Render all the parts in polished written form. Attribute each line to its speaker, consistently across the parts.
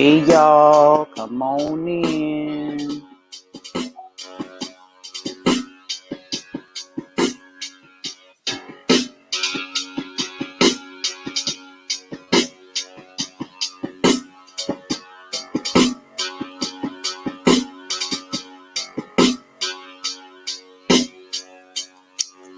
Speaker 1: Hey y'all, come on in.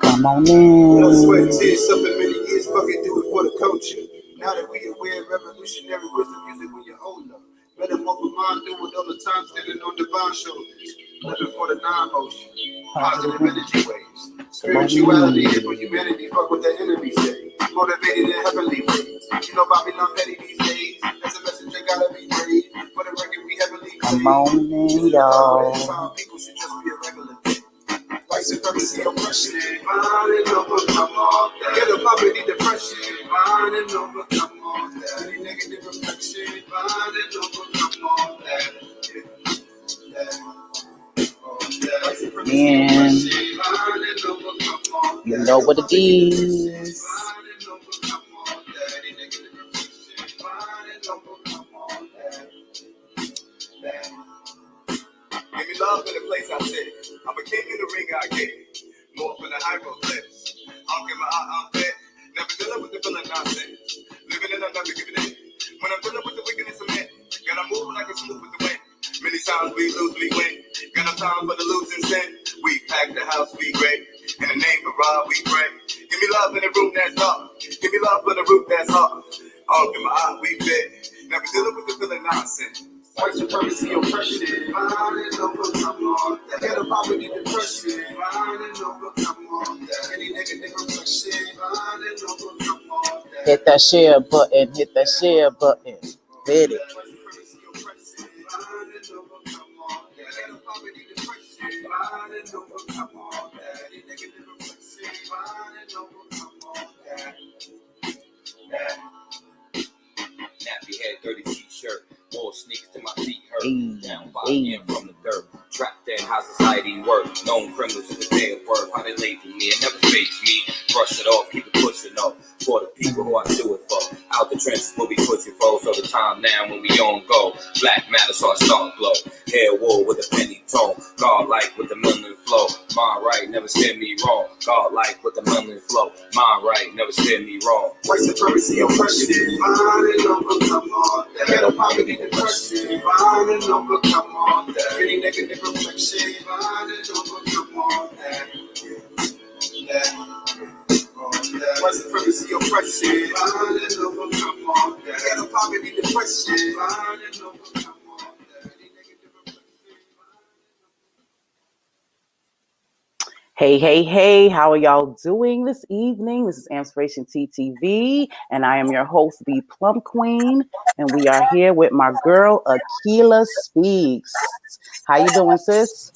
Speaker 1: Come on in.
Speaker 2: No sweat, tears, something many years, fucking do it for the culture. Now that we aware, revolutionary wisdom music when you're older. Better move a mind through it all the time, standing on divine shoulders. Living for the non-motion, positive energy waves. Spirituality is for humanity, fuck what the enemy say. Motivated in heavenly ways. You know Babylon petty these days. That's a message that gotta be brave. For the record, we heavenly played.
Speaker 1: Come on in, y'all.
Speaker 2: People should just be a regular day. White supremacy, oppression, find and overcome all that. Get a poverty, depression, find and overcome all that. Any negative reflection, find and overcome all that.
Speaker 1: And you know what it is.
Speaker 2: Give me love in the place I sit. I'm a king in the ring I get. More from the hieroglyphs. I'll give my eye, I'm fed. Never dealing with the feeling nonsense. Living in, I'm never giving in. When I'm dealing with the wickedness of men, gotta move like a smooth with the wind. Many times we lose, we win. Got no time for the losing sin. We pack the house, we great. In the name of God, we pray. Give me love in the room that's dark. Give me love for the roof that's hot. I'll give my eye, we fit. Never dealing with the feeling nonsense. White supremacy, oppression, find and overcome all that. Get a poverty, depression, find and overcome all that. Any negative reflection, find and overcome all that.
Speaker 1: Hit that share button, hit that share button. Hit it.
Speaker 3: Nappy head, dirty t-shirt, more sneaks to my feet hurt. Down 5 a.m. from the dirt. Trapped in how society works. Known criminals to the day of birth. How they label me, it never fades me. Brush it off, keep it pushing up. For the people who I do it for. Out the trenches we'll be pushing for. So the time now when we on go. Black matter so I start glow. Hair wool with a penny tone. God like with the melon flow. Mind right, never steer me wrong. God like with the melon flow. Mind right, never steer me wrong.
Speaker 2: White supremacy, oppression, find and overcome all that. Get a poverty, depression, find and overcome all that. Any negative reflection, find and overcome all that. White supremacy, oppression, find and overcome all that. Get a poverty, depression, find and overcome all that. Any negative reflection.
Speaker 1: Hey, how are y'all doing this evening? This is AMPspirationTTV, and I am your host, the Plum Queen, and we are here with my girl, Akila Speaks. How you doing, sis?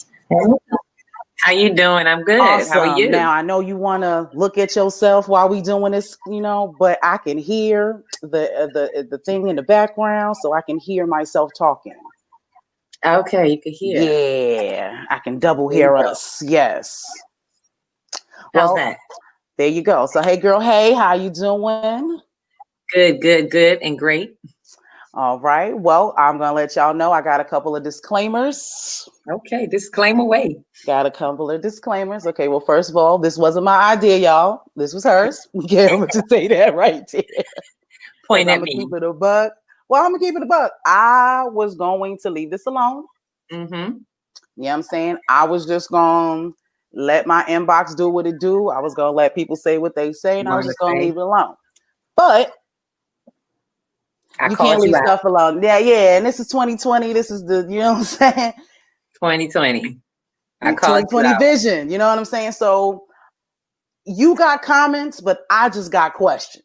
Speaker 4: How you doing? I'm good.
Speaker 1: Awesome.
Speaker 4: How are you?
Speaker 1: Now, I know you want to look at yourself while we doing this, but I can hear the thing in the background, so I can hear myself talking.
Speaker 4: Okay, you can hear.
Speaker 1: Yeah, I can double hear us. Yes.
Speaker 4: How's that?
Speaker 1: There you go. So, hey, girl. Hey, how you doing?
Speaker 4: Good, and great.
Speaker 1: All right. Well, I'm going to let y'all know I got a couple of disclaimers.
Speaker 4: Okay, disclaim away.
Speaker 1: Got a couple of disclaimers. Okay, well, first of all, this wasn't my idea, y'all. This was hers. We can't able to say that right there.
Speaker 4: Point at
Speaker 1: I'm
Speaker 4: me.
Speaker 1: Keep it a buck. Well, I'm going to keep it a buck. I was going to leave this alone.
Speaker 4: Mm-hmm.
Speaker 1: You know what I'm saying? I was just going to let my inbox do what it do. I was going to let people say what they say, and I was just going to leave it alone. But you can't leave stuff alone. Yeah. And this is 2020. This is the, you know what I'm saying?
Speaker 4: 2020. I call
Speaker 1: 2020 vision. You know what I'm saying? So you got comments, but I just got questions.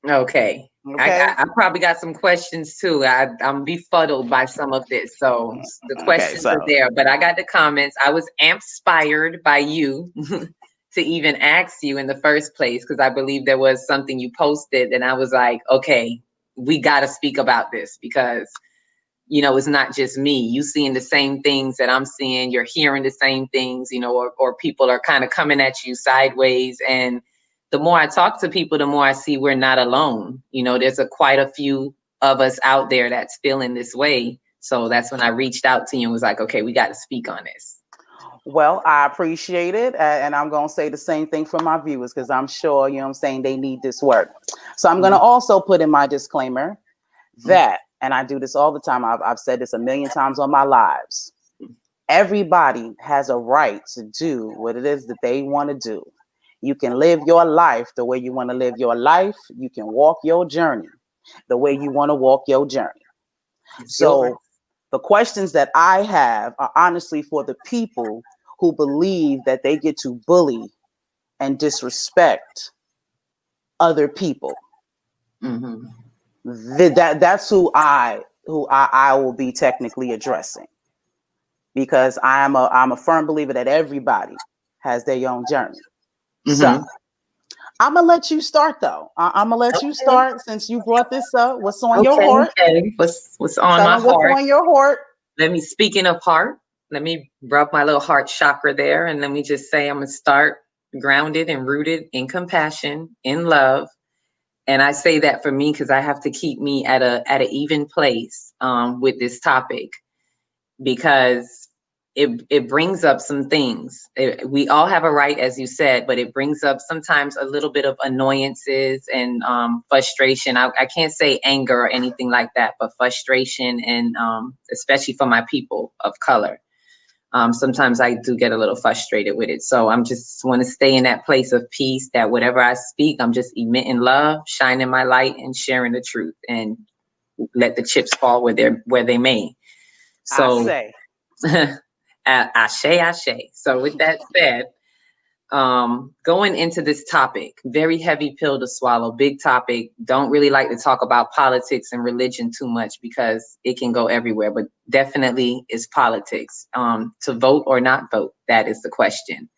Speaker 4: Okay. I probably got some questions too. I'm befuddled by some of this. So the questions are there, but I got the comments. I was inspired by you to even ask you in the first place, because I believe there was something you posted and I was like, okay, we got to speak about this because, it's not just me. You seeing the same things that I'm seeing. You're hearing the same things, or people are kind of coming at you sideways. And the more I talk to people, the more I see we're not alone. There's quite a few of us out there that's feeling this way. So that's when I reached out to you and was like, okay, we got to speak on this.
Speaker 1: Well, I appreciate it. And I'm going to say the same thing for my viewers, because I'm sure, I'm saying, they need this work. So I'm going to also put in my disclaimer that, and I do this all the time, I've said this a million times on my lives, everybody has a right to do what it is that they want to do. You can live your life the way you want to live your life. You can walk your journey the way you want to walk your journey. So the questions that I have are honestly for the people who believe that they get to bully and disrespect other people.
Speaker 4: Mm-hmm.
Speaker 1: That's who I will be technically addressing, because I'm a firm believer that everybody has their own journey. Mm-hmm. So I'm gonna let you start, though. I'm gonna let you start since you brought this up. What's on your heart?
Speaker 4: Okay. What's on my heart?
Speaker 1: What's on your heart?
Speaker 4: Speaking of heart, let me rub my little heart chakra there, and let me just say I'm gonna start grounded and rooted in compassion, in love. And I say that for me because I have to keep me at an even place with this topic, because it brings up some things. We all have a right, as you said, but it brings up sometimes a little bit of annoyances and frustration. I can't say anger or anything like that, but frustration, and especially for my people of color. Sometimes I do get a little frustrated with it. So I'm just want to stay in that place of peace, that whatever I speak, I'm just emitting love, shining my light, and sharing the truth, and let the chips fall where they may. So
Speaker 1: I
Speaker 4: say. Ashe. So with that said, going into this topic, very heavy pill to swallow, big topic. Don't really like to talk about politics and religion too much because it can go everywhere, but definitely is politics. To vote or not vote, that is the question.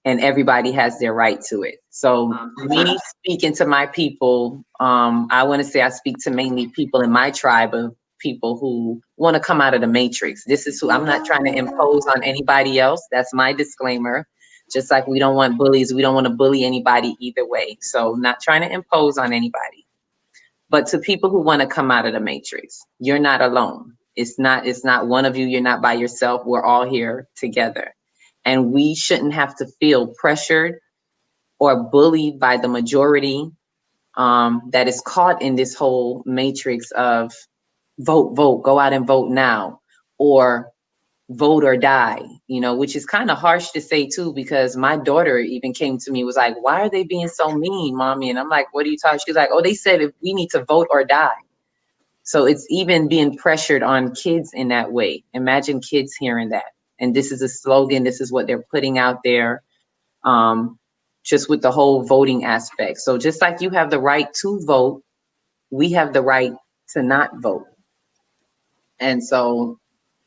Speaker 4: And everybody has their right to it. So me speaking to my people, I want to say I speak to mainly people in my tribe of people who want to come out of the matrix. This is who I'm not trying to impose on anybody else. That's my disclaimer. Just like we don't want bullies, we don't want to bully anybody either way. So not trying to impose on anybody. But to people who want to come out of the matrix, you're not alone. It's not one of you. You're not by yourself. We're all here together. And we shouldn't have to feel pressured or bullied by the majority that is caught in this whole matrix of vote, go out and vote now, or vote or die, which is kind of harsh to say too, because my daughter even came to me, was like, why are they being so mean, mommy? And I'm like, what are you talking? She's like, oh, they said if we need to vote or die. So it's even being pressured on kids in that way. Imagine kids hearing that. And this is a slogan. This is what they're putting out there, just with the whole voting aspect. So just like you have the right to vote, we have the right to not vote. And so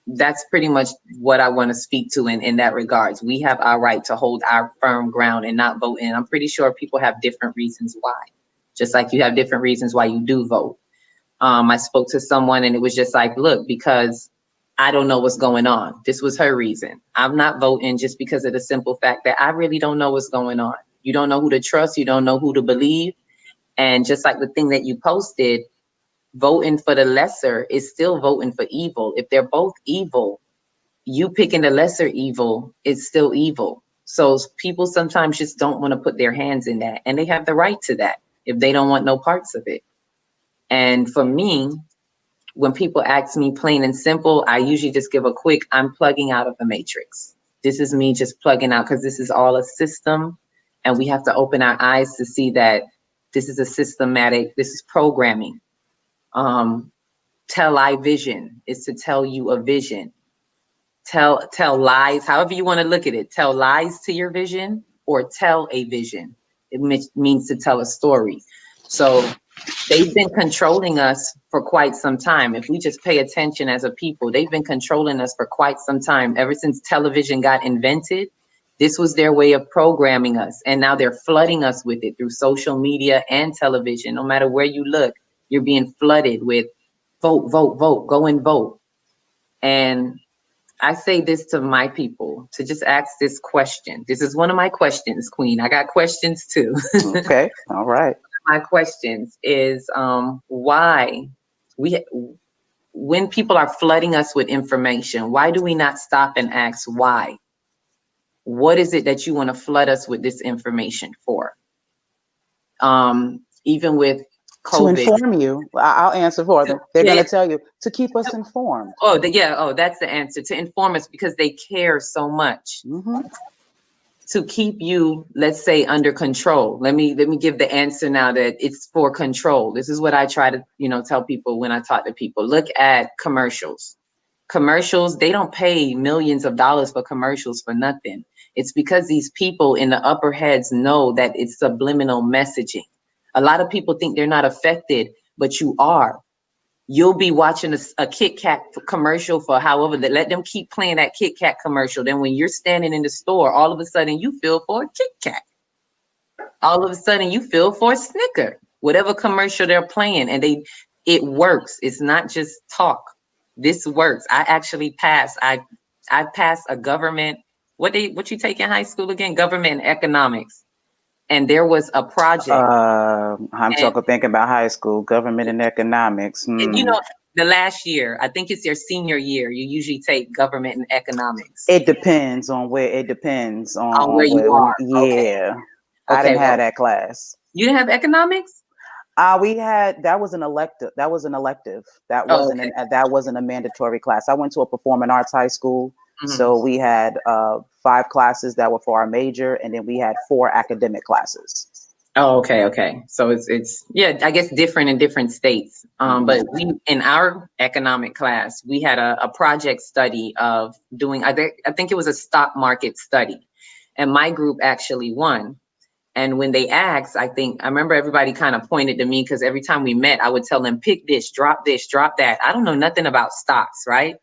Speaker 4: that's pretty much what I want to speak to in that regards. We have our right to hold our firm ground and not vote. And I'm pretty sure people have different reasons why, just like you have different reasons why you do vote. I spoke to someone and it was just like, look, because I don't know what's going on. This was her reason. I'm not voting just because of the simple fact that I really don't know what's going on. You don't know who to trust. You don't know who to believe. And just like the thing that you posted, voting for the lesser is still voting for evil. If they're both evil, you picking the lesser evil is still evil. So people sometimes just don't want to put their hands in that. And they have the right to that if they don't want no parts of it. And for me, when people ask me plain and simple, I usually just give a quick, I'm plugging out of the matrix. This is me just plugging out because this is all a system. And we have to open our eyes to see that this is a systematic, this is programming. Tell I vision is to tell you a vision. Tell lies, however you want to look at it. Tell lies to your vision or tell a vision. It means to tell a story. So they've been controlling us for quite some time. If we just pay attention as a people, they've been controlling us for quite some time. Ever since television got invented, this was their way of programming us. And now they're flooding us with it through social media and television. No matter where you look, you're being flooded with vote, go and vote. And I say this to my people to just ask this question. This is one of my questions, Queen. I got questions too.
Speaker 1: Okay. All right.
Speaker 4: My questions is why when people are flooding us with information, why do we not stop and ask why? What is it that you want to flood us with this information for? Even with COVID.
Speaker 1: To inform you. I'll answer for them. They're going to tell you to keep us informed.
Speaker 4: Oh, that's the answer. To inform us because they care so much. To keep you, let's say, under control. Let me give the answer now that it's for control. This is what I try to, tell people when I talk to people. Look at commercials. Commercials, they don't pay millions of dollars for commercials for nothing. It's because these people in the upper heads know that it's subliminal messaging. A lot of people think they're not affected, but you are. You'll be watching a Kit Kat commercial for however, let them keep playing that Kit Kat commercial. Then when you're standing in the store, all of a sudden you feel for a Kit Kat. All of a sudden you feel for a Snicker, whatever commercial they're playing. And it works. It's not just talk. This works. I actually passed. I passed a government. What you take in high school again? Government and economics. And there was a project.
Speaker 1: I'm thinking about high school, government and economics.
Speaker 4: And the last year, I think it's your senior year, you usually take government and economics.
Speaker 1: It depends on where. It depends on
Speaker 4: where you are.
Speaker 1: Yeah.
Speaker 4: Okay.
Speaker 1: I didn't have that class.
Speaker 4: You didn't have economics?
Speaker 1: We had, that was an elective. That wasn't a mandatory class. I went to a performing arts high school. So we had 5 classes that were for our major, and then we had 4 academic classes.
Speaker 4: Oh, okay. So it's I guess different in different states. But we, in our economic class, we had a project study of doing, I think it was a stock market study, and my group actually won. And when they asked, I remember everybody kind of pointed to me because every time we met, I would tell them, pick this, drop that. I don't know nothing about stocks, right?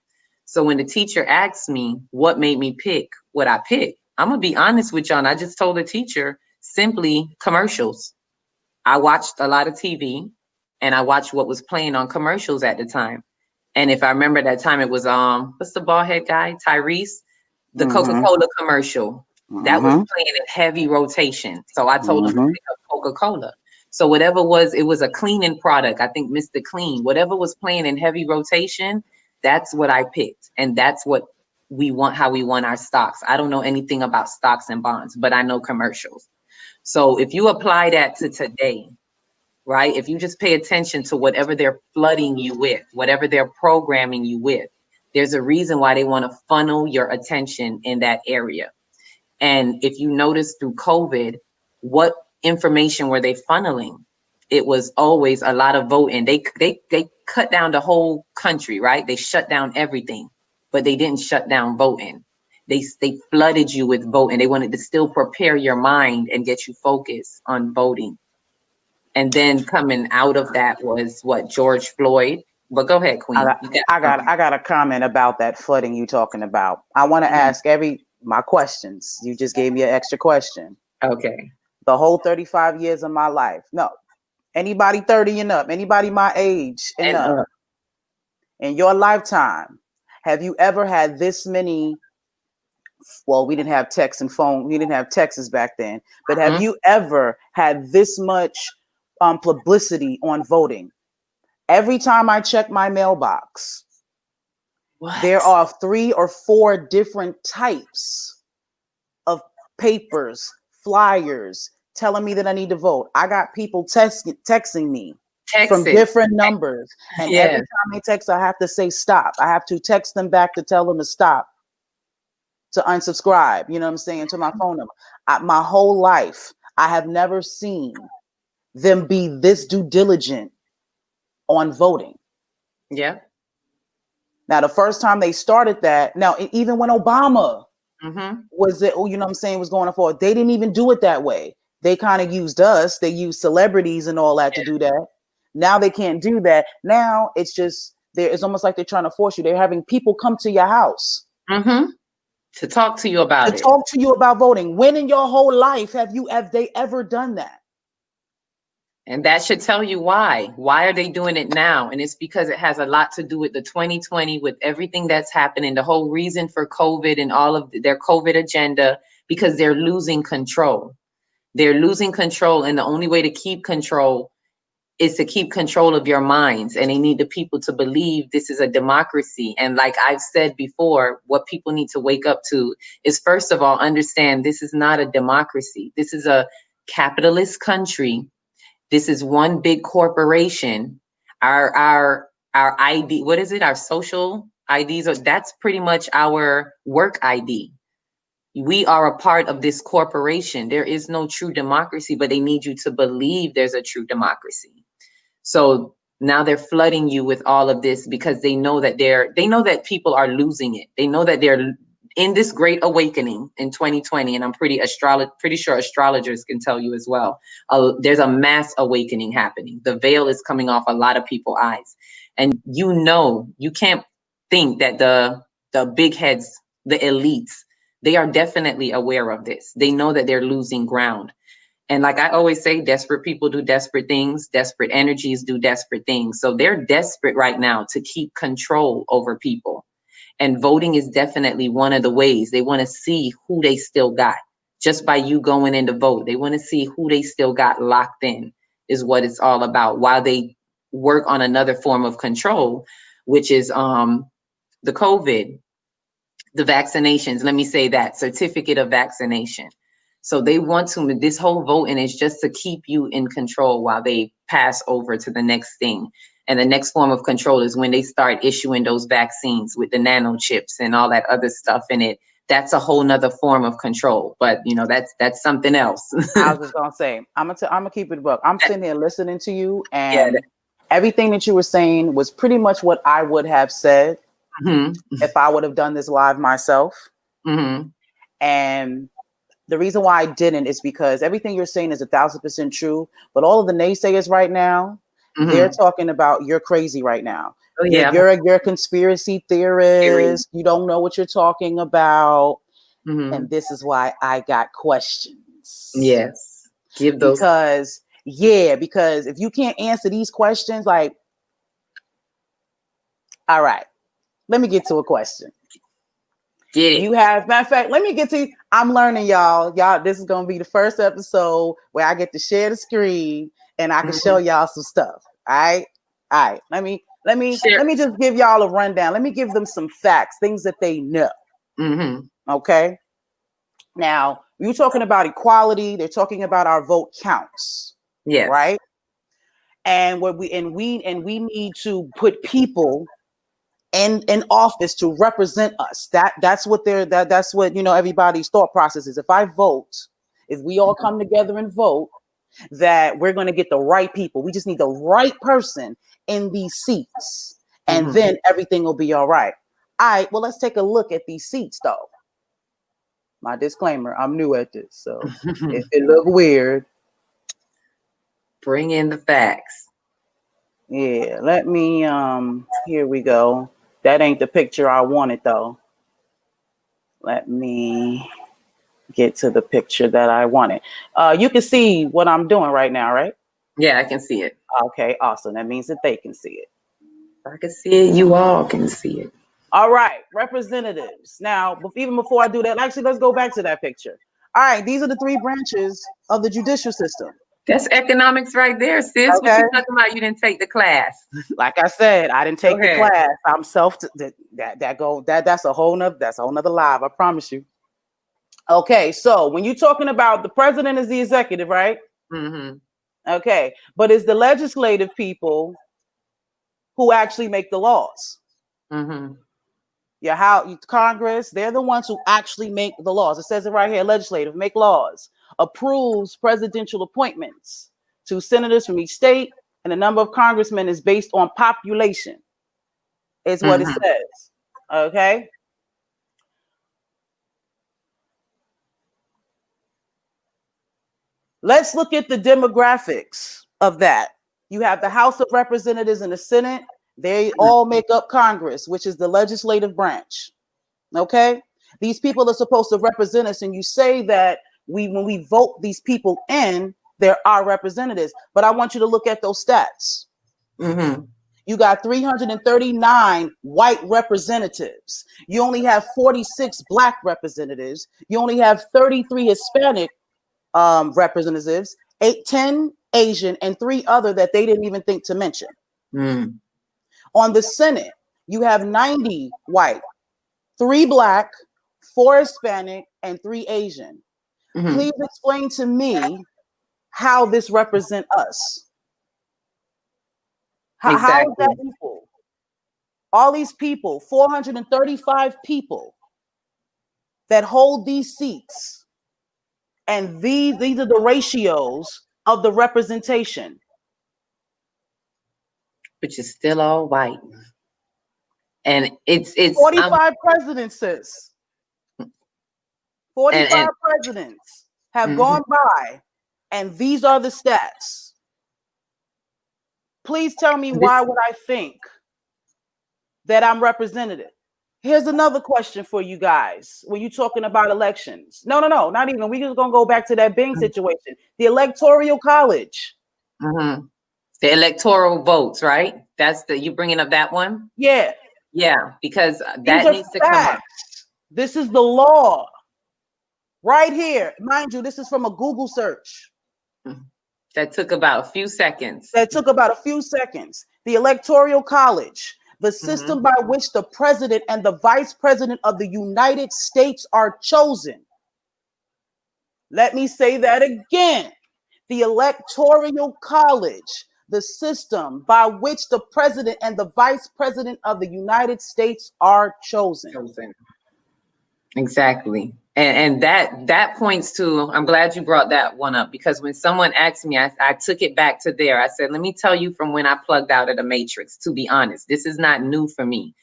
Speaker 4: So when the teacher asked me what made me pick what I picked, I'm going to be honest with y'all. And I just told the teacher, simply commercials. I watched a lot of TV and I watched what was playing on commercials at the time. And if I remember that time, it was, what's the bald head guy? Tyrese, the Coca-Cola commercial. That was playing in heavy rotation. So I told him to pick up Coca-Cola. So whatever it was a cleaning product. I think Mr. Clean, whatever was playing in heavy rotation, that's what I picked. And that's what we want, how we want our stocks. I don't know anything about stocks and bonds, but I know commercials. So if you apply that to today, right? If you just pay attention to whatever they're flooding you with, whatever they're programming you with, there's a reason why they want to funnel your attention in that area. And if you notice through COVID, what information were they funneling? It was always a lot of voting. They cut down the whole country, right? They shut down everything, but they didn't shut down voting. They flooded you with voting. They wanted to still prepare your mind and get you focused on voting. And then coming out of that was what, George Floyd. But go ahead, Queen.
Speaker 1: I got a comment about that flooding you talking about. I want to ask my questions. You just gave me an extra question.
Speaker 4: Okay.
Speaker 1: The whole 35 years of my life. No. Anybody 30 and up, anybody my age and up. In your lifetime, have you ever had this many? Well, we didn't have text and phone. We didn't have texts back then. But have you ever had this much publicity on voting? Every time I check my mailbox, there are 3 or 4 different types of papers, flyers, telling me that I need to vote. I got people texting me from different numbers. And every time they text, I have to say stop. I have to text them back to tell them to stop, to unsubscribe, you know what I'm saying, to my phone number. My whole life, I have never seen them be this due diligent on voting.
Speaker 4: Yeah.
Speaker 1: Now, the first time they started that, now, even when Obama was it, you know what I'm saying, was going forward, they didn't even do it that way. They kind of used us. They used celebrities and all that to do that. Now they can't do that. Now it's just, it's almost like they're trying to force you. They're having people come to your house
Speaker 4: to talk to you about it.
Speaker 1: To talk to you about voting. When in your whole life have they ever done that?
Speaker 4: And that should tell you why. Why are they doing it now? And it's because it has a lot to do with the 2020, with everything that's happening, the whole reason for COVID and all of their COVID agenda, because they're losing control. They're losing control. And the only way to keep control is to keep control of your minds, and they need the people to believe this is a democracy. And like I've said before, what people need to wake up to is, first of all, understand this is not a democracy. This is a capitalist country. This is one big corporation. Our ID, what is it? Our social IDs, or that's pretty much our work ID. We are a part of this corporation. There is no true democracy, but they need you to believe there's a true democracy. So now they're flooding you with all of this because they know that people are losing it. They know that they're in this great awakening in 2020, and I'm pretty sure astrologers can tell you as well. There's a mass awakening happening. The veil is coming off a lot of people's eyes, and you can't think that the big heads, the elites, they are definitely aware of this. They know that they're losing ground. And like I always say, desperate people do desperate things. Desperate energies do desperate things. So they're desperate right now to keep control over people. And voting is definitely one of the ways. They want to see who they still got. Just by you going in to vote, they want to see who they still got locked in, is what it's all about, while they work on another form of control, which is the COVID, the vaccinations. Let me say that, certificate of vaccination. So they want to, this whole voting is just to keep you in control while they pass over to the next thing. And the next form of control is when they start issuing those vaccines with the nanochips and all that other stuff in it. That's a whole nother form of control. But that's something else.
Speaker 1: I was just gonna say, I'm gonna keep it a buck. I'm sitting here listening to you, and everything that you were saying was pretty much what I would have said if I would have done this live myself. And the reason why I didn't is because everything you're saying is 1,000% true. But all of the naysayers right now, they're talking about you're crazy right now. Oh, yeah. You're a conspiracy theorist. You don't know what you're talking about. And this is why I got questions.
Speaker 4: Yes. Give those.
Speaker 1: Because if you can't answer these questions, like, all right, let me get to a question. Matter of fact, let me get to, I'm learning, y'all, this is going to be the first episode where I get to share the screen and I can show y'all some stuff. All right. Let me just give y'all a rundown. Let me give them some facts, things that they know. Okay. Now, you're talking about equality. They're talking about our vote counts.
Speaker 4: Yes.
Speaker 1: Right. And we need to put people in office to represent us. That's what everybody's thought process is. If I vote, if we all come together and vote, that we're going to get the right people. We just need the right person in these seats, and then everything will be all right. All right, well, let's take a look at these seats, though. My disclaimer, I'm new at this, so if it look weird,
Speaker 4: bring in the facts.
Speaker 1: Yeah, let me, here we go. That ain't the picture I wanted, though. Let me get to the picture that I wanted. You can see what I'm doing right now, right?
Speaker 4: Yeah, I can see it.
Speaker 1: Okay, awesome. That means that they can see it.
Speaker 4: I can see it. You all can see it.
Speaker 1: All right, representatives. Now, even before I do that, actually, let's go back to that picture. All right, these are the three branches of the judicial system.
Speaker 4: That's economics right there, sis. Okay. What you talking about? You didn't take the class.
Speaker 1: Like I said, I didn't take the class. I'm that's a whole nother live. I promise you. Okay, so when you're talking about the president is the executive, right? Okay, but it's the legislative people who actually make the laws. Congress, they're the ones who actually make the laws. It says it right here, legislative, make laws, approves presidential appointments to senators from each state, and the number of congressmen is based on population, is what it says. Okay. Let's look at the demographics of that. You have the House of Representatives and the Senate. They all make up Congress, which is the legislative branch. Okay? These people are supposed to represent us, and you say that when we vote these people in, they're our representatives. But I want you to look at those stats. You got 339 white representatives. You only have 46 black representatives. You only have 33 Hispanic representatives, 10 Asian, and 3 other that they didn't even think to mention. On the Senate, you have 90 white, 3 black, 4 Hispanic, and 3 Asian. Please explain to me how this represents us. How is that equal? All these people, 435 people that hold these seats, and these are the ratios of the representation.
Speaker 4: Which is still all white. And it's
Speaker 1: 45 presidents, sis. 45 presidents have gone by, and these are the stats. Please tell me why would I think that I'm representative? Here's another question for you guys when you're talking about elections. No, not even. We're just going to go back to that Bing situation. The Electoral College.
Speaker 4: The electoral votes, right? That's you bringing up that one?
Speaker 1: Yeah.
Speaker 4: Yeah, because that needs to come up.
Speaker 1: This is the law. Right here. Mind you, this is from a Google search.
Speaker 4: That took about a few seconds.
Speaker 1: The Electoral College, the system by which the president and the vice president of the United States are chosen. Let me say that again. The Electoral College, the system by which the president and the vice president of the United States are chosen.
Speaker 4: Exactly. And that points to, I'm glad you brought that one up, because when someone asked me, I took it back to there. I said, let me tell you from when I plugged out of the matrix, to be honest, this is not new for me.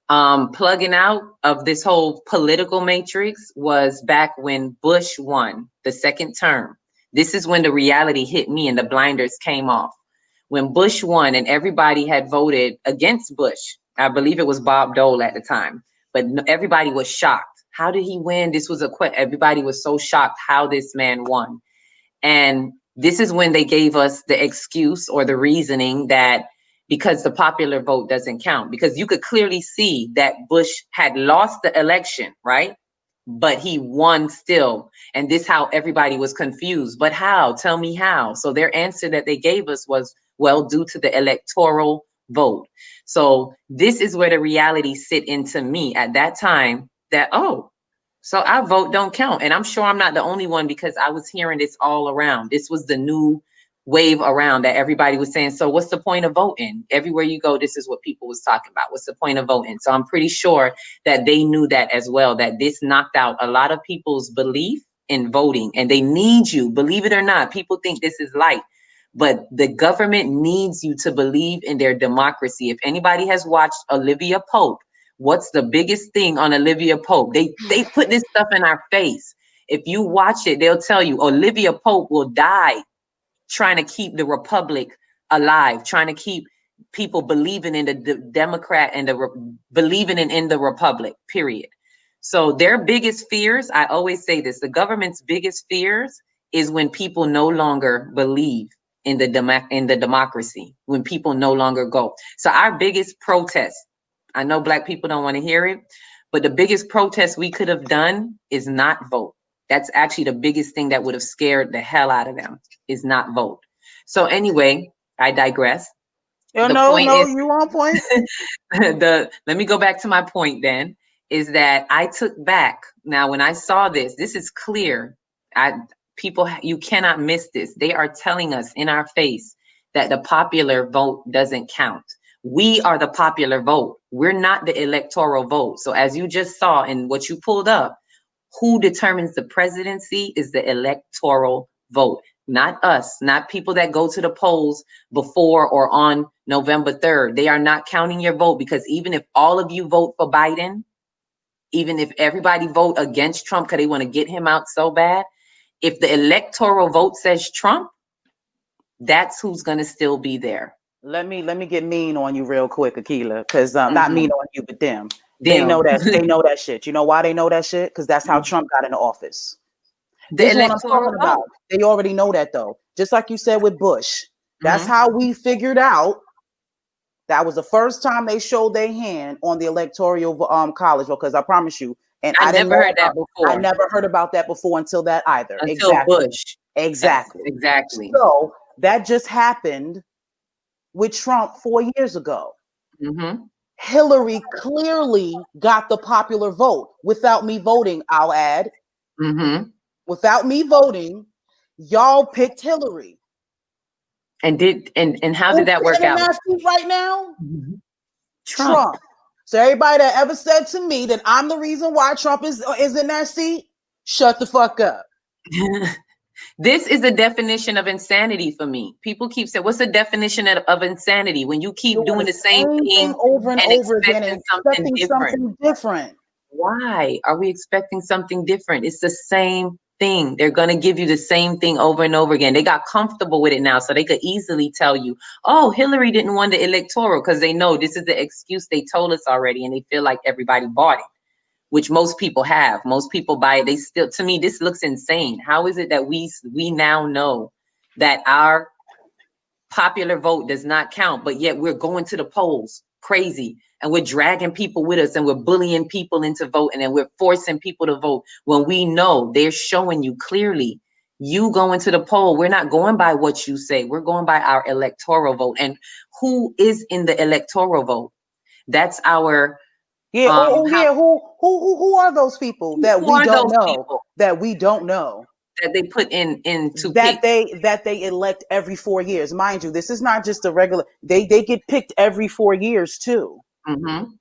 Speaker 4: Plugging out of this whole political matrix was back when Bush won the second term. This is when the reality hit me and the blinders came off. When Bush won and everybody had voted against Bush, I believe it was Bob Dole at the time, but everybody was shocked. How did he win? This was everybody was so shocked how this man won. And this is when they gave us the excuse or the reasoning that because the popular vote doesn't count, because you could clearly see that Bush had lost the election, right? But he won still. And this how everybody was confused. But how? Tell me how. So their answer that they gave us was, well, due to the electoral vote. So this is where the reality sit into me at that time that, oh, so our vote don't count. And I'm sure I'm not the only one, because I was hearing this all around. This was the new wave around that everybody was saying, so what's the point of voting? Everywhere you go, this is what people was talking about. What's the point of voting? So I'm pretty sure that they knew that as well, that this knocked out a lot of people's belief in voting. And they need you, believe it or not. People think this is light, but the government needs you to believe in their democracy. If anybody has watched Olivia Pope, what's the biggest thing on Olivia Pope? They put this stuff in our face. If you watch it, they'll tell you Olivia Pope will die trying to keep the republic alive, trying to keep people believing in the Democrat and believing in the republic, period. So their biggest fears, I always say this, the government's biggest fears is when people no longer believe in the democracy, when people no longer go. So our biggest protest, I know Black people don't want to hear it, but the biggest protest we could have done is not vote. That's actually the biggest thing that would have scared the hell out of them, is not vote. So anyway, I digress.
Speaker 1: You on point.
Speaker 4: Let me go back to my point then, is that I took back. Now, when I saw this is clear. People, you cannot miss this. They are telling us in our face that the popular vote doesn't count. We are the popular vote. We're not the electoral vote. So as you just saw in what you pulled up, who determines the presidency is the electoral vote, not us, not people that go to the polls before or on November 3rd. They are not counting your vote, because even if all of you vote for Biden, even if everybody vote against Trump because they want to get him out so bad, if the electoral vote says Trump, that's who's going to still be there.
Speaker 1: Let me get mean on you real quick, Akila, because not mean on you, but them. They know that shit. You know why they know that shit? Because that's how Trump got into office. This is what I'm talking about. They already know that, though. Just like you said with Bush. That's how we figured out. That was the first time they showed their hand on the electoral college. Because I promise you, and I
Speaker 4: never heard that before.
Speaker 1: I never heard about that before until that either.
Speaker 4: Until Bush.
Speaker 1: Exactly.
Speaker 4: Exactly.
Speaker 1: So that just happened with Trump 4 years ago.
Speaker 4: Mm-hmm.
Speaker 1: Hillary clearly got the popular vote without me voting, I'll add.
Speaker 4: Mm-hmm.
Speaker 1: Without me voting, y'all picked Hillary.
Speaker 4: And how did that work out?
Speaker 1: Right now?
Speaker 4: Mm-hmm.
Speaker 1: Trump. So everybody that ever said to me that I'm the reason why Trump is in that seat, shut the fuck up.
Speaker 4: This is the definition of insanity for me. People keep saying, what's the definition of insanity? When you keep doing the same thing
Speaker 1: over and over again and expecting something different.
Speaker 4: Why are we expecting something different? It's the same thing. They're going to give you the same thing over and over again. They got comfortable with it now, so they could easily tell you, oh, Hillary didn't win the electoral, because they know this is the excuse they told us already, and they feel like everybody bought it, which most people have. Most people buy it. They still, to me, this looks insane. How is it that we now know that our popular vote does not count, but yet we're going to the polls crazy, and we're dragging people with us, and we're bullying people into voting, and we're forcing people to vote when we know they're showing you clearly, you going to the poll, we're not going by what you say, we're going by our electoral vote. And who is in the electoral vote? That's our
Speaker 1: who are those people that we don't know? That we don't know
Speaker 4: that they put into
Speaker 1: that they elect every 4 years. Mind you, this is not just a regular. They get picked every 4 years too.
Speaker 4: Mm-hmm.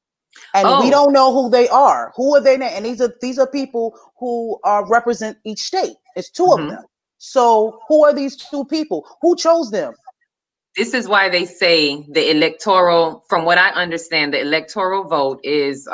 Speaker 1: And we don't know who they are. Who are they now? And these are people who represent each state. It's two of them. So who are these two people? Who chose them?
Speaker 4: This is why they say the electoral, from what I understand, the electoral vote is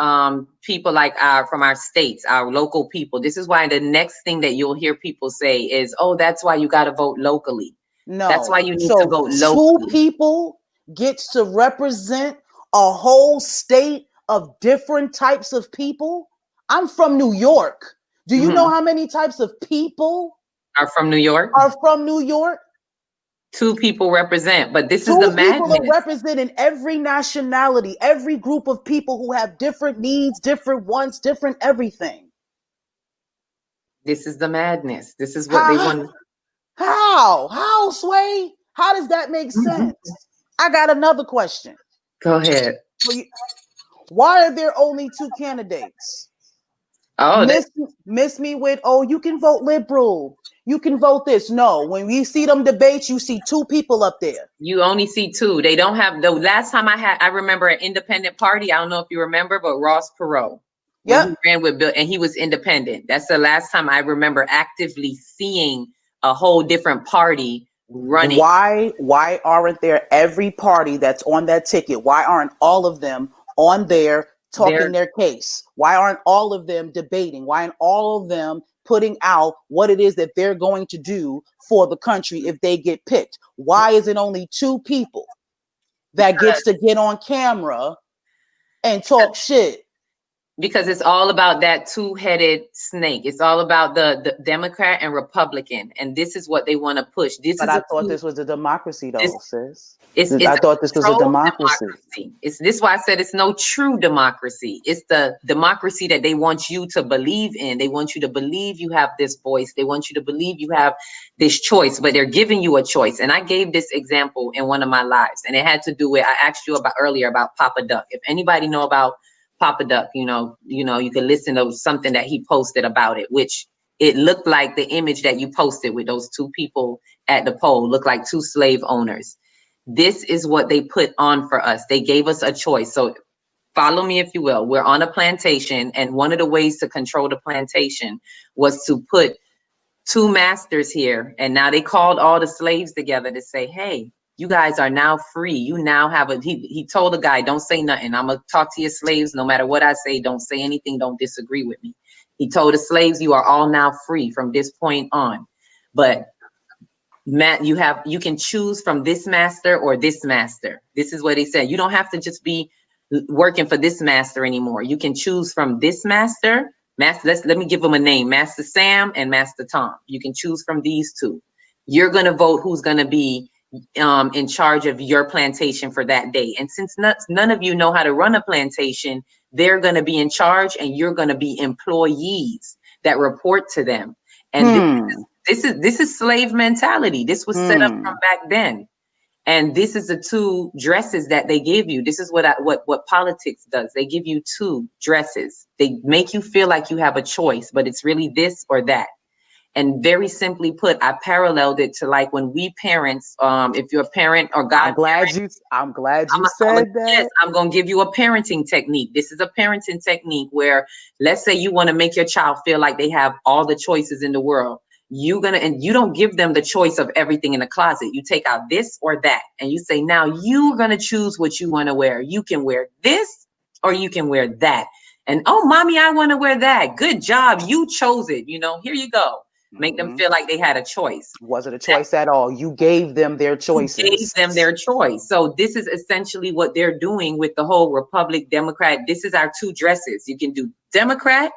Speaker 4: people like from our states, our local people. This is why the next thing that you'll hear people say is, oh, that's why you got to vote locally.
Speaker 1: No.
Speaker 4: That's why you need to vote locally.
Speaker 1: 2 people gets to represent a whole state of different types of people. I'm from New York. Do you know how many types of people
Speaker 4: are from New York? 2 people represent, but this is the madness. 2 people
Speaker 1: are representing every nationality, every group of people who have different needs, different wants, different everything.
Speaker 4: This is the madness. This is what they want.
Speaker 1: How, Sway? How does that make sense? I got another question.
Speaker 4: Go ahead.
Speaker 1: Why are there only 2 candidates?
Speaker 4: Oh,
Speaker 1: miss me with, oh, you can vote liberal. You can vote this. No, when we see them debates, you see 2 people up there.
Speaker 4: You only see 2. They don't have, the last time I remember an independent party. I don't know if you remember, but Ross Perot.
Speaker 1: Yeah.
Speaker 4: He ran with Bill and he was independent. That's the last time I remember actively seeing a whole different party running.
Speaker 1: Why aren't there every party that's on that ticket? Why aren't all of them on there talking their case? Why aren't all of them debating? Why aren't all of them putting out what it is that they're going to do for the country if they get picked? Why is it only 2 people that gets to get on camera and talk shit?
Speaker 4: Because it's all about that 2-headed snake. It's all about the Democrat and Republican, and this is what they want to push.
Speaker 1: But I thought this was a democracy, though, sis.
Speaker 4: I
Speaker 1: thought this was a democracy.
Speaker 4: It's this why I said it's no true democracy. It's the democracy that they want you to believe in. They want you to believe you have this voice. They want you to believe you have this choice, but they're giving you a choice. And I gave this example in one of my lives, and it had to do with, I asked you earlier about Papa Duck. If anybody know about Papa Duck, you can listen to something that he posted about it, which it looked like the image that you posted with those 2 people at the poll looked like 2 slave owners. This is what they put on for us. They gave us a choice. So follow me, if you will. We're on a plantation, and one of the ways to control the plantation was to put 2 masters here. And now they called all the slaves together to say, hey, you guys are now free. You now have he told the guy, don't say nothing. I'm going to talk to your slaves. No matter what I say, don't say anything. Don't disagree with me. He told the slaves, you are all now free from this point on. But Matt, you can choose from this master or this master. This is what he said. You don't have to just be working for this master anymore. You can choose from this master. Let me give them a name, Master Sam and Master Tom. You can choose from these 2. You're going to vote who's going to be in charge of your plantation for that day. And since none of you know how to run a plantation, they're going to be in charge, and you're going to be employees that report to them. And This is slave mentality. This was set up from back then. And this is the 2 dresses that they give you. This is what politics does. They give you 2 dresses. They make you feel like you have a choice, but it's really this or that. And very simply put, I paralleled it to like when we parents, if you're a parent or godparent.
Speaker 1: I'm glad you said that.
Speaker 4: Yes, I'm going to give you a parenting technique. This is a parenting technique where, let's say you want to make your child feel like they have all the choices in the world. And you don't give them the choice of everything in the closet. You take out this or that. And you say, now you're going to choose what you want to wear. You can wear this or you can wear that. And, oh, mommy, I want to wear that. Good job. You chose it. Here you go. Make them feel like they had a choice.
Speaker 1: Wasn't a choice at all. You gave them their choices.
Speaker 4: You gave them their choice. So this is essentially what they're doing with the whole Republic, Democrat. This is our 2 dresses. You can do Democrat.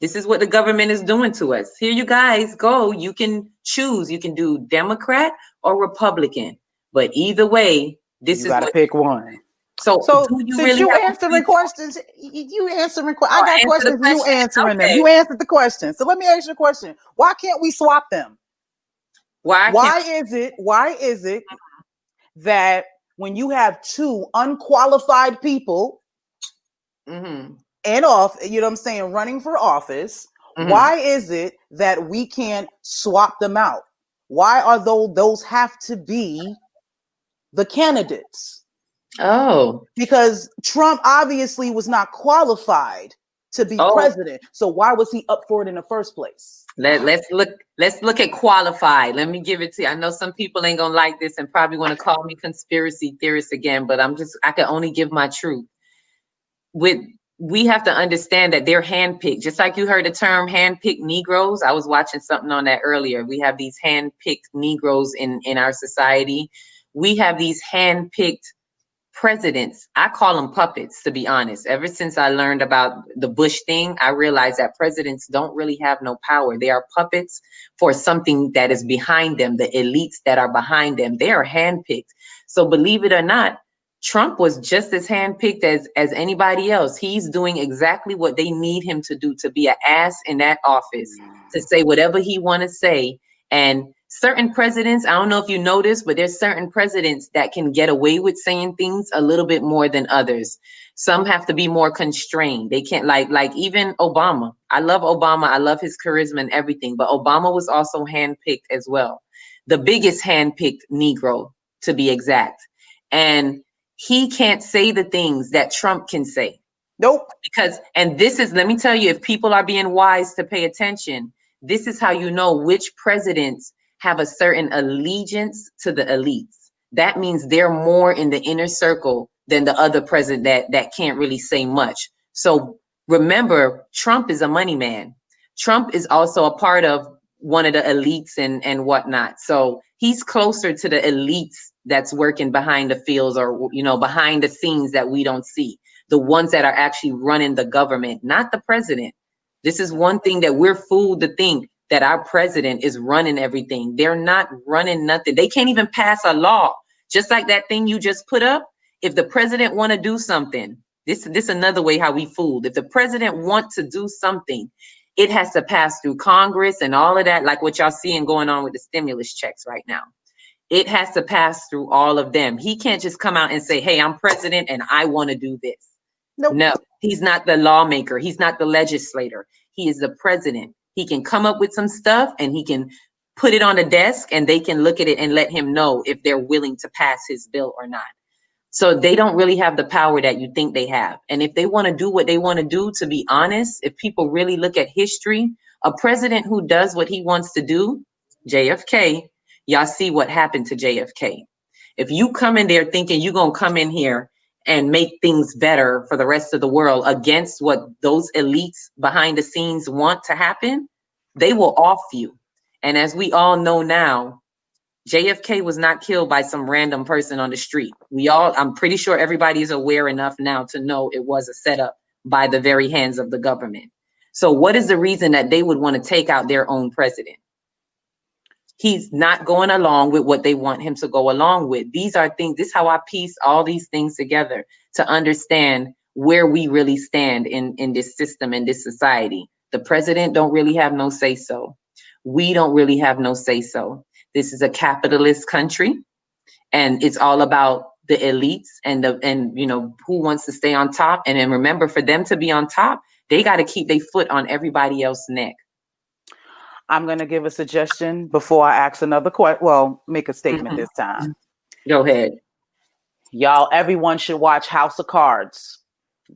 Speaker 4: This is what the government is doing to us. Here you guys go. You can choose. You can do Democrat or Republican. But either way,
Speaker 1: you got to pick one.
Speaker 4: So do you
Speaker 1: since
Speaker 4: really
Speaker 1: you answering questions, you answering questions. I got questions, you answering them. You answered the question. So let me ask you a question. Why can't we swap them? Why is it that when you have 2 unqualified people and off, you know what I'm saying, running for office, why is it that we can't swap them out? Why are those have to be the candidates?
Speaker 4: Oh,
Speaker 1: because Trump obviously was not qualified to be president. So why was he up for it in the first place?
Speaker 4: Let's look at qualified. Let me give it to you. I know some people ain't gonna like this and probably want to call me conspiracy theorist again, but I can only give my truth. We have to understand that they're handpicked. Just like you heard the term handpicked Negroes. I was watching something on that earlier. We have these handpicked Negroes in our society. We have these handpicked presidents. I call them puppets, to be honest. Ever since I learned about the Bush thing, I realized that presidents don't really have no power. They are puppets for something that is behind them, the elites that are behind them. They are handpicked. So believe it or not, Trump was just as handpicked as anybody else. He's doing exactly what they need him to do, to be an ass in that office, to say whatever he want to say. And certain presidents, I don't know if you noticed, but there's certain presidents that can get away with saying things a little bit more than others. Some have to be more constrained. They can't like even Obama. I love Obama. I love his charisma and everything, but Obama was also handpicked as well. The biggest handpicked Negro, to be exact. And he can't say the things that Trump can say.
Speaker 1: Nope.
Speaker 4: Let me tell you, if people are being wise to pay attention, this is how you know which presidents have a certain allegiance to the elites. That means they're more in the inner circle than the other president that can't really say much. So remember, Trump is a money man. Trump is also a part of one of the elites and whatnot. So he's closer to the elites that's working behind the fields or, behind the scenes that we don't see. The ones that are actually running the government, not the president. This is one thing that we're fooled to think, that our president is running everything. They're not running nothing. They can't even pass a law. Just like that thing you just put up. If the president want to do something, this another way how we fooled. If the president wants to do something, it has to pass through Congress and all of that, like what y'all seeing going on with the stimulus checks right now. It has to pass through all of them. He can't just come out and say, hey, I'm president and I want to do this. Nope. No, he's not the lawmaker. He's not the legislator. He is the president. He can come up with some stuff and he can put it on the desk and they can look at it and let him know if they're willing to pass his bill or not. So they don't really have the power that you think they have. And if they want to do what they want to do, to be honest, if people really look at history, a president who does what he wants to do, JFK, y'all see what happened to JFK. If you come in there thinking you're going to come in here and make things better for the rest of the world against what those elites behind the scenes want to happen, they will off you. And as we all know now, JFK was not killed by some random person on the street. I'm pretty sure everybody is aware enough now to know it was a setup by the very hands of the government. So what is the reason that they would want to take out their own president? He's not going along with what they want him to go along with. These are things, this is how I piece all these things together to understand where we really stand in this system, in this society. The president don't really have no say so. we don't really have no say-so. This is a capitalist country, and it's all about the elites and who wants to stay on top. And then remember, for them to be on top, they got to keep their foot on everybody else's neck.
Speaker 1: I'm going to give a suggestion before I ask another question. Well, make a statement this time.
Speaker 4: Go ahead.
Speaker 1: Y'all, everyone should watch House of Cards.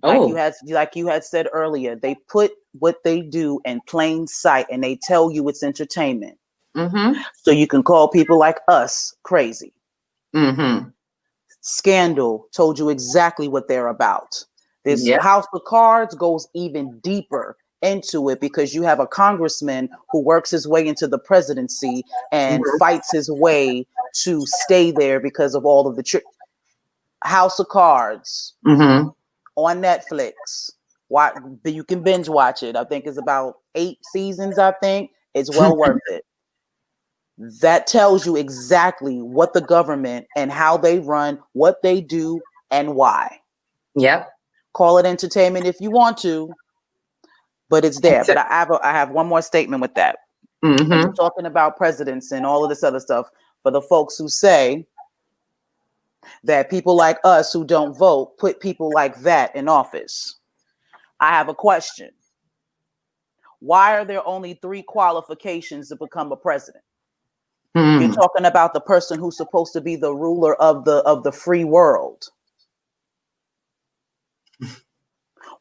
Speaker 1: Like you had said earlier, they put what they do in plain sight, and they tell you it's entertainment. So you can call people like us crazy. Scandal told you exactly what they're about. This House of Cards goes even deeper into it, because you have a congressman who works his way into the presidency and fights his way to stay there because of all of the House of Cards on Netflix. You can binge watch it. I think it's about 8 seasons. I think it's well worth it. That tells you exactly what the government and how they run, what they do, and why.
Speaker 4: Yep.
Speaker 1: Call it entertainment if you want to, but it's there. But I have one more statement with that. You're talking about presidents and all of this other stuff. For the folks who say that people like us who don't vote put people like that in office, I have a question. Why are there only 3 qualifications to become a president? You're talking about the person who's supposed to be the ruler of the free world.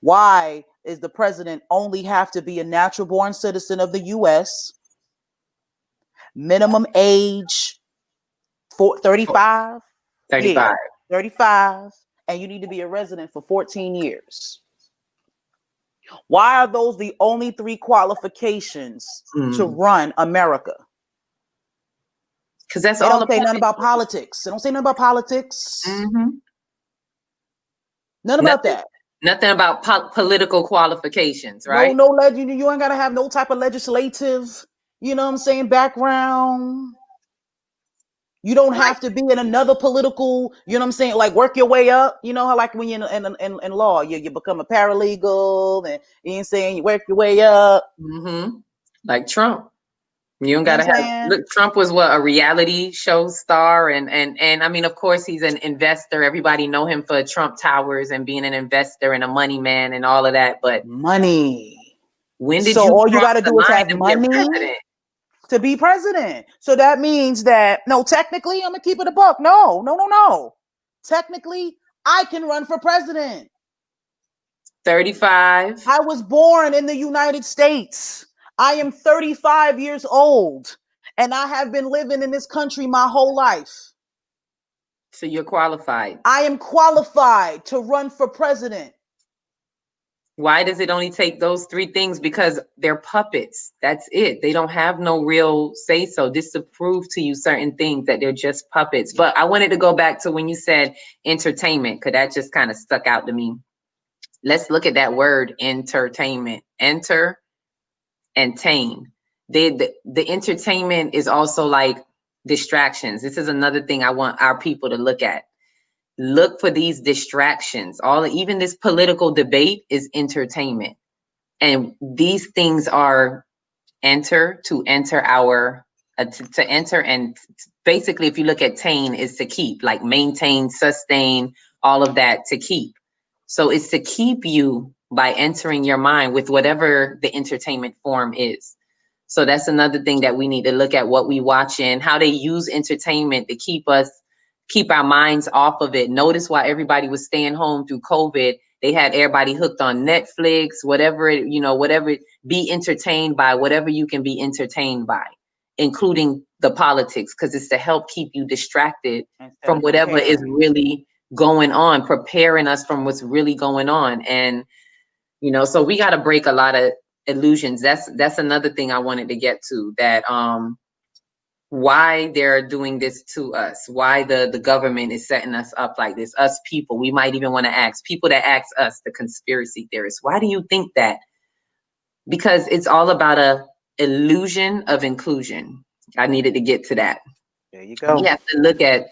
Speaker 1: Why is the president only have to be a natural born citizen of the U.S., minimum age 35?
Speaker 4: 35.
Speaker 1: Yeah, 35, and you need to be a resident for 14 years. Why are those the only 3 qualifications to run America?
Speaker 4: Because that's
Speaker 1: they
Speaker 4: all.
Speaker 1: Don't say nothing about politics. They don't say nothing about politics. None about that.
Speaker 4: Nothing about political qualifications, right?
Speaker 1: No, you ain't got to have no type of legislative, background. You don't have to be in another political, like work your way up. You know how like when you're in law, you become a paralegal, and you work your way up.
Speaker 4: Like Trump. You don't gotta have. Look, Trump was a reality show star, and I mean, of course, he's an investor. Everybody know him for Trump Towers and being an investor and a money man and all of that. But
Speaker 1: money.
Speaker 4: When did
Speaker 1: all you gotta do is have money to be president? So that means that technically, I'm gonna keep it a buck. No. Technically, I can run for president.
Speaker 4: 35.
Speaker 1: I was born in the United States. I am 35 years old, and I have been living in this country my whole life.
Speaker 4: So you're qualified.
Speaker 1: I am qualified to run for president.
Speaker 4: Why does it only take those 3 things? Because they're puppets. That's it. They don't have no real say so. This to prove to you certain things, that they're just puppets. But I wanted to go back to when you said entertainment, because that just kind of stuck out to me. Let's look at that word, entertainment. Enter and tame. The entertainment is also like distractions. This is another thing I want our people to look at. Look for these distractions. Even this political debate is entertainment. And these things are to enter, and basically, if you look at tame, is to keep, like maintain, sustain, all of that, to keep. So it's to keep you by entering your mind with whatever the entertainment form is. So that's another thing that we need to look at, what we watch and how they use entertainment to keep our minds off of it. Notice why everybody was staying home through COVID. They had everybody hooked on Netflix, whatever, be entertained by whatever you can be entertained by, including the politics, because it's to help keep you distracted from whatever is really going on, preparing us from what's really going on. And so we got to break a lot of illusions. That's another thing I wanted to get to, that why they're doing this to us, why the government is setting us up like this, us people. We might even want to ask people that ask us, the conspiracy theorists, why do you think that? Because it's all about a illusion of inclusion. I needed to get to that.
Speaker 1: There you go.
Speaker 4: You have to look at,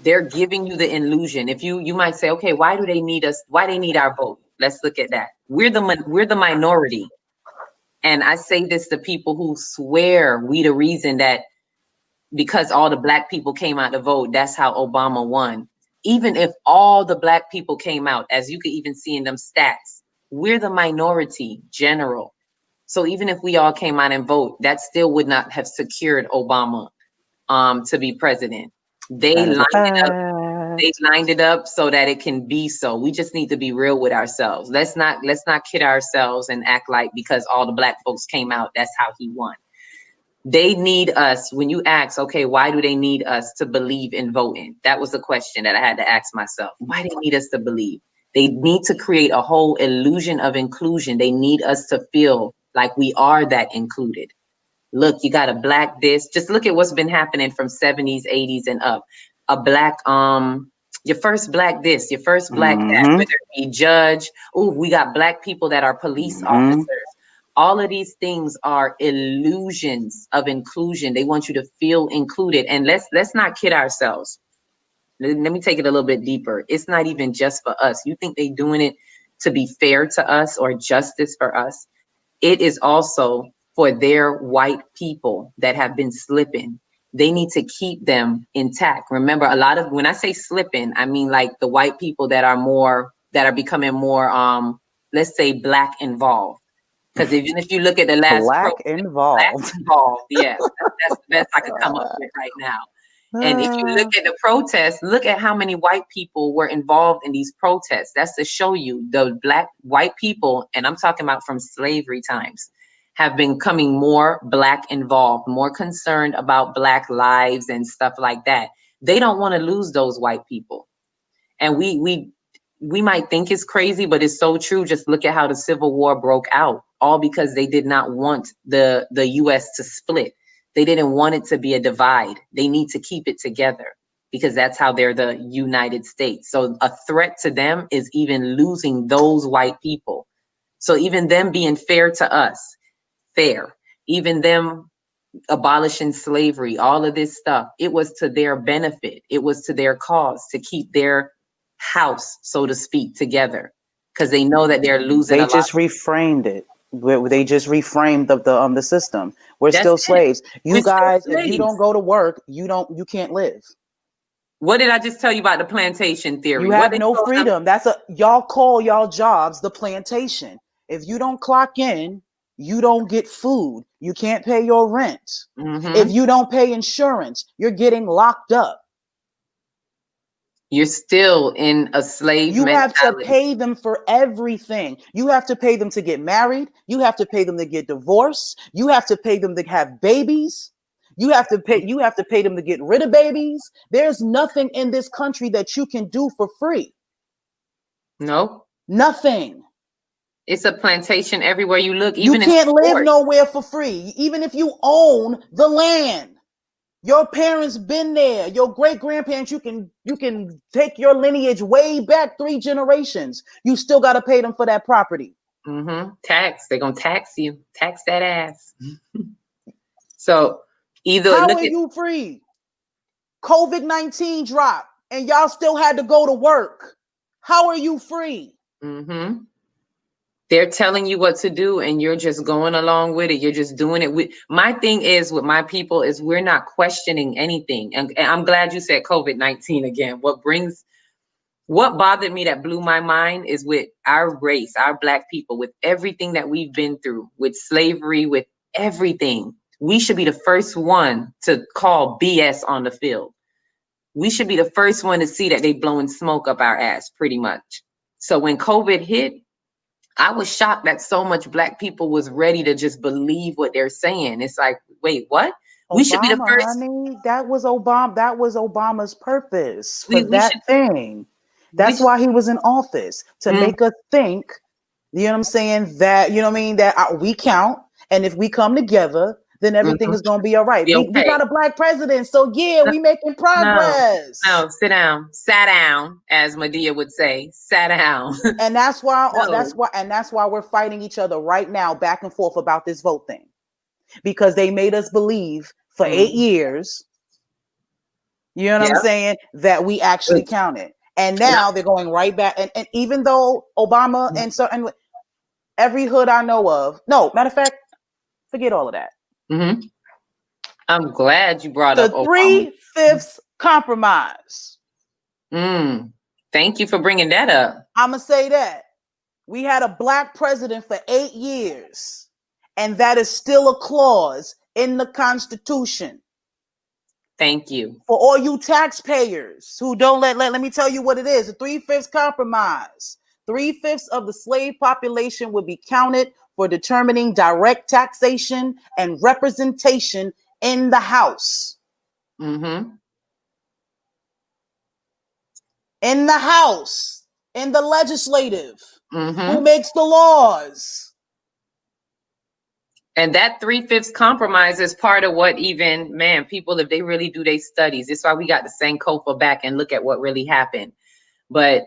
Speaker 4: they're giving you the illusion. If you might say, okay, why do they need us? Why they need our vote? Let's look at that. We're the minority. And I say this to people who swear we the reason that because all the black people came out to vote, that's how Obama won. Even if all the black people came out, as you could even see in them stats, we're the minority general. So even if we all came out and vote, that still would not have secured Obama to be president. They lined it up so that it can be so. We just need to be real with ourselves. Let's not kid ourselves and act like because all the black folks came out, that's how he won. They need us. When you ask, okay, why do they need us to believe in voting? That was the question that I had to ask myself. Why do they need us to believe? They need to create a whole illusion of inclusion. They need us to feel like we are that included. Look, you got a black this. Just look at what's been happening from 70s, 80s and up. A black, your first black this, your first black that, whether it be judge. Oh, we got black people that are police officers. All of these things are illusions of inclusion. They want you to feel included. And let's not kid ourselves. Let me take it a little bit deeper. It's not even just for us. You think they're doing it to be fair to us or justice for us? It is also for their white people that have been slipping. They need to keep them intact. Remember, a lot of, when I say slipping, I mean like the white people that are becoming more, let's say black involved. Because even if you look at the last
Speaker 1: black involved,
Speaker 4: yeah, that's the best I could come up with right now. And if you look at the protests, look at how many white people were involved in these protests. That's to show you the white people, and I'm talking about from slavery times, have been becoming more black involved, more concerned about black lives and stuff like that. They don't want to lose those white people. And we might think it's crazy, but it's so true. Just look at how the Civil War broke out, all because they did not want the US to split. They didn't want it to be a divide. They need to keep it together because that's how they're the United States. So a threat to them is even losing those white people. So even them being fair to us, fair, even them abolishing slavery, all of this stuff, it was to their benefit. It was to their cause to keep their house, so to speak, together, because they know that they're losing.
Speaker 1: They just reframed it. They just reframed the system. We're still slaves. You guys, if you don't go to work, you can't live.
Speaker 4: What did I just tell you about the plantation theory?
Speaker 1: You have no freedom. Y'all call y'all jobs the plantation. If you don't clock in, you don't get food. You can't pay your rent. If you don't pay insurance, you're getting locked up.
Speaker 4: You're still in a slave mentality.
Speaker 1: You have to pay them for everything. You have to pay them to get married. You have to pay them to get divorced. You have to pay them to have babies. You have to pay them to get rid of babies. There's nothing in this country that you can do for free.
Speaker 4: No.
Speaker 1: Nothing.
Speaker 4: It's a plantation everywhere you look.
Speaker 1: You can't live nowhere for free, even if you own the land. Your parents been there. Your great-grandparents, you can take your lineage way back 3 generations. You still got to pay them for that property.
Speaker 4: Tax. They're going to tax you. Tax that ass. So either
Speaker 1: how are you free? COVID-19 dropped and y'all still had to go to work. How are you free?
Speaker 4: They're telling you what to do and you're just going along with it. You're just doing it. My thing is with my people is we're not questioning anything. And I'm glad you said COVID-19 again. What bothered me that blew my mind is with our race, our Black people, with everything that we've been through, with slavery, with everything. We should be the first one to call BS on the field. We should be the first one to see that they blowing smoke up our ass pretty much. So when COVID hit, I was shocked that so much Black people was ready to just believe what they're saying. It's like, wait, what? We should be the first.
Speaker 1: Honey, that was Obama. That was Obama's purpose for thing. That's why he was in office, to make us think, you know what I'm saying, that, you know what I mean, that we count. And if we come together, then everything is going to be all right. We got a Black president. So yeah, we making progress.
Speaker 4: No, sit down. Sat down, as Medea would say. Sat down.
Speaker 1: And that's why we're fighting each other right now, back and forth about this vote thing. Because they made us believe for 8 years, you know what I'm saying, that we actually counted. And now they're going right back. And even though Obama and every hood I know of, no, matter of fact, Forget all of that.
Speaker 4: Mm-hmm. I'm glad you brought up
Speaker 1: the 3/5 compromise.
Speaker 4: Thank you for bringing that up.
Speaker 1: I'm going to say that. We had a black president for 8 years, and that is still a clause in the Constitution.
Speaker 4: Thank you.
Speaker 1: For all you taxpayers who don't let me tell you what it is. A 3/5 compromise. 3/5 of the slave population would be counted for determining direct taxation and representation in the House.
Speaker 4: Mm-hmm.
Speaker 1: In the House, in the legislative,
Speaker 4: mm-hmm.
Speaker 1: Who makes the laws.
Speaker 4: And that 3/5 compromise is part of what even, man, people, if they really do their studies, it's why we got the Sankofa back and look at what really happened. But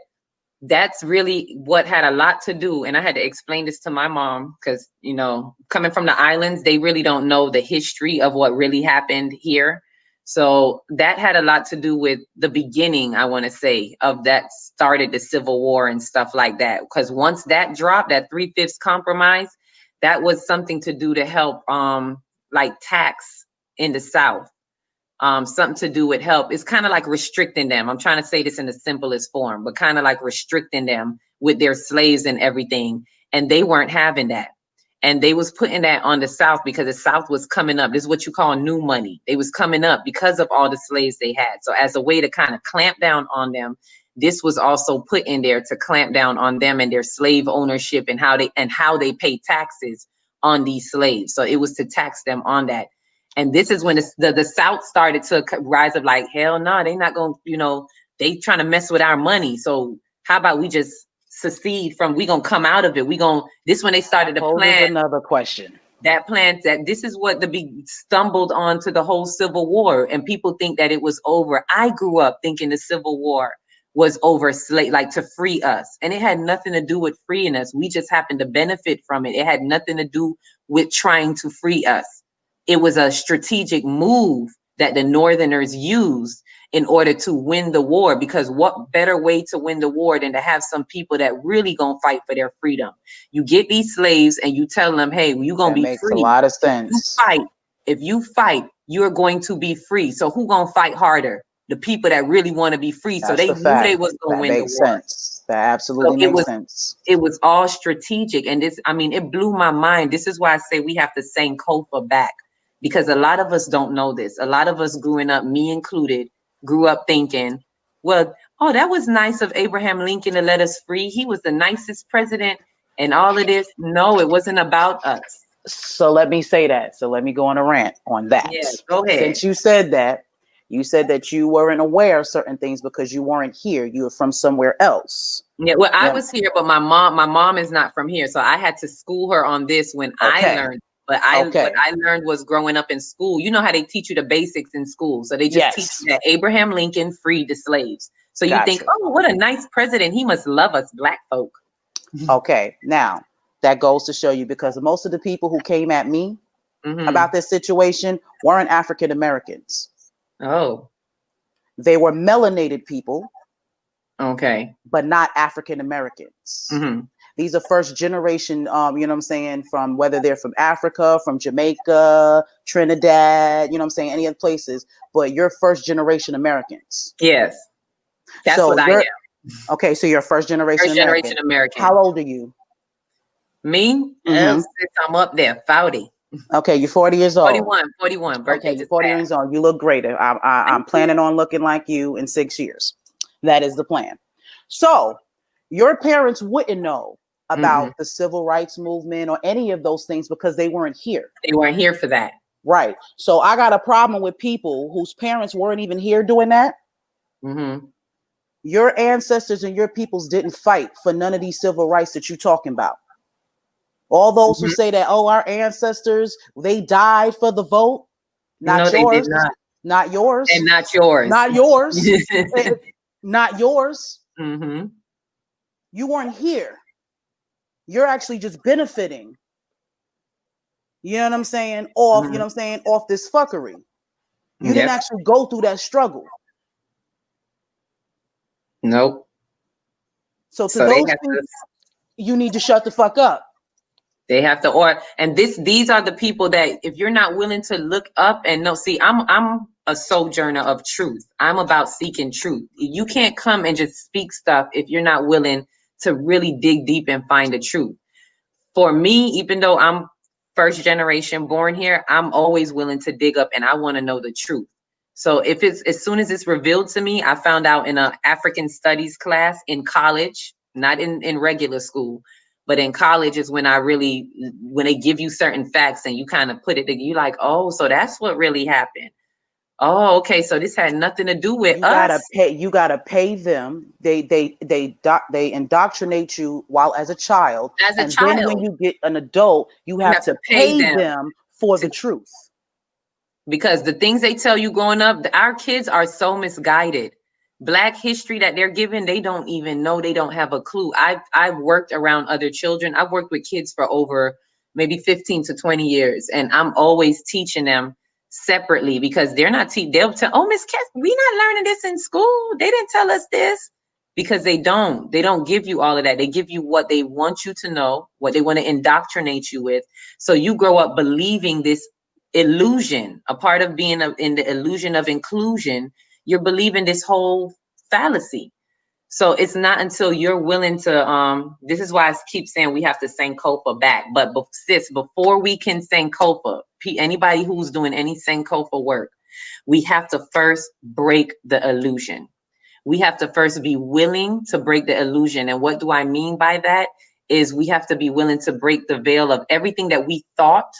Speaker 4: that's really what had a lot to do. And I had to explain this to my mom because, you know, coming from the islands, they really don't know the history of what really happened here. So that had a lot to do with the beginning, I want to say, of that started the Civil War and stuff like that. Because once that dropped, that 3/5 compromise, that was something to do to help like tax in the South. Something to do with help. It's kind of like restricting them. I'm trying to say this in the simplest form, but kind of like restricting them with their slaves and everything. And they weren't having that. And they was putting that on the South because the South was coming up. This is what you call new money. They was coming up because of all the slaves they had. So as a way to kind of clamp down on them, this was also put in there to clamp down on them and their slave ownership and how they pay taxes on these slaves. So it was to tax them on that. And this is when the South started to rise up like, hell no, they not going to, you know, they trying to mess with our money. So how about we just secede from, we going to come out of it. This when they started to plan.
Speaker 1: Another question.
Speaker 4: That plan, that this is what stumbled onto the whole Civil War. And people think that it was over. I grew up thinking the Civil War was over like to free us. And it had nothing to do with freeing us. We just happened to benefit from it. It had nothing to do with trying to free us. It was a strategic move that the Northerners used in order to win the war, because what better way to win the war than to have some people that really gonna fight for their freedom? You get these slaves and you tell them, hey, you're gonna be free.
Speaker 1: Makes a lot of sense.
Speaker 4: If you fight, you're going to be free. So who gonna fight harder? The people that really want to be free. So they knew they was gonna win the war. That makes sense.
Speaker 1: That absolutely makes sense.
Speaker 4: It was all strategic. And this, I mean, it blew my mind. This is why I say we have to send Kofa back. Because a lot of us don't know this. A lot of us growing up, me included, grew up thinking, well, oh, that was nice of Abraham Lincoln to let us free. He was the nicest president and all of this. No, it wasn't about us.
Speaker 1: So let me say that. So let me go on a rant on that.
Speaker 4: Yeah, go ahead.
Speaker 1: Since you said that you weren't aware of certain things because you weren't here. You were from somewhere else.
Speaker 4: Yeah, well, I was here, but my mom is not from here. So I had to school her on this when I learned. But what I learned was growing up in school. You know how they teach you the basics in school. So they just teach you that Abraham Lincoln freed the slaves. So you think, oh, what a nice president. He must love us black folk.
Speaker 1: Okay. Now, that goes to show you, because most of the people who came at me about this situation weren't African Americans.
Speaker 4: Oh.
Speaker 1: They were melanated people.
Speaker 4: Okay.
Speaker 1: But not African Americans.
Speaker 4: Mm-hmm.
Speaker 1: These are first generation, you know what I'm saying, from whether they're from Africa, from Jamaica, Trinidad, you know what I'm saying, any other places, but you're first generation Americans.
Speaker 4: Yes. That's what I am.
Speaker 1: Okay, so you're first generation American. How old are you?
Speaker 4: Me? Since I'm up there, 40.
Speaker 1: Okay, you're 40 years old.
Speaker 4: 41. Birthday
Speaker 1: you're 40 years old. You look great. I'm planning on looking like you in 6 years. That is the plan. So your parents wouldn't know about the civil rights movement or any of those things because they weren't here.
Speaker 4: They weren't here for that.
Speaker 1: Right. So I got a problem with people whose parents weren't even here doing that.
Speaker 4: Mm-hmm.
Speaker 1: Your ancestors and your peoples didn't fight for none of these civil rights that you're talking about. All those who say that, oh, our ancestors, they died for the vote. Not yours.
Speaker 4: They did not.
Speaker 1: Not yours.
Speaker 4: And not yours.
Speaker 1: Not yours. Not yours.
Speaker 4: Mm-hmm.
Speaker 1: You weren't here. You're actually just benefiting. You know what I'm saying? Off, you know what I'm saying? Off this fuckery. You didn't actually go through that struggle.
Speaker 4: Nope.
Speaker 1: So to those people, you need to shut the fuck up.
Speaker 4: They have to, these are the people that if you're not willing to look up and know, see, I'm a sojourner of truth. I'm about seeking truth. You can't come and just speak stuff if you're not willing to really dig deep and find the truth. For me, even though I'm first generation born here, I'm always willing to dig up and I want to know the truth. So if it's, as soon as it's revealed to me, I found out in an African studies class in college, not in regular school, but in college is when when they give you certain facts and you kind of put it, you like, oh, so that's what really happened. Oh, okay. So this had nothing to do with us.
Speaker 1: You gotta pay them. They indoctrinate you while as a child. Then when you get an adult, you have to pay them for the truth.
Speaker 4: Because the things they tell you growing up, our kids are so misguided. Black history that they're given, they don't even know. They don't have a clue. I've worked around other children. I've worked with kids for over maybe 15 to 20 years. And I'm always teaching them separately because they're not they'll tell, oh, Miss Cass, we're not learning this in school. They didn't tell us this. Because they don't give you all of that. They give you what they want you to know, what they want to indoctrinate you with. So you grow up believing this illusion, a part of being in the illusion of inclusion. You're believing this whole fallacy. So it's not until you're willing to, this is why I keep saying we have to Sankofa back. But sis, before we can Sankofa, anybody who's doing any Sankofa work, we have to first break the illusion. We have to first be willing to break the illusion. And what do I mean by that? Is we have to be willing to break the veil of everything that we thought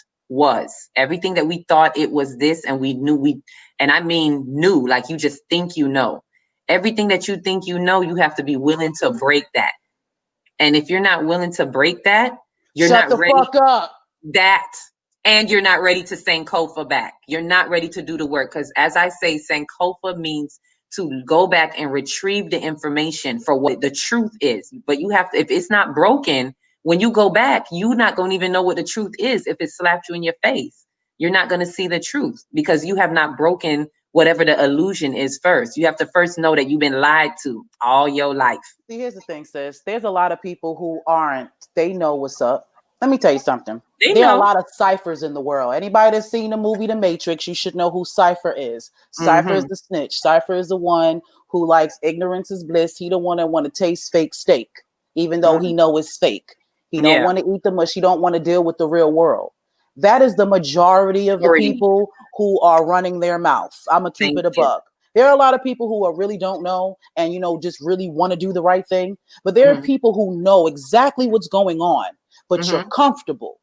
Speaker 4: everything that we thought it was this, and we knew and I mean knew, like you just think you know. Everything that you think you know, you have to be willing to break that. And if you're not willing to break that, you're not ready.
Speaker 1: Shut the fuck up.
Speaker 4: That, and you're not ready to Sankofa back. You're not ready to do the work. Because as I say, Sankofa means to go back and retrieve the information for what the truth is. But you have to, if it's not broken, when you go back, you're not going to even know what the truth is. If it slapped you in your face, you're not going to see the truth because you have not broken whatever the illusion is first. You have to first know that you've been lied to all your life.
Speaker 1: See, here's the thing, sis. There's a lot of people who they know what's up. Let me tell you something. There are a lot of ciphers in the world. Anybody that's seen the movie The Matrix, you should know who Cypher is. Cypher is the snitch. Cypher is the one who likes ignorance is bliss. He don't want to taste fake steak, even though he know it's fake. He don't want to eat the mush. He don't want to deal with the real world. That is the majority of the people who are running their mouth. I'm going to keep it a buck. There are a lot of people who really don't know and, just really want to do the right thing. But there are people who know exactly what's going on, but you're comfortable.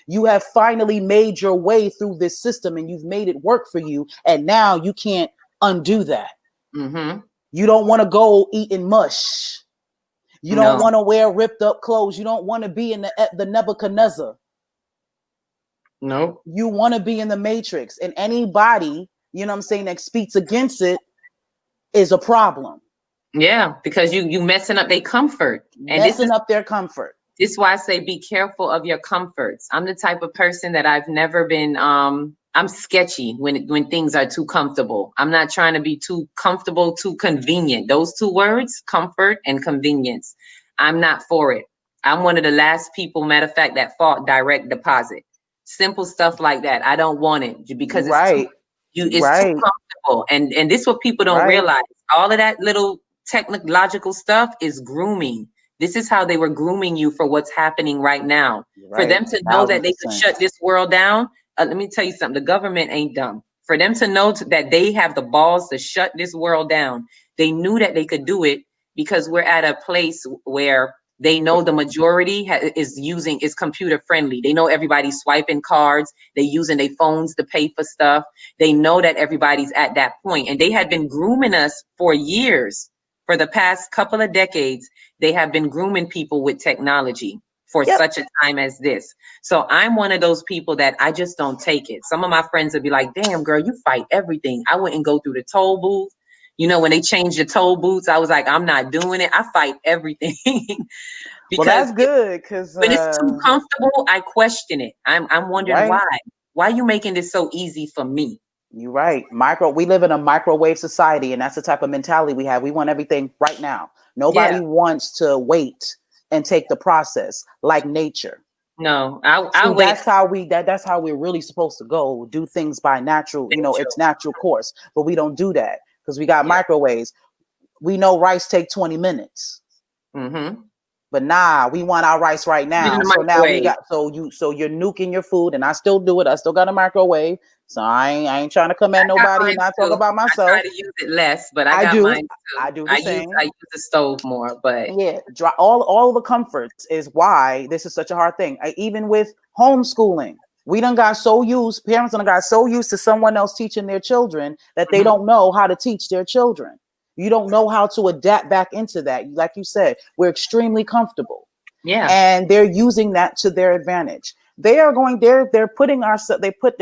Speaker 1: You have finally made your way through this system and you've made it work for you. And now you can't undo that. You don't want to go eating mush. You don't want to wear ripped up clothes. You don't want to be in the Nebuchadnezzar.
Speaker 4: No.
Speaker 1: You want to be in the Matrix. And anybody, that speaks against it is a problem.
Speaker 4: Yeah, because you messing up their comfort.
Speaker 1: And messing up their comfort.
Speaker 4: This is why I say be careful of your comforts. I'm the type of person that I've never been, I'm sketchy when things are too comfortable. I'm not trying to be too comfortable, too convenient. Those two words, comfort and convenience. I'm not for it. I'm one of the last people, matter of fact, that fought direct deposit. Simple stuff like that. I don't want it because it's too comfortable. And this is what people don't realize. All of that little technological stuff is grooming. This is how they were grooming you for what's happening right now. For them to know that they could shut this world down. Let me tell you something. The government ain't dumb. For them to know that they have the balls to shut this world down, they knew that they could do it because we're at a place where they know the majority is computer friendly. They know everybody's swiping cards. They're using their phones to pay for stuff. They know that everybody's at that point. And they had been grooming us for years. For the past couple of decades, they have been grooming people with technology for such a time as this. So I'm one of those people that I just don't take it. Some of my friends would be like, damn, girl, you fight everything. I wouldn't go through the toll booth. When they changed the toll booths, I was like, I'm not doing it. I fight everything.
Speaker 1: Well, that's good because
Speaker 4: when it's too comfortable, I question it. I'm wondering why. Why are you making this so easy for me?
Speaker 1: You're right. We live in a microwave society, and that's the type of mentality we have. We want everything right now. Nobody wants to wait and take the process like nature.
Speaker 4: No,
Speaker 1: See, that's how we're really supposed to go. Do things by natural, it's natural course. But we don't do that because we got microwaves. We know rice take 20 minutes.
Speaker 4: Mm-hmm.
Speaker 1: But nah, we want our rice right now. So now we got so you're nuking your food, and I still do it. I still got a microwave. So I ain't trying to come at nobody and not talk about myself.
Speaker 4: I try to use it less, but I got
Speaker 1: do.
Speaker 4: mine too.
Speaker 1: I do the same.
Speaker 4: I use the stove more, but
Speaker 1: yeah, all the comforts is why this is such a hard thing. Even with homeschooling, we done got so used. Parents done got so used to someone else teaching their children that they don't know how to teach their children. You don't know how to adapt back into that. Like you said, we're extremely comfortable.
Speaker 4: Yeah.
Speaker 1: And they're using that to their advantage. They're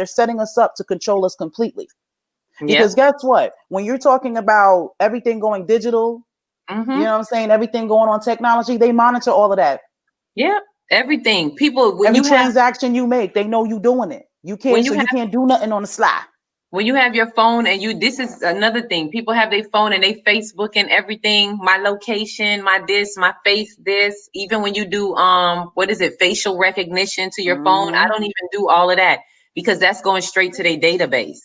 Speaker 1: setting us up to control us completely. Because guess what? When you're talking about everything going digital, you know what I'm saying? Everything going on technology, they monitor all of that.
Speaker 4: Yeah. Everything. People,
Speaker 1: every transaction you make, they know you doing it. You can't, you can't do nothing on the sly.
Speaker 4: When you have your phone and this is another thing. People have their phone and they Facebook and everything. My location, my this, my face, this. Even when you do facial recognition to your phone, I don't even do all of that because that's going straight to their database.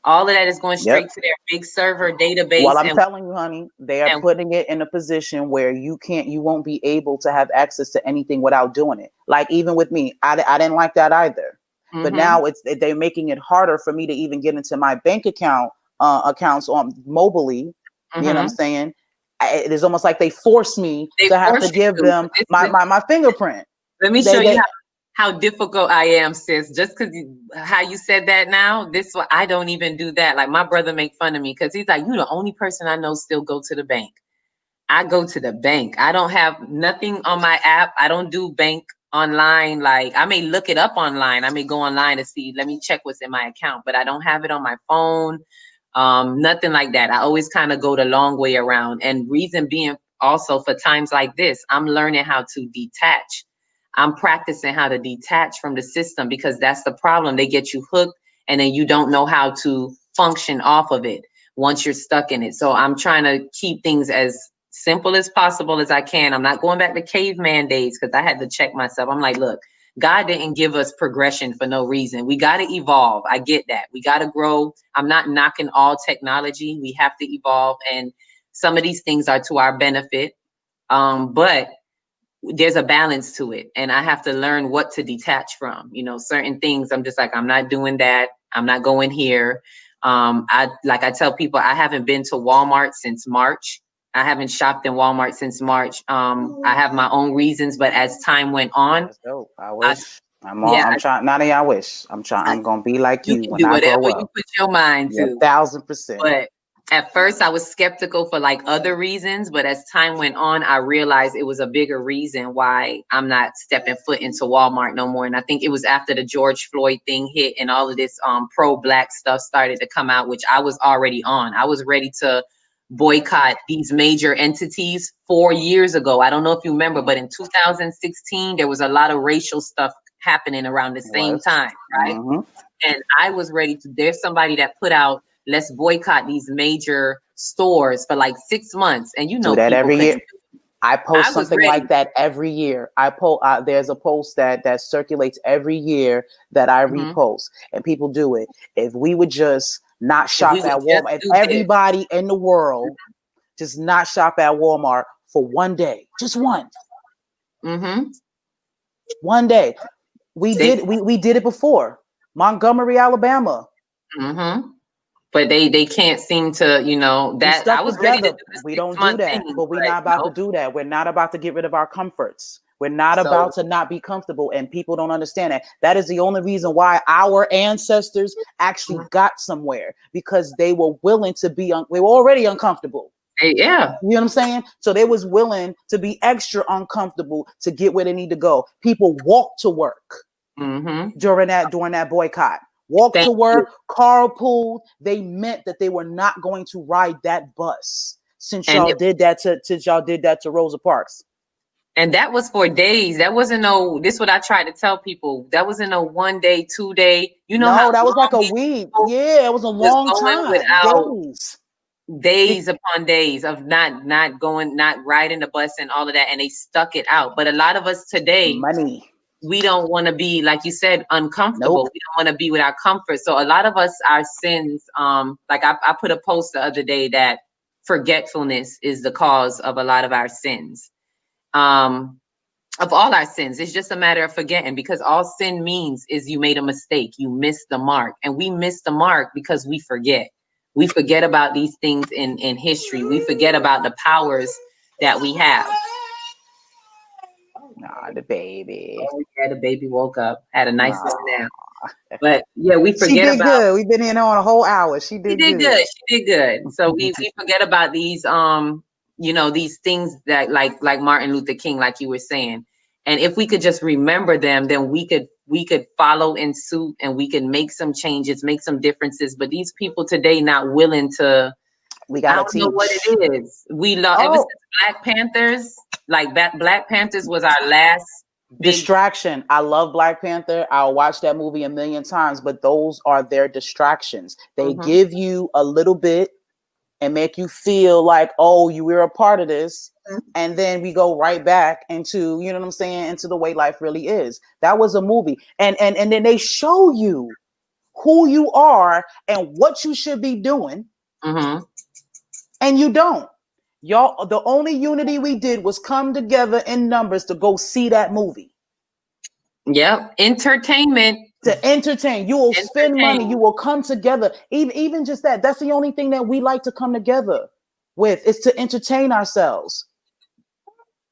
Speaker 4: All of that is going straight to their big server database.
Speaker 1: Well, I'm telling you, honey, they are putting it in a position where you won't be able to have access to anything without doing it. Like even with me, I didn't like that either. But now they're making it harder for me to even get into my bank accounts on mobilely. You know what I'm saying? It is almost like they force me to have to give them my fingerprint.
Speaker 4: Let me show you how difficult I am, sis. Just because how you said that now, I don't even do that. Like my brother make fun of me because he's like, "You the only person I know still go to the bank." I go to the bank. I don't have nothing on my app. I don't do bank online. Like I may look it up online. I may go online to see, let me check what's in my account, but I don't have it on my phone. Nothing like that. I always kind of go the long way around. And reason being also for times like this, I'm learning how to detach. I'm practicing how to detach from the system because that's the problem. They get you hooked and then you don't know how to function off of it once you're stuck in it. So I'm trying to keep things as simple as possible as I can. I'm not going back to caveman days because I had to check myself. I'm like, look, God didn't give us progression for no reason. We got to evolve. I get that. We got to grow. I'm not knocking all technology. We have to evolve. And some of these things are to our benefit. But there's a balance to it. And I have to learn what to detach from. Certain things I'm just like, I'm not doing that. I'm not going here. I tell people, I haven't been to Walmart since March. I haven't shopped in Walmart since March. I have my own reasons, but as time went on,
Speaker 1: I wish. I'm trying. Not I wish. I'm trying. I'm gonna be like you when I grow up.
Speaker 4: You put your mind to.
Speaker 1: 1,000%.
Speaker 4: But at first, I was skeptical for like other reasons, but as time went on, I realized it was a bigger reason why I'm not stepping foot into Walmart no more. And I think it was after the George Floyd thing hit and all of this pro-Black stuff started to come out, which I was already on. I was ready to boycott these major entities 4 years ago. I don't know if you remember, but in 2016, there was a lot of racial stuff happening around the same time, right? And I was ready to, there's somebody that put out, let's boycott these major stores for like 6 months. And
Speaker 1: do that every year. I post something like that every year. There's a post that circulates every year that I repost, and people do it. If we would just not shop at Walmart, if everybody in the world just not shop at Walmart for one day, just one. One day. We did it before. Montgomery, Alabama.
Speaker 4: But they can't seem to, that I was ready to do this.
Speaker 1: We don't do that, but we're not about to do that. We're not about to get rid of our comforts. We're not about to not be comfortable, and people don't understand that. That is the only reason why our ancestors actually got somewhere, because they were willing to be, they were already uncomfortable.
Speaker 4: Yeah.
Speaker 1: You know what I'm saying? So they was willing to be extra uncomfortable to get where they need to go. People walk to work during that boycott. Walk to work, carpool. They meant that they were not going to ride that bus since y'all did that to Rosa Parks.
Speaker 4: And that was for days. That wasn't this is what I try to tell people. That wasn't no 1 day, 2 day.
Speaker 1: No, that was like a week. Yeah, it was a long time.
Speaker 4: Days upon days of not riding the bus and all of that. And they stuck it out. But a lot of us today,
Speaker 1: money.
Speaker 4: we don't want to be, like you said, uncomfortable.
Speaker 1: Nope.
Speaker 4: We don't want to be with our comfort. So a lot of us, our sins, like I put a post the other day that forgetfulness is the cause of a lot of our sins. Of all our sins, it's just a matter of forgetting, because all sin means is you made a mistake, you missed the mark, and we miss the mark because we forget. We forget about these things in history. We forget about the powers that we have.
Speaker 1: Nah, the baby.
Speaker 4: Oh, yeah, the baby woke up, had a nice nap. But yeah, we forget
Speaker 1: she did
Speaker 4: about.
Speaker 1: Good. We've been in on a whole hour. She did good.
Speaker 4: She did good. So we forget about these these things that like Martin Luther King, like you were saying. And if we could just remember them, then we could follow in suit, and we can make some changes, make some differences. But these people today not willing to.
Speaker 1: We gotta
Speaker 4: I don't know what it is. We love ever since Black Panthers. Like Black Panthers was our last
Speaker 1: distraction. I love Black Panther. I'll watch that movie a million times, but those are their distractions. They give you a little bit and make you feel like, oh, you were a part of this. And then we go right back into, you know what I'm saying, into the way life really is. That was a movie. And then they show you who you are and what you should be doing. And you don't. Y'all, the only unity we did was come together in numbers to go see that movie.
Speaker 4: Yep. Entertainment.
Speaker 1: To entertain. You will spend money. You will come together. Even just that. That's the only thing that we like to come together with, is to entertain ourselves.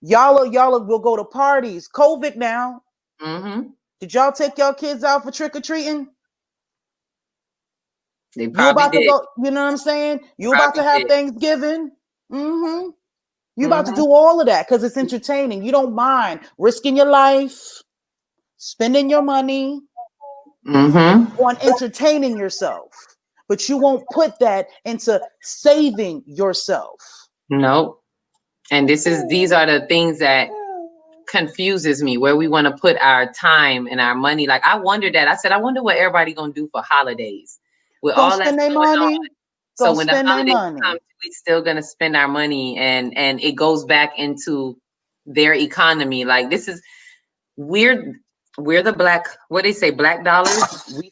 Speaker 1: Y'all will go to parties. COVID now. Did y'all take y'all kids out for trick-or-treating?
Speaker 4: They probably
Speaker 1: about
Speaker 4: did.
Speaker 1: to go, you know what I'm saying? You about to have Thanksgiving. You about to do all of that because it's entertaining. You don't mind risking your life, spending your money on entertaining yourself, but you won't put that into saving yourself.
Speaker 4: Nope. And these are the things that confuses me, where we want to put our time and our money. Like I wondered that. I said, I wonder what everybody gonna do for holidays. With all that
Speaker 1: spend their money.
Speaker 4: So when the holidays come, we still gonna spend our money, and it goes back into their economy. Like this is we're the black, what they say, black dollars. We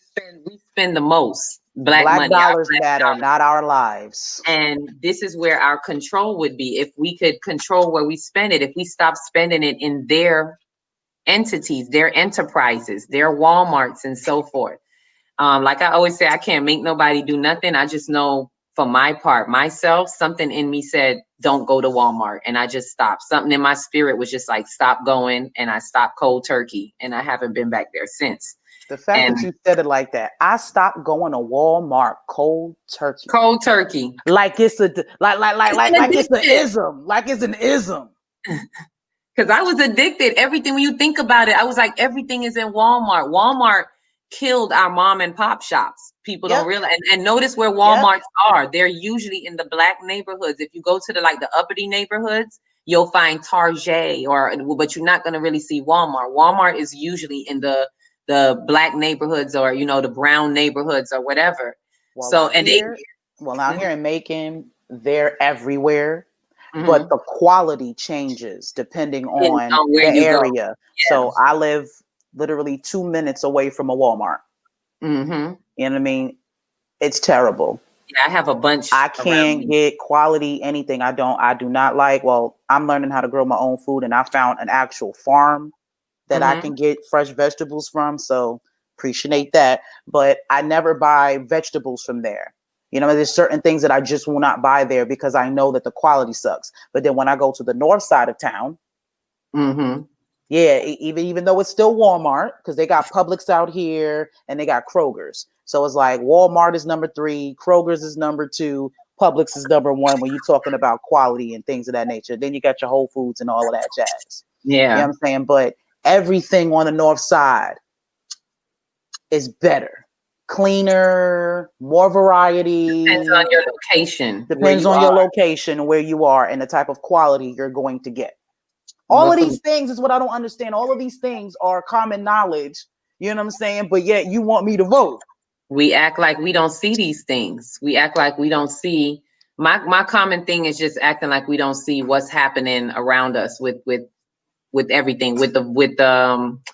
Speaker 4: spend the most. Black money,
Speaker 1: dollars matter, not our lives.
Speaker 4: And this is where our control would be. If we could control where we spend it, if we stop spending it in their entities, their enterprises, their Walmarts and so forth. Like I always say, I can't make nobody do nothing. I just know for my part, myself, something in me said, don't go to Walmart. And I just stopped. Something in my spirit was just like, stop going. And I stopped cold turkey. And I haven't been back there since.
Speaker 1: The fact that you said it like that, I stopped going to Walmart cold turkey.
Speaker 4: Cold turkey.
Speaker 1: Like it's a like it's an ism. Like it's an ism.
Speaker 4: Because I was addicted. Everything, when you think about it, I was like, everything is in Walmart. Walmart killed our mom and pop shops. People don't realize. And notice where Walmarts are. They're usually in the black neighborhoods. If you go to the uppity neighborhoods, you'll find Target but you're not going to really see Walmart. Walmart is usually in the black neighborhoods, or the brown neighborhoods or whatever.
Speaker 1: Out here in Macon, they're everywhere, but the quality changes depending on the area. Yes. So I live literally 2 minutes away from a Walmart. You know what I mean? It's terrible.
Speaker 4: Yeah, I have a bunch.
Speaker 1: I can't get quality anything. I do not like. Well, I'm learning how to grow my own food, and I found an actual farm that I can get fresh vegetables from. So appreciate that. But I never buy vegetables from there. There's certain things that I just will not buy there because I know that the quality sucks. But then when I go to the north side of town, even though it's still Walmart, because they got Publix out here and they got Kroger's. So it's like Walmart is number 3, Kroger's is number 2, Publix is number 1 when you're talking about quality and things of that nature. Then you got your Whole Foods and all of that jazz.
Speaker 4: Yeah.
Speaker 1: You know what I'm saying? But everything on the north side is better, cleaner, more variety.
Speaker 4: Depends on your location.
Speaker 1: Depends on your location, where you are, and the type of quality you're going to get. All of these things is what I don't understand. All of these things are common knowledge. You know what I'm saying? But yet you want me to vote.
Speaker 4: We act like we don't see these things. We act like we don't see. My common thing is just acting like we don't see what's happening around us with with everything, with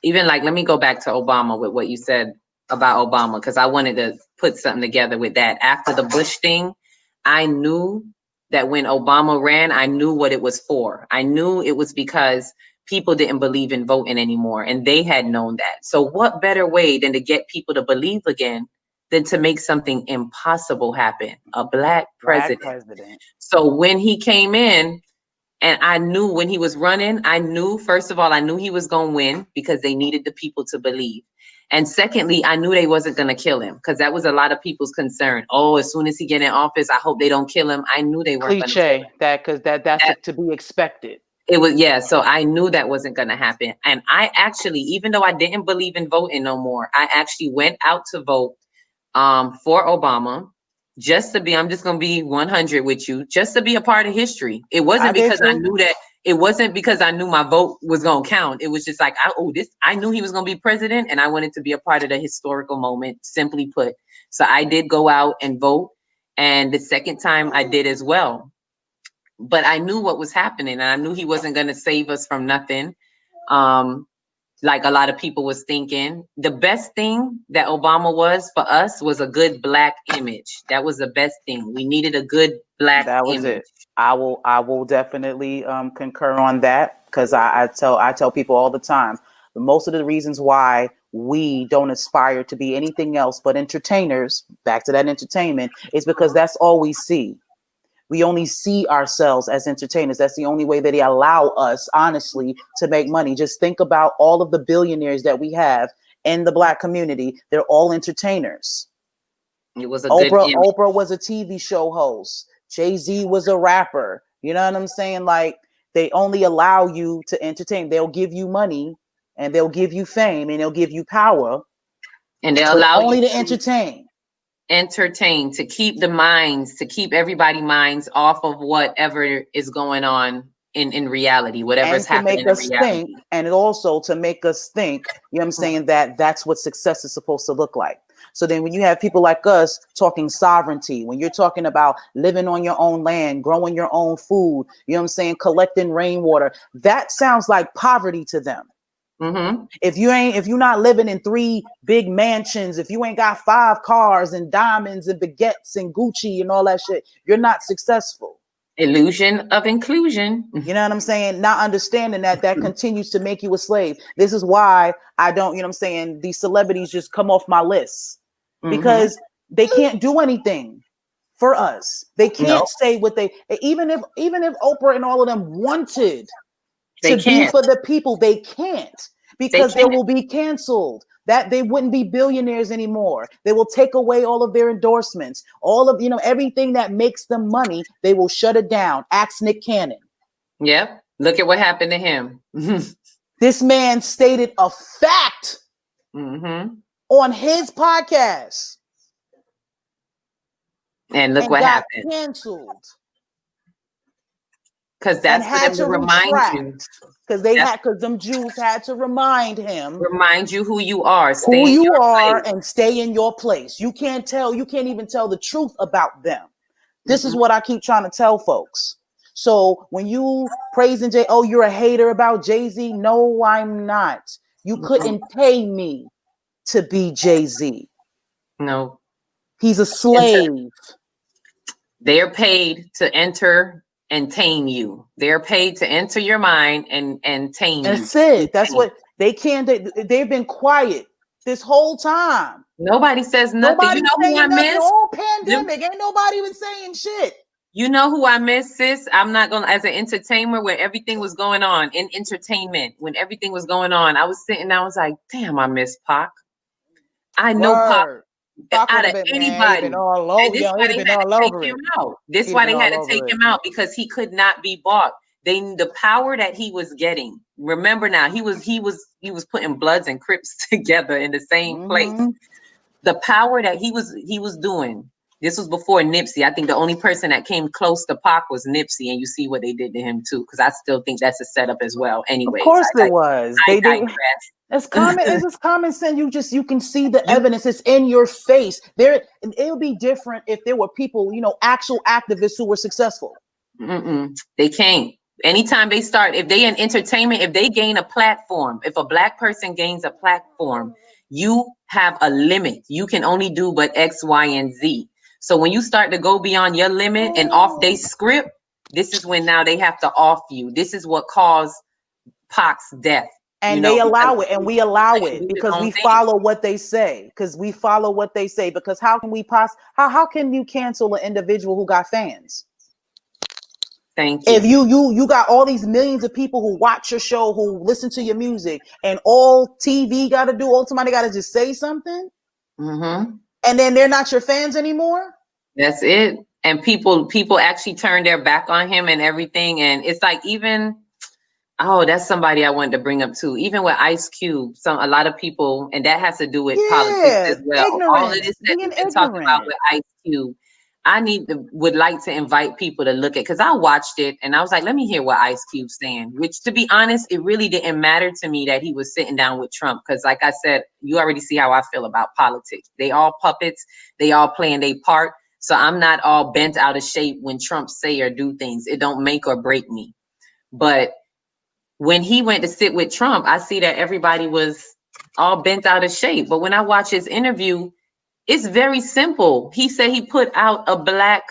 Speaker 4: even like, let me go back to Obama with what you said about Obama, because I wanted to put something together with that. After the Bush thing, I knew that when Obama ran, I knew what it was for. I knew it was because people didn't believe in voting anymore, and they had known that. So what better way than to get people to believe again than to make something impossible happen? A black president. So when he came in, and I knew when he was running, I knew, first of all, I knew he was going to win because they needed the people to believe. And secondly, I knew they wasn't going to kill him, because that was a lot of people's concern. Oh, as soon as he get in office, I hope they don't kill him. I knew they weren't going to kill him.
Speaker 1: Because that's to be expected.
Speaker 4: It was, yeah. So I knew that wasn't going to happen. And I actually, even though I didn't believe in voting no more, I actually went out to vote for Obama, just to be, I'm just going to be 100 with you, just to be a part of history. It wasn't because I knew that, it wasn't because I knew my vote was going to count. It was just like, I knew he was going to be president, and I wanted to be a part of the historical moment, simply put. So I did go out and vote. And the second time I did as well. But I knew what was happening, and I knew he wasn't going to save us from nothing. Like a lot of people was thinking. The best thing that Obama was for us was a good black image. That was the best thing. We needed a good black image. That was it.
Speaker 1: I will definitely concur on that, because I tell people all the time, most of the reasons why we don't aspire to be anything else but entertainers, back to that entertainment, is because that's all we see. We only see ourselves as entertainers. That's the only way that they allow us, honestly, to make money. Just think about all of the billionaires that we have in the black community. They're all entertainers.
Speaker 4: It was
Speaker 1: Oprah was a TV show host. Jay-Z was a rapper. You know what I'm saying? Like, they only allow you to entertain. They'll give you money, and they'll give you fame, and they'll give you power,
Speaker 4: and they'll allow
Speaker 1: you to entertain.
Speaker 4: To keep everybody's minds off of whatever is going on in reality, whatever's happening in reality.
Speaker 1: And also to make us think, you know what I'm saying, that that's what success is supposed to look like. So then when you have people like us talking sovereignty, when you're talking about living on your own land, growing your own food, you know what I'm saying, collecting rainwater, that sounds like poverty to them.
Speaker 4: Mm-hmm.
Speaker 1: If you're not living in 3 big mansions, if you ain't got 5 cars and diamonds and baguettes and Gucci and all that shit, you're not successful.
Speaker 4: Illusion of inclusion.
Speaker 1: You know what I'm saying? Not understanding that continues to make you a slave. This is why I don't, you know what I'm saying, these celebrities just come off my list, because they can't do anything for us. They can't say what they, even if Oprah and all of them wanted to be for the people, they can't, because they will be canceled. That they wouldn't be billionaires anymore. They will take away all of their endorsements, all of, everything that makes them money. They will shut it down. Ask Nick Cannon.
Speaker 4: Yep. Look at what happened to him.
Speaker 1: This man stated a fact on his podcast.
Speaker 4: And look what happened.
Speaker 1: Canceled.
Speaker 4: Because that's for them to remind you.
Speaker 1: Because them Jews had to remind him.
Speaker 4: Remind you who you are.
Speaker 1: And stay in your place. You can't even tell the truth about them. This is what I keep trying to tell folks. So when you praising you're a hater about Jay-Z. No, I'm not. You couldn't pay me to be Jay-Z.
Speaker 4: No.
Speaker 1: He's a slave.
Speaker 4: They're paid to enter and tame you. They're paid to enter your mind and tame you.
Speaker 1: That's it. That's what they can. They've been quiet this whole time.
Speaker 4: Nobody says nothing.
Speaker 1: Nobody saying nothing. The whole pandemic, ain't nobody even saying shit.
Speaker 4: You know who I miss, sis? I'm not gonna, as an entertainer, where everything was going on in entertainment, when everything was going on, I was sitting, I was like, damn, I miss Pac. I know Pac out of anybody. And this is why they had to take him out. This is why they had to take him out, because he could not be bought. The power that he was getting. Remember now, he was putting Bloods and Crips together in the same place. The power that he was doing. This was before Nipsey. I think the only person that came close to Pac was Nipsey, and you see what they did to him too. Because I still think that's a setup as well. Anyway,
Speaker 1: of course it was. They did. It's just common sense. You can see the evidence. It's in your face. It'll be different if there were people, actual activists who were successful.
Speaker 4: They can't. anytime they start, if they in entertainment, if they gain a platform, if a Black person gains a platform, you have a limit. You can only do but X, Y, and Z. So when you start to go beyond your limit and off they script, this is when now they have to off you. This is what caused Pac's death.
Speaker 1: And they allow it, and we allow it because we follow what they say. Because we follow what they say. Because how can we how can you cancel an individual who got fans?
Speaker 4: Thank you.
Speaker 1: If you got all these millions of people who watch your show, who listen to your music, and all TV got to do, all somebody got to just say something, and then they're not your fans anymore.
Speaker 4: That's it. And people actually turn their back on him and everything. And it's like, even, oh, that's somebody I wanted to bring up too. Even with Ice Cube, a lot of people, and that has to do with politics as well. All of this that we've been talking about with Ice Cube, would like to invite people to look at, because I watched it and I was like, let me hear what Ice Cube's saying. Which, to be honest, it really didn't matter to me that he was sitting down with Trump, because like I said, you already see how I feel about politics. They all puppets. They all playing their part. So I'm not all bent out of shape when Trump say or do things. It don't make or break me. But when he went to sit with Trump, I see that everybody was all bent out of shape. But when I watch his interview, it's very simple. He said he put out a Black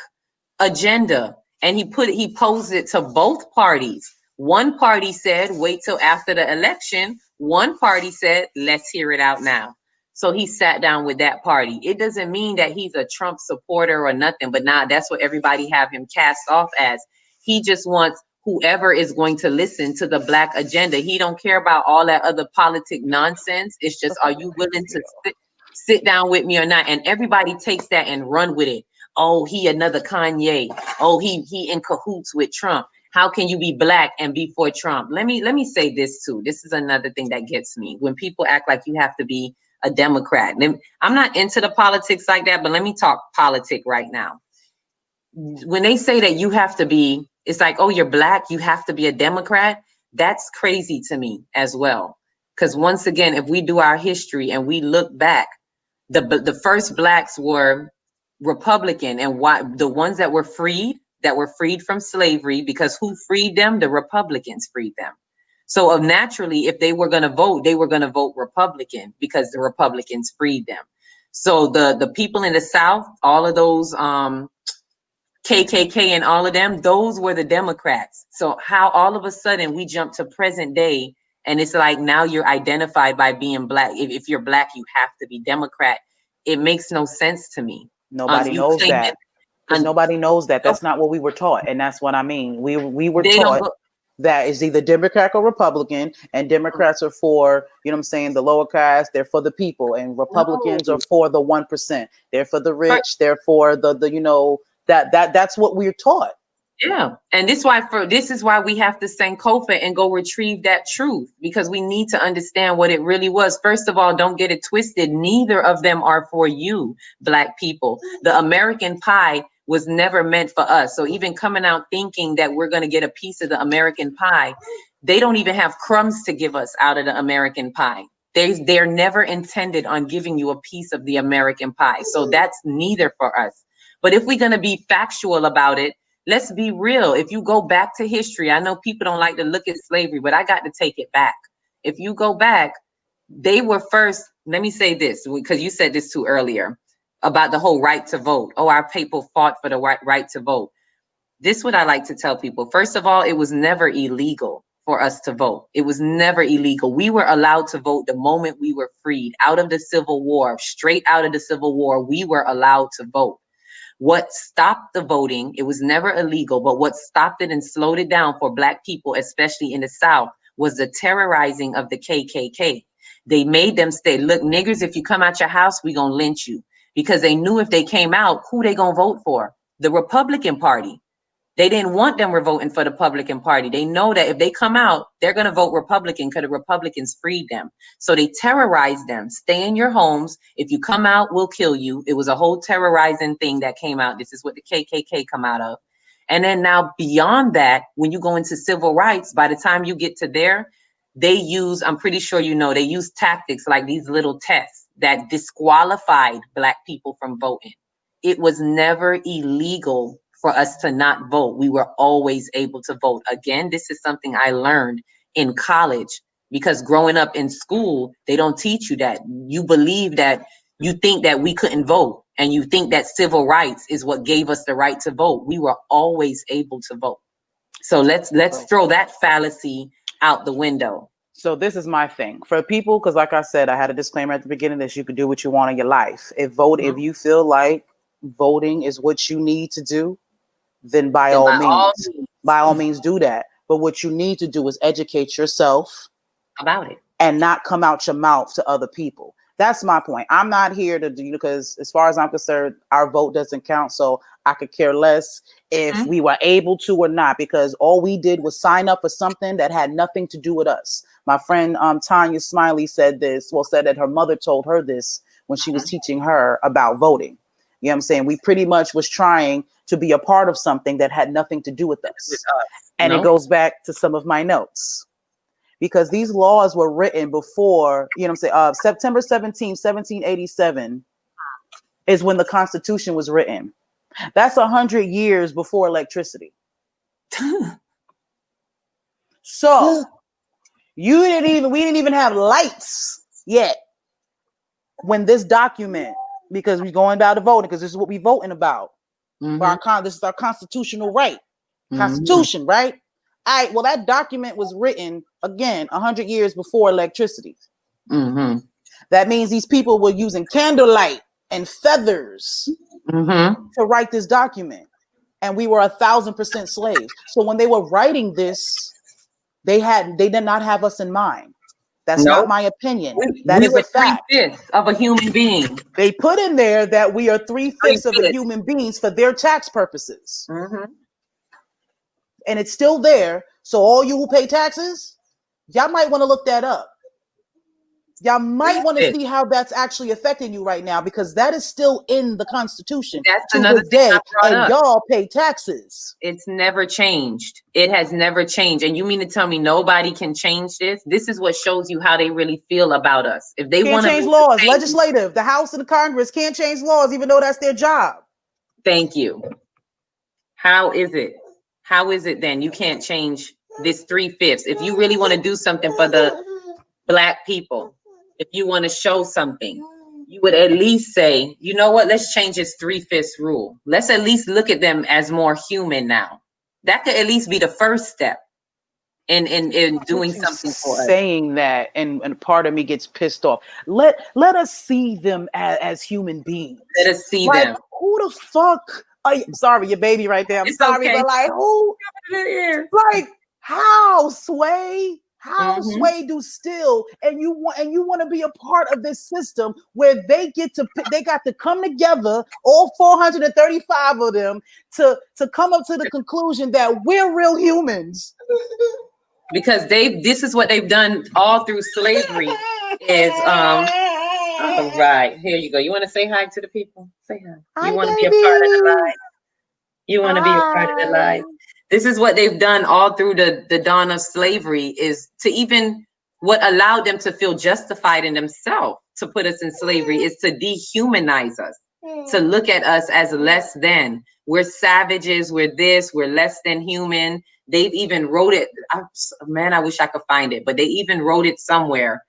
Speaker 4: agenda, and he posed it to both parties. One party said, wait till after the election. One party said, let's hear it out now. So he sat down with that party. It doesn't mean that he's a Trump supporter or nothing, but now that's what everybody have him cast off as. He just wants whoever is going to listen to the Black agenda. He don't care about all that other politic nonsense. It's just, are you willing to sit down with me or not? And everybody takes that and run with it. Oh, he another Kanye. Oh, he in cahoots with Trump. How can you be Black and be for Trump? Let me say this too. This is another thing that gets me. When people act like you have to be a Democrat. I'm not into the politics like that, but let me talk politics right now. When they say that you have to be, it's like, oh, you're Black, you have to be a Democrat. That's crazy to me as well. Because once again, if we do our history and we look back, the first Blacks were Republican, and why the ones that were freed from slavery, because who freed them? The Republicans freed them. So naturally, if they were going to vote, they were going to vote Republican because the Republicans freed them. So the people in the South, all of those KKK and all of them, those were the Democrats. So how all of a sudden we jump to present day, and it's like now you're identified by being Black. If you're Black, you have to be Democrat. It makes no sense to me.
Speaker 1: Nobody knows that. Because nobody knows that. That's not what we were taught. And that's what I mean. We were taught that is either Democrat or Republican, and Democrats are for, you know what I'm saying, the lower class, they're for the people, and Republicans are for the 1%. They're for the rich, they're for the you know, that's what we're taught.
Speaker 4: Yeah, and this is why we have to Sankofa and go retrieve that truth, because we need to understand what it really was. First of all, don't get it twisted. Neither of them are for you, Black people. The American pie was never meant for us. So even coming out thinking that we're going to get a piece of the American pie, they don't even have crumbs to give us out of the American pie. They're never intended on giving you a piece of the American pie. So that's neither for us. But if we're going to be factual about it, let's be real. If you go back to history, I know people don't like to look at slavery, but I got to take it back. If you go back, they were first. Let me say this, because you said this too earlier about the whole right to vote. Oh, our people fought for the right to vote. This is what I like to tell people. First of all, it was never illegal for us to vote. It was never illegal. We were allowed to vote the moment we were freed out of the Civil War. Straight out of the Civil War, we were allowed to vote. What stopped the voting, it was never illegal, but what stopped it and slowed it down for Black people, especially in the South, was the terrorizing of the KKK. They made them say, look, niggers, if you come out your house, we gonna lynch you. Because they knew if they came out, who they gonna vote for? The Republican Party. They didn't want them voting for the Republican Party. They know that if they come out, they're going to vote Republican because the Republicans freed them. So they terrorized them. Stay in your homes. If you come out, we'll kill you. It was a whole terrorizing thing that came out. This is what the KKK come out of. And then now beyond that, when you go into civil rights, by the time you get to there, they use, I'm pretty sure you know, they use tactics like these little tests that disqualified Black people from voting. It was never illegal for us to not vote. We were always able to vote. Again, this is something I learned in college, because growing up in school, they don't teach you that. You believe that, you think that we couldn't vote, and you think that civil rights is what gave us the right to vote. We were always able to vote. So let's throw that fallacy out the window.
Speaker 1: So this is my thing for people, because like I said, I had a disclaimer at the beginning that you can do what you want in your life. If you feel like voting is what you need to do, then by all means do that. But what you need to do is educate yourself
Speaker 4: about it
Speaker 1: and not come out your mouth to other people. That's my point. I'm not here to do, because as far as I'm concerned, our vote doesn't count. So I could care less if we were able to or not, because all we did was sign up for something that had nothing to do with us. My friend Tanya Smiley said that her mother told her this when she was teaching her about voting. You know what I'm saying? We pretty much was trying to be a part of something that had nothing to do with us. And it goes back to some of my notes. Because these laws were written before, you know what I'm saying, September 17, 1787 is when the Constitution was written. That's 100 years before electricity. So we didn't even have lights yet when this document, because we're going down to voting, because this is what we're voting about. This is our constitutional right. Constitution, right? All right, well, that document was written, again, 100 years before electricity. That means these people were using candlelight and feathers to write this document. And we were 1,000% slaves. So when they were writing this, they did not have us in mind. That's not my opinion. That is a fact.
Speaker 4: 3/5 of a human being.
Speaker 1: They put in there that we are 3/5 of a human beings for their tax purposes. And it's still there. So all you who pay taxes, y'all might want to look that up. Y'all might want to see how that's actually affecting you right now, because that is still in the Constitution.
Speaker 4: That's another thing.
Speaker 1: And y'all pay taxes.
Speaker 4: It's never changed. It has never changed. And you mean to tell me nobody can change this? This is what shows you how they really feel about us. If they want to
Speaker 1: change laws, legislative, the House and the Congress can't change laws, even though that's their job.
Speaker 4: Thank you. How is it? How is it then you can't change this 3/5? If you really want to do something for the Black people, if you want to show something, you would at least say, you know what, let's change this 3/5 rule. Let's at least look at them as more human now. That could at least be the first step in doing something for us.
Speaker 1: Saying that, and part of me gets pissed off. Let us see them as human beings.
Speaker 4: Let us see them.
Speaker 1: Who the fuck? I'm sorry, your baby right there. I'm sorry, okay. But like who? Like how, Sway? How Sway do still? And you want to be a part of this system where they got to come together, all 435 of them, to come up to the conclusion that we're real humans.
Speaker 4: Because this is what they've done all through slavery. Is all right, here you go. You want to say hi to the people? Say hi. You want to be a part of the life? You want to be a part of the life? This is what they've done all through the dawn of slavery, is to even what allowed them to feel justified in themselves to put us in slavery is to dehumanize us, to look at us as less than. We're savages, we're this, we're less than human. They've even wrote it, man, I wish I could find it, but they even wrote it somewhere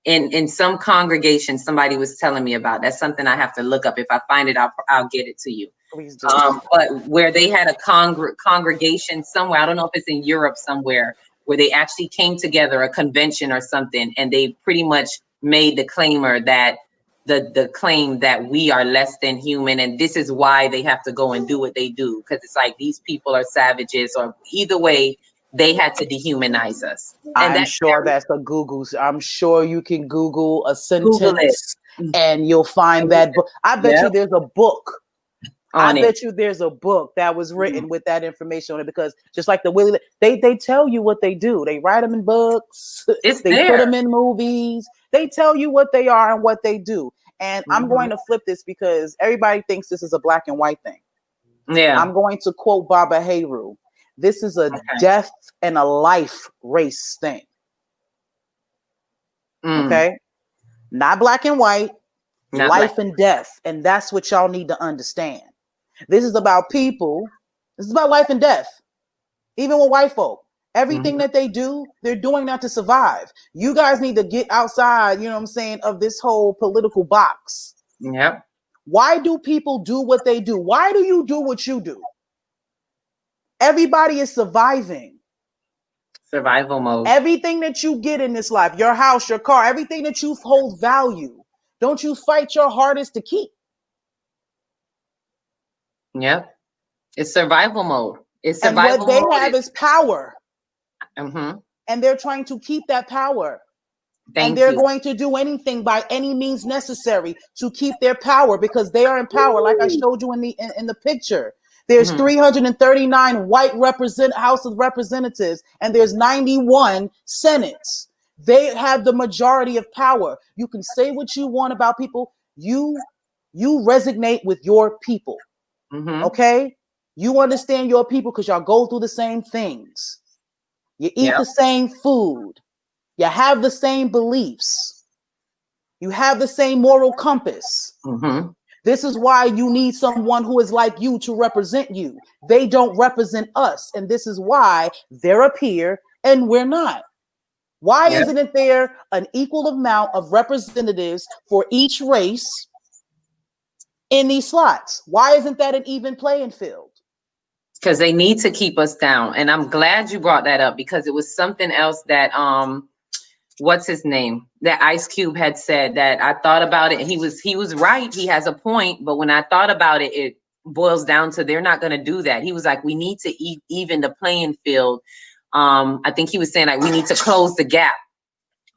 Speaker 4: in some congregation somebody was telling me about. That's something I have to look up. If I find it, I'll get it to you. But where they had a congregation somewhere, I don't know if it's in Europe somewhere, where they actually came together, a convention or something, and they pretty much made the claimer that the claim that we are less than human, and this is why they have to go and do what they do, because it's like these people are savages, or either way, they had to dehumanize us. And
Speaker 1: I'm sure that's a Google. I'm sure you can Google a sentence and you'll find that book. I bet you there's a book. Bet you there's a book that was written with that information on it, because just like the Willie, they tell you what they do. They write them in books. They put them in movies. They tell you what they are and what they do. And I'm going to flip this because everybody thinks this is a black and white thing.
Speaker 4: Yeah.
Speaker 1: I'm going to quote Baba Hayru. This is a death and a life race thing. Okay? Not black and white, life and death. And that's what y'all need to understand. This is about people This is about life and death. Even with white folk, everything that they do, they're doing that to survive. You guys need to get outside, you know what I'm saying, of this whole political box.
Speaker 4: Yep.
Speaker 1: Why do people do what they do? Why do you do what you do? Everybody is surviving.
Speaker 4: Survival mode.
Speaker 1: Everything that you get in this life, your house, your car, everything that you hold value, don't you fight your hardest to keep?
Speaker 4: Yep. It's survival mode. It's survival
Speaker 1: and what they
Speaker 4: mode
Speaker 1: have is power.
Speaker 4: Mm-hmm.
Speaker 1: And they're trying to keep that power. And they're going to do anything by any means necessary to keep their power, because they are in power. Like I showed you in the picture, there's 339 white House of Representatives, and there's 91 Senates. They have the majority of power. You can say what you want about people. You resonate with your people. Okay? You understand your people because y'all go through the same things. You eat the same food. You have the same beliefs. You have the same moral compass. This is why you need someone who is like you to represent you. They don't represent us. And this is why they're up here and we're not. Why isn't there an equal amount of representatives for each race in these slots? Why isn't that an even playing field?
Speaker 4: Because they need to keep us down. And I'm glad you brought that up, because it was something else that what's his name, that Ice Cube had said, that I thought about it, and he was right. He has a point, but when I thought about it, it boils down to they're not going to do that. He was like, we need to even the playing field. I think he was saying like we need to close the gap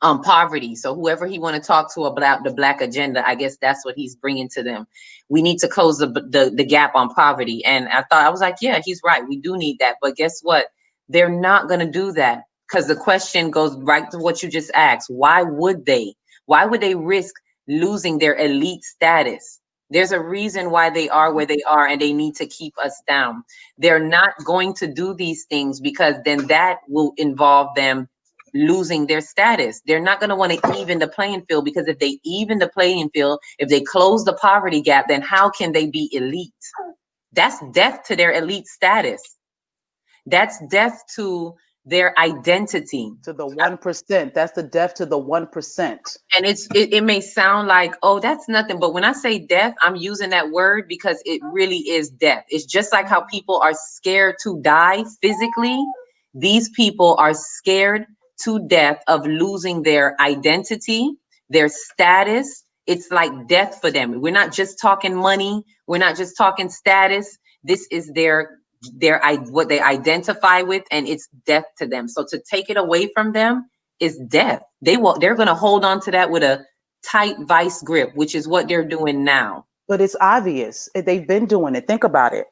Speaker 4: on poverty. So whoever he want to talk to about the Black agenda, I guess that's what he's bringing to them. We need to close the gap on poverty. And I was like, yeah, he's right. We do need that. But guess what? They're not going to do that, because the question goes right to what you just asked. Why would they? Why would they risk losing their elite status? There's a reason why they are where they are, and they need to keep us down. They're not going to do these things because then that will involve them losing their status. They're not going to want to even the playing field, because if they even the playing field, if they close the poverty gap, then how can they be elite? That's death to their elite status. That's death to their identity.
Speaker 1: To the 1%. That's the death to the 1%.
Speaker 4: And it may sound like, oh, that's nothing. But when I say death, I'm using that word because it really is death. It's just like how people are scared to die physically. These people are scared to death of losing their identity, their status. It's like death for them. We're not just talking money. We're not just talking status. This is their what they identify with, and it's death to them. So to take it away from them is death. They're going to hold on to that with a tight vice grip, which is what they're doing now.
Speaker 1: But it's obvious. They've been doing it. Think about it.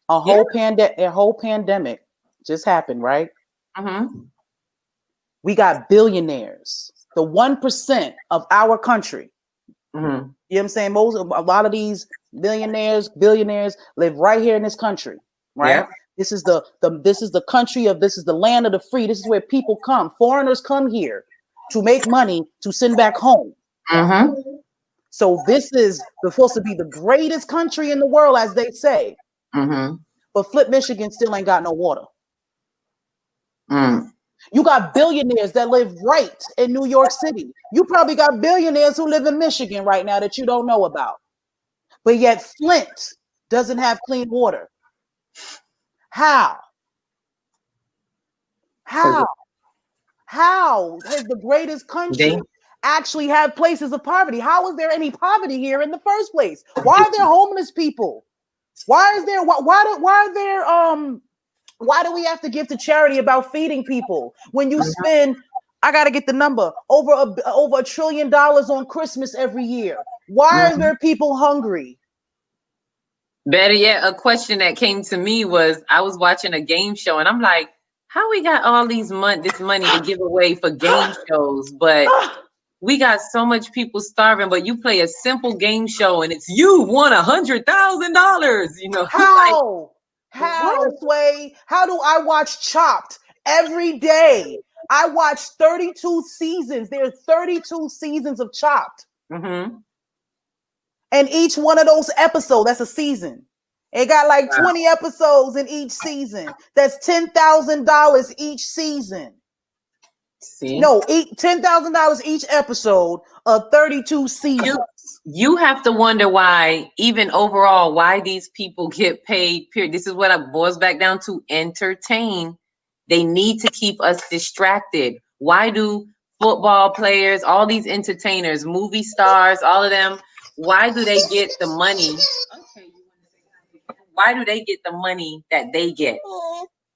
Speaker 1: A whole pandemic just happened, right? We got billionaires, the 1% of our country. You know what I'm saying? A lot of these billionaires live right here in this country, right? This is the country of, this is the land of the free. This is where people come. Foreigners come here to make money to send back home. So this is supposed to be the greatest country in the world, as they say. But flip Michigan still ain't got no water. You got billionaires that live right in New York City. You probably got billionaires who live in Michigan right now that you don't know about. But yet Flint doesn't have clean water. How? How has the greatest country actually have places of poverty? How is there any poverty here in the first place? Why are there homeless people? Why do we have to give to charity about feeding people when you spend, I got to get the number, over $1 trillion on Christmas every year? Why are there people hungry?
Speaker 4: Better yet, a question that came to me was, I was watching a game show and I'm like, how we got all this money to give away for game shows, but we got so much people starving, but you play a simple game show and it's you won $100,000, you know?
Speaker 1: How, Sway? How do I watch Chopped every day? I watch 32 seasons. There are 32 seasons of Chopped. And each one of those episodes, that's a season. It got like 20 episodes in each season. That's $10,000 each season.
Speaker 4: See?
Speaker 1: No, $10,000 each episode of 32 seasons.
Speaker 4: You have to wonder why, even overall, why these people get paid. Period. This is what it boils back down to: entertain. They need to keep us distracted. Why do football players, all these entertainers, movie stars, all of them, why do they get the money? Okay, why do they get the money that they get?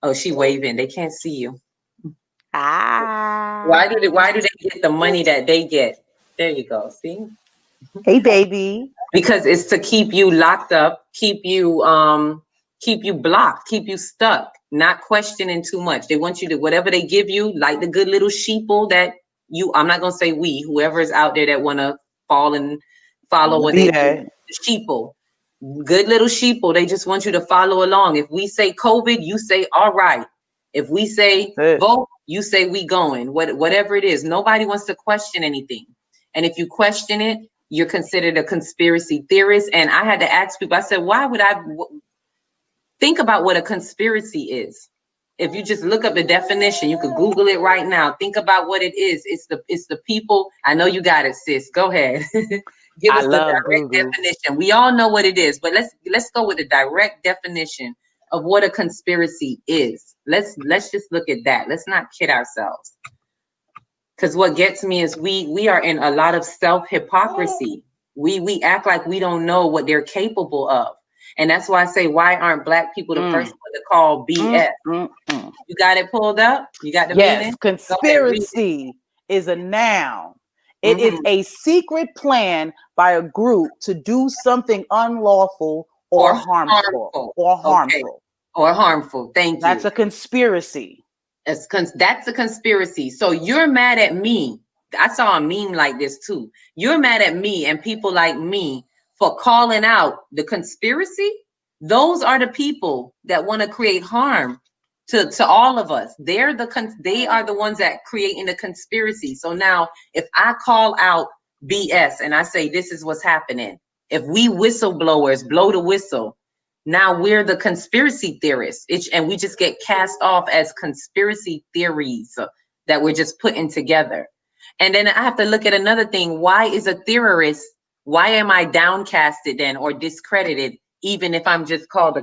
Speaker 4: Oh, she waving. They can't see you. Why do they get the money that they get? There you go. See?
Speaker 1: Hey, baby.
Speaker 4: Because it's to keep you locked up, keep you blocked, keep you stuck, not questioning too much. They want you to, whatever they give you, like the good little sheeple that I'm not gonna say we, whoever is out there that wanna fall and follow what they do, the sheeple. Good little sheeple, they just want you to follow along. If we say COVID, you say all right. If we say vote, you say we going. Whatever it is, nobody wants to question anything. And if you question it, you're considered a conspiracy theorist. And I had to ask people, I said, why would I think about what a conspiracy is? If you just look up the definition, you could Google it right now. Think about what it is. It's the people. I know you got it, sis. Go ahead. Give us the direct definition. We all know what it is, but let's go with the direct definition of what a conspiracy is. Let's just look at that. Let's not kid ourselves. Because what gets me is we are in a lot of self-hypocrisy. We act like we don't know what they're capable of. And that's why I say, why aren't Black people the first one to call BS? You got it pulled up? You got the meaning?
Speaker 1: Conspiracy is a noun. It is a secret plan by a group to do something unlawful or harmful.
Speaker 4: Or harmful. Thank you.
Speaker 1: That's a conspiracy.
Speaker 4: That's a conspiracy. So you're mad at me. I saw a meme like this too. You're mad at me and people like me for calling out the conspiracy. Those are the people that want to create harm to all of us. They are the ones that creating the conspiracy. So now if I call out BS and I say this is what's happening, if we whistleblowers blow the whistle, now we're the conspiracy theorists, and we just get cast off as conspiracy theories that we're just putting together. And then I have to look at another thing. Why is a theorist? Why am I downcasted then or discredited, even if I'm just called a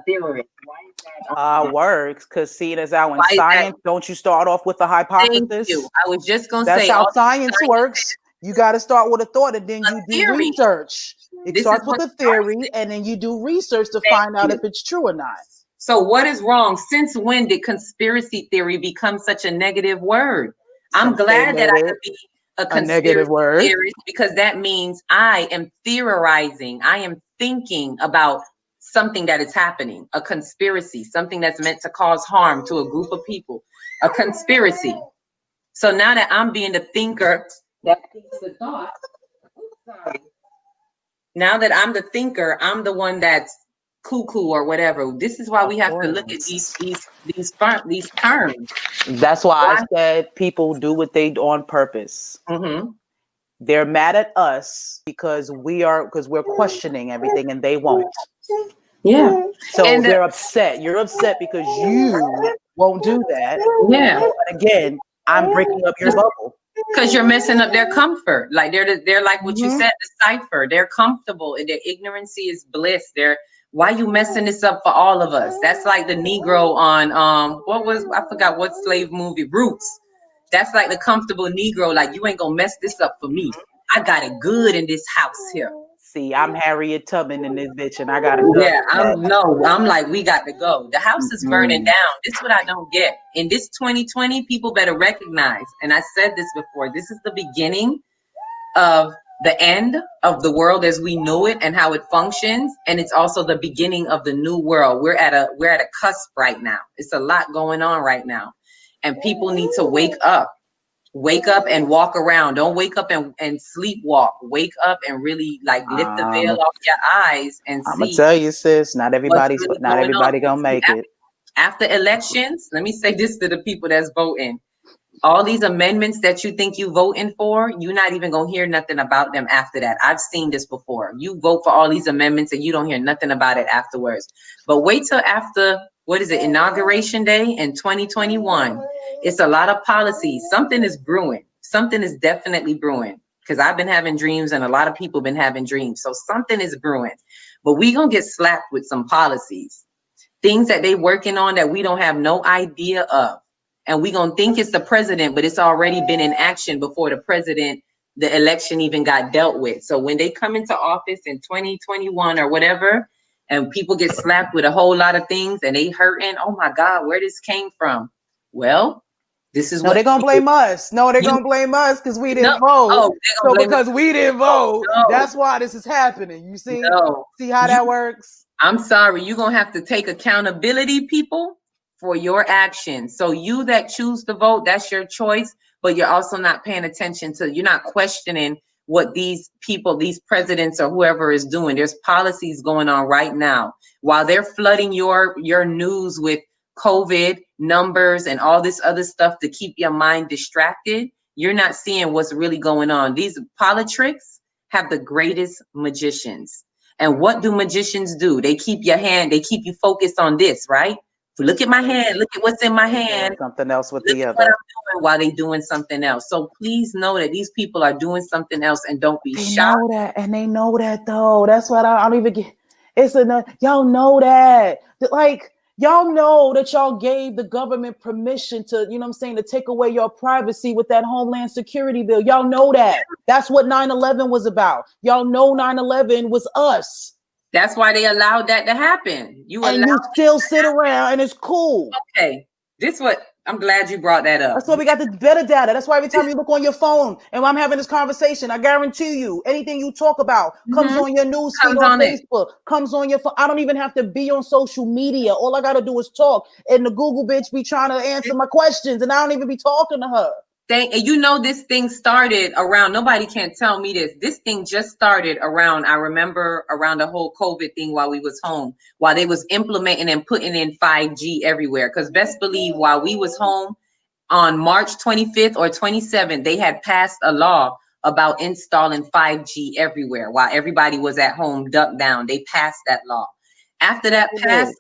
Speaker 4: theorist? Why is that?
Speaker 1: Works because seeing as how in science, don't you start off with a hypothesis?
Speaker 4: Thank you. I was just gonna
Speaker 1: say
Speaker 4: that's
Speaker 1: how science works. You got to start with a thought, and then you do research. It starts with a theory, and then you do research to find out if it's true or not.
Speaker 4: So what is wrong? Since when did conspiracy theory become such a negative word? I'm glad that I could be a conspiracy theorist, because that means I am theorizing. I am thinking about something that is happening, a conspiracy, something that's meant to cause harm to a group of people, a conspiracy. So now that I'm being the thinker that thinks the thought, now that I'm the thinker, I'm the one that's cuckoo or whatever. This is why we have to look at these terms.
Speaker 1: That's why I said people do what they do on purpose.
Speaker 4: Mm-hmm.
Speaker 1: They're mad at us because we're questioning everything and they won't.
Speaker 4: Yeah.
Speaker 1: So they're upset. You're upset because you won't do that.
Speaker 4: Yeah.
Speaker 1: But again, I'm breaking up your bubble.
Speaker 4: Because you're messing up their comfort. Like they're like what you said, the cipher. They're comfortable and their ignorancy is bliss. Why you messing this up for all of us? That's like the Negro on I forgot what slave movie, Roots. That's like the comfortable Negro, like you ain't gonna mess this up for me. I got it good in this house here.
Speaker 1: See, I'm Harriet Tubman in this bitch, and I gotta go.
Speaker 4: Yeah, I'm like, we got to go. The house is burning down. This is what I don't get. In this 2020, people better recognize, and I said this before, this is the beginning of the end of the world as we know it and how it functions, and it's also the beginning of the new world. We're at a cusp right now. It's a lot going on right now, and people need to wake up and walk around. Don't wake up and sleepwalk. Wake up and really like lift the veil off your eyes and see.
Speaker 1: I'm gonna tell you, sis, not everybody gonna make it.
Speaker 4: After elections, let me say this to the people that's voting. all these amendments that you think you voting for, you're not even gonna hear nothing about them after that. I've seen this before. You vote for all these amendments and you don't hear nothing about it afterwards. But wait till after, what is it, Inauguration Day in 2021. It's a lot of policies. Something is brewing. Something is definitely brewing. Because I've been having dreams and a lot of people been having dreams. So something is brewing. But we gonna get slapped with some policies. Things that they working on that we don't have no idea of. And we gonna think it's the president, but it's already been in action before the election even got dealt with. So when they come into office in 2021 or whatever, and people get slapped with a whole lot of things and they hurting, oh my God, where this came from? Well, this is
Speaker 1: what they're gonna blame us. No, they're gonna blame us because we didn't vote.
Speaker 4: Oh,
Speaker 1: so because we didn't vote, that's why this is happening. You see? See how that works?
Speaker 4: I'm sorry, you're gonna have to take accountability, people, for your actions. So you that choose to vote, that's your choice, but you're also not paying attention to, you're not questioning what these people, these presidents or whoever is doing. There's policies going on right now. While they're flooding your news with COVID numbers and all this other stuff to keep your mind distracted, you're not seeing what's really going on. These politics have the greatest magicians. And what do magicians do? They keep you focused on this, right? Look at my hand. Look at what's in my hand.
Speaker 1: Something else with the other.
Speaker 4: What I'm doing while they're doing something else. So please know that these people are doing something else and don't be shocked.
Speaker 1: Know that, and they know that though. That's what I don't even get. It's enough. Y'all know that. Like, y'all know that y'all gave the government permission to, you know what I'm saying, to take away your privacy with that Homeland Security bill. Y'all know that. That's what 9/11 was about. Y'all know 9/11 was us.
Speaker 4: That's why they allowed that to happen.
Speaker 1: You still sit around and it's cool.
Speaker 4: Okay. I'm glad you brought that up.
Speaker 1: That's why we got the better data. That's why every time you look on your phone and I'm having this conversation, I guarantee you anything you talk about comes on your news feed on Facebook, comes on your phone. I don't even have to be on social media. All I got to do is talk. And the Google bitch be trying to answer my questions and I don't even be talking to her.
Speaker 4: This thing started around, nobody can't tell me this. This thing just started around, I remember around the whole COVID thing while we was home, while they was implementing and putting in 5G everywhere. Because best believe while we was home on March 25th or 27th, they had passed a law about installing 5G everywhere while everybody was at home ducked down. They passed that law. After that passed,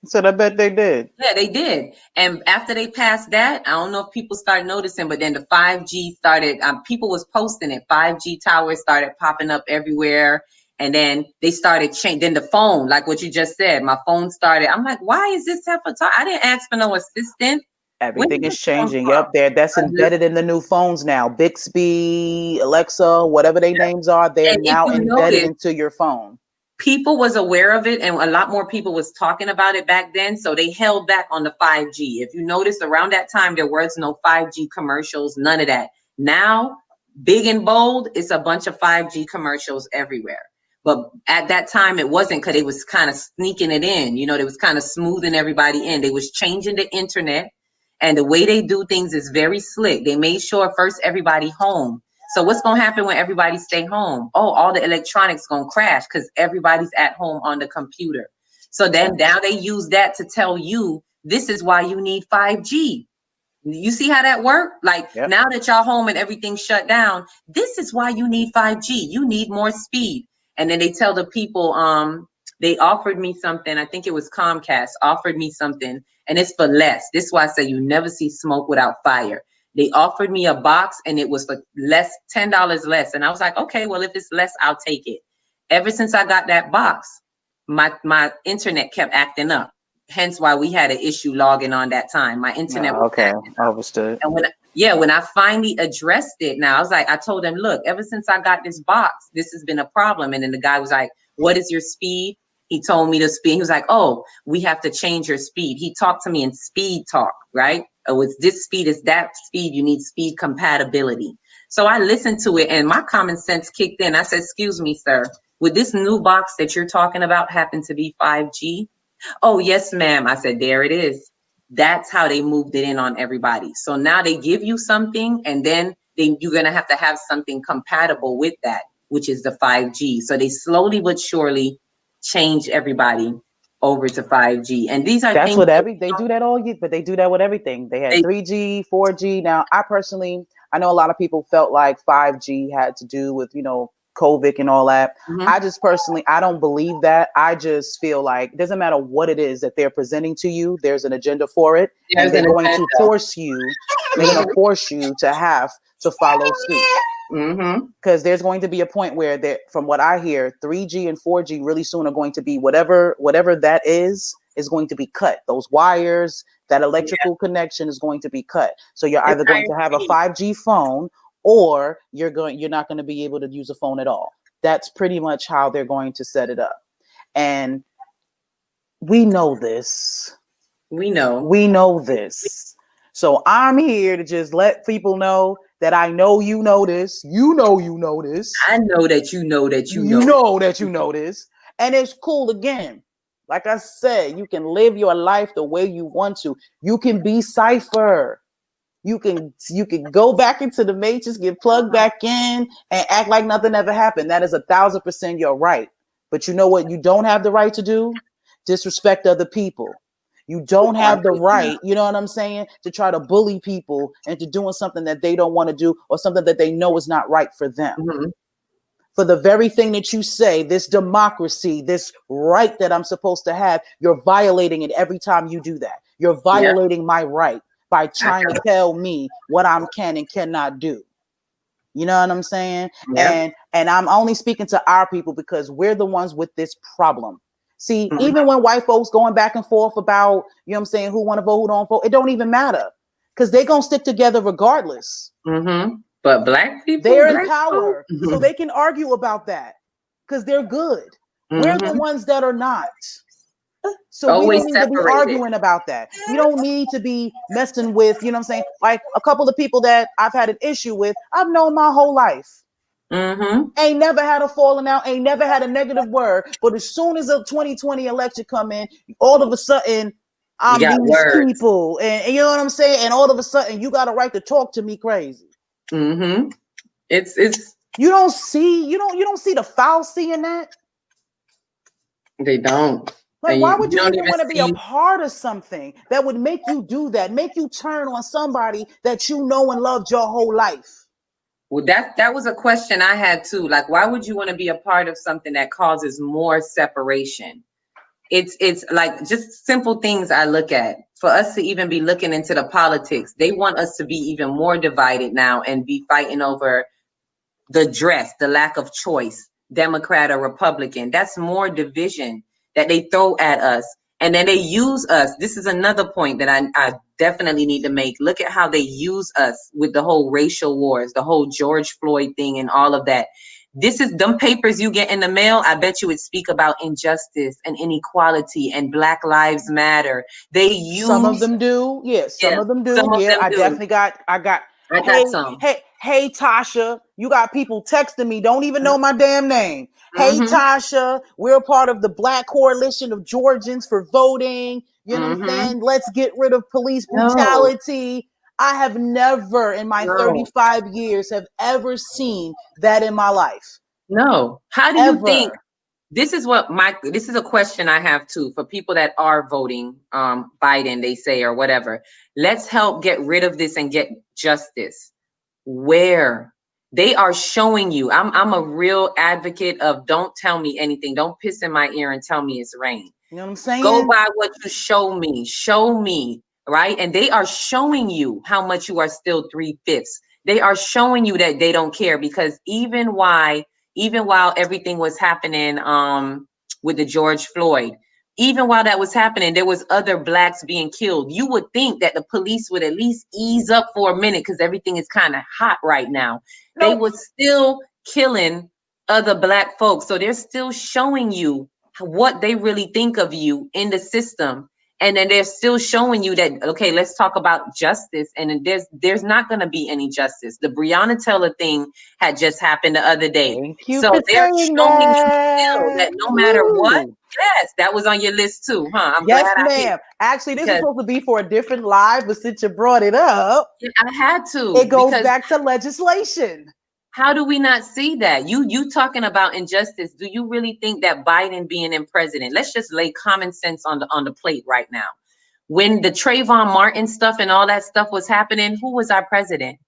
Speaker 1: So I bet they did.
Speaker 4: Yeah, they did. And after they passed that, I don't know if people started noticing, but then the 5G started, people was posting it. 5G towers started popping up everywhere. And then they started changing. Then the phone, like what you just said, my phone started. I'm like, why is this type of talk? I didn't ask for no assistant.
Speaker 1: Everything is changing. Yep, that's embedded in the new phones now. Bixby, Alexa, whatever their names are, they're now embedded into your phone.
Speaker 4: People was aware of it and a lot more people was talking about it back then. So they held back on the 5G. If you notice around that time, there was no 5G commercials, none of that. Now, big and bold, it's a bunch of 5G commercials everywhere. But at that time, it wasn't because they was kind of sneaking it in. You know, they was kind of smoothing everybody in. They was changing the internet. And the way they do things is very slick. They made sure first everybody home. So what's going to happen when everybody stay home? Oh, all the electronics going to crash because everybody's at home on the computer. So then now they use that to tell you, this is why you need 5G. You see how that worked? Like now that y'all home and everything's shut down, this is why you need 5G. You need more speed. And then they tell the people, they offered me something. I think it was Comcast offered me something and it's for less. This is why I say you never see smoke without fire. They offered me a box and it was for less, $10 less. And I was like, okay, well, if it's less, I'll take it. Ever since I got that box, my internet kept acting up. Hence why we had an issue logging on that time. My internet was acting up.
Speaker 1: Understood.
Speaker 4: And when I finally addressed it, now I was like, I told them, look, ever since I got this box, this has been a problem. And then the guy was like, what is your speed? He told me the speed. He was like, oh, we have to change your speed. He talked to me in speed talk, right? With this speed is that speed, you need speed compatibility. So I listened to it and my common sense kicked in. I said, excuse me, sir, would this new box that you're talking about happen to be 5G? Oh, yes, ma'am. I said, there it is. That's how they moved it in on everybody. So now they give you something and then you're going to have something compatible with that, which is the 5G. So they slowly but surely change everybody over to 5G. And these are
Speaker 1: that's
Speaker 4: things
Speaker 1: what they do that all year, but they do that with everything. They had 3G, 4G. Now, I know a lot of people felt like 5G had to do with, COVID and all that.
Speaker 4: Mm-hmm.
Speaker 1: I just personally, I don't believe that. I just feel like it doesn't matter what it is that they're presenting to you. There's an agenda for it. And they're going to force you. They're going to force you to have to follow suit. Because there's going to be a point where, from what I hear, 3G and 4G really soon are going to be whatever that is going to be cut. Those wires, that electrical connection is going to be cut. So you're either going to have a 5G phone, or you're not going to be able to use a phone at all. That's pretty much how they're going to set it up. And we know this. We know this. So I'm here to just let people know that I know you know this. You know this.
Speaker 4: I know that you know that you know.
Speaker 1: You know that you know this. And it's cool again. Like I said, you can live your life the way you want to. You can be Cypher. You can go back into the matrix, get plugged back in, and act like nothing ever happened. That is 1,000% your right. But you know what you don't have the right to do? Disrespect other people. You don't have the right, you know what I'm saying, to try to bully people into doing something that they don't want to do, or something that they know is not right for them.
Speaker 4: Mm-hmm.
Speaker 1: For the very thing that you say, this democracy, this right that I'm supposed to have, you're violating it every time you do that. You're violating my right by trying to tell me what I can and cannot do. You know what I'm saying? Yeah. And I'm only speaking to our people because we're the ones with this problem. See, even when white folks going back and forth about, you know what I'm saying, who want to vote, who don't vote, it don't even matter, because they're going to stick together regardless.
Speaker 4: Mm-hmm. But black people,
Speaker 1: they're in power, so they can argue about that because they're good. We're the ones that are not. So
Speaker 4: always
Speaker 1: we don't need to be arguing about that. We don't need to be messing with, you know what I'm saying? Like a couple of people that I've had an issue with, I've known my whole life. Ain't never had a falling out, ain't never had a negative word. But as soon as a 2020 election come in, all of a sudden I'm these people, and you know what I'm saying? And all of a sudden you got a right to talk to me crazy.
Speaker 4: It's
Speaker 1: you don't see the fallacy in that.
Speaker 4: They don't.
Speaker 1: Like, why would you even want to be a part of something that would make you do that, make you turn on somebody that you know and loved your whole life?
Speaker 4: Well, that was a question I had too. Like, why would you want to be a part of something that causes more separation? It's like just simple things I look at. For us to even be looking into the politics, they want us to be even more divided now and be fighting over the dress, the lack of choice, Democrat or Republican. That's more division that they throw at us. And then they use us. This is another point that I definitely need to make. Look at how they use us with the whole racial wars, the whole George Floyd thing and all of that. This is them papers you get in the mail. I bet you would speak about injustice and inequality and Black Lives Matter. They use
Speaker 1: some of them do. Yeah, some of them do. I got some. Hey, Tasha, you got people texting me, don't even know my damn name. Hey, Tasha, we're a part of the Black Coalition of Georgians for voting. You know what I'm saying? Let's get rid of police brutality. I have never in my 35 years have ever seen that in my life.
Speaker 4: No. How do you think? This is a question I have too for people that are voting Biden, they say, or whatever. Let's help get rid of this and get justice. Where they are showing you, I'm a real advocate of don't tell me anything. Don't piss in my ear and tell me it's rain.
Speaker 1: You know what I'm saying?
Speaker 4: Go by what you show me, right? And they are showing you how much you are still 3/5. They are showing you that they don't care, because even while everything was happening with the George Floyd, even while that was happening, there was other Blacks being killed. You would think that the police would at least ease up for a minute because everything is kind of hot right now. Nope. They were still killing other Black folks. So they're still showing you what they really think of you in the system. And then they're still showing you that, okay, let's talk about justice. And there's not going to be any justice. The Breonna Taylor thing had just happened the other day. So they're showing you still that no matter what. Yes, that was on your list too, huh? I'm
Speaker 1: glad ma'am. Actually, this is supposed to be for a different live, but since you brought it up,
Speaker 4: I had to.
Speaker 1: It goes back to legislation.
Speaker 4: How do we not see that? You talking about injustice. Do you really think that Biden being in president, let's just lay common sense on the plate right now. When the Trayvon Martin stuff and all that stuff was happening, who was our president?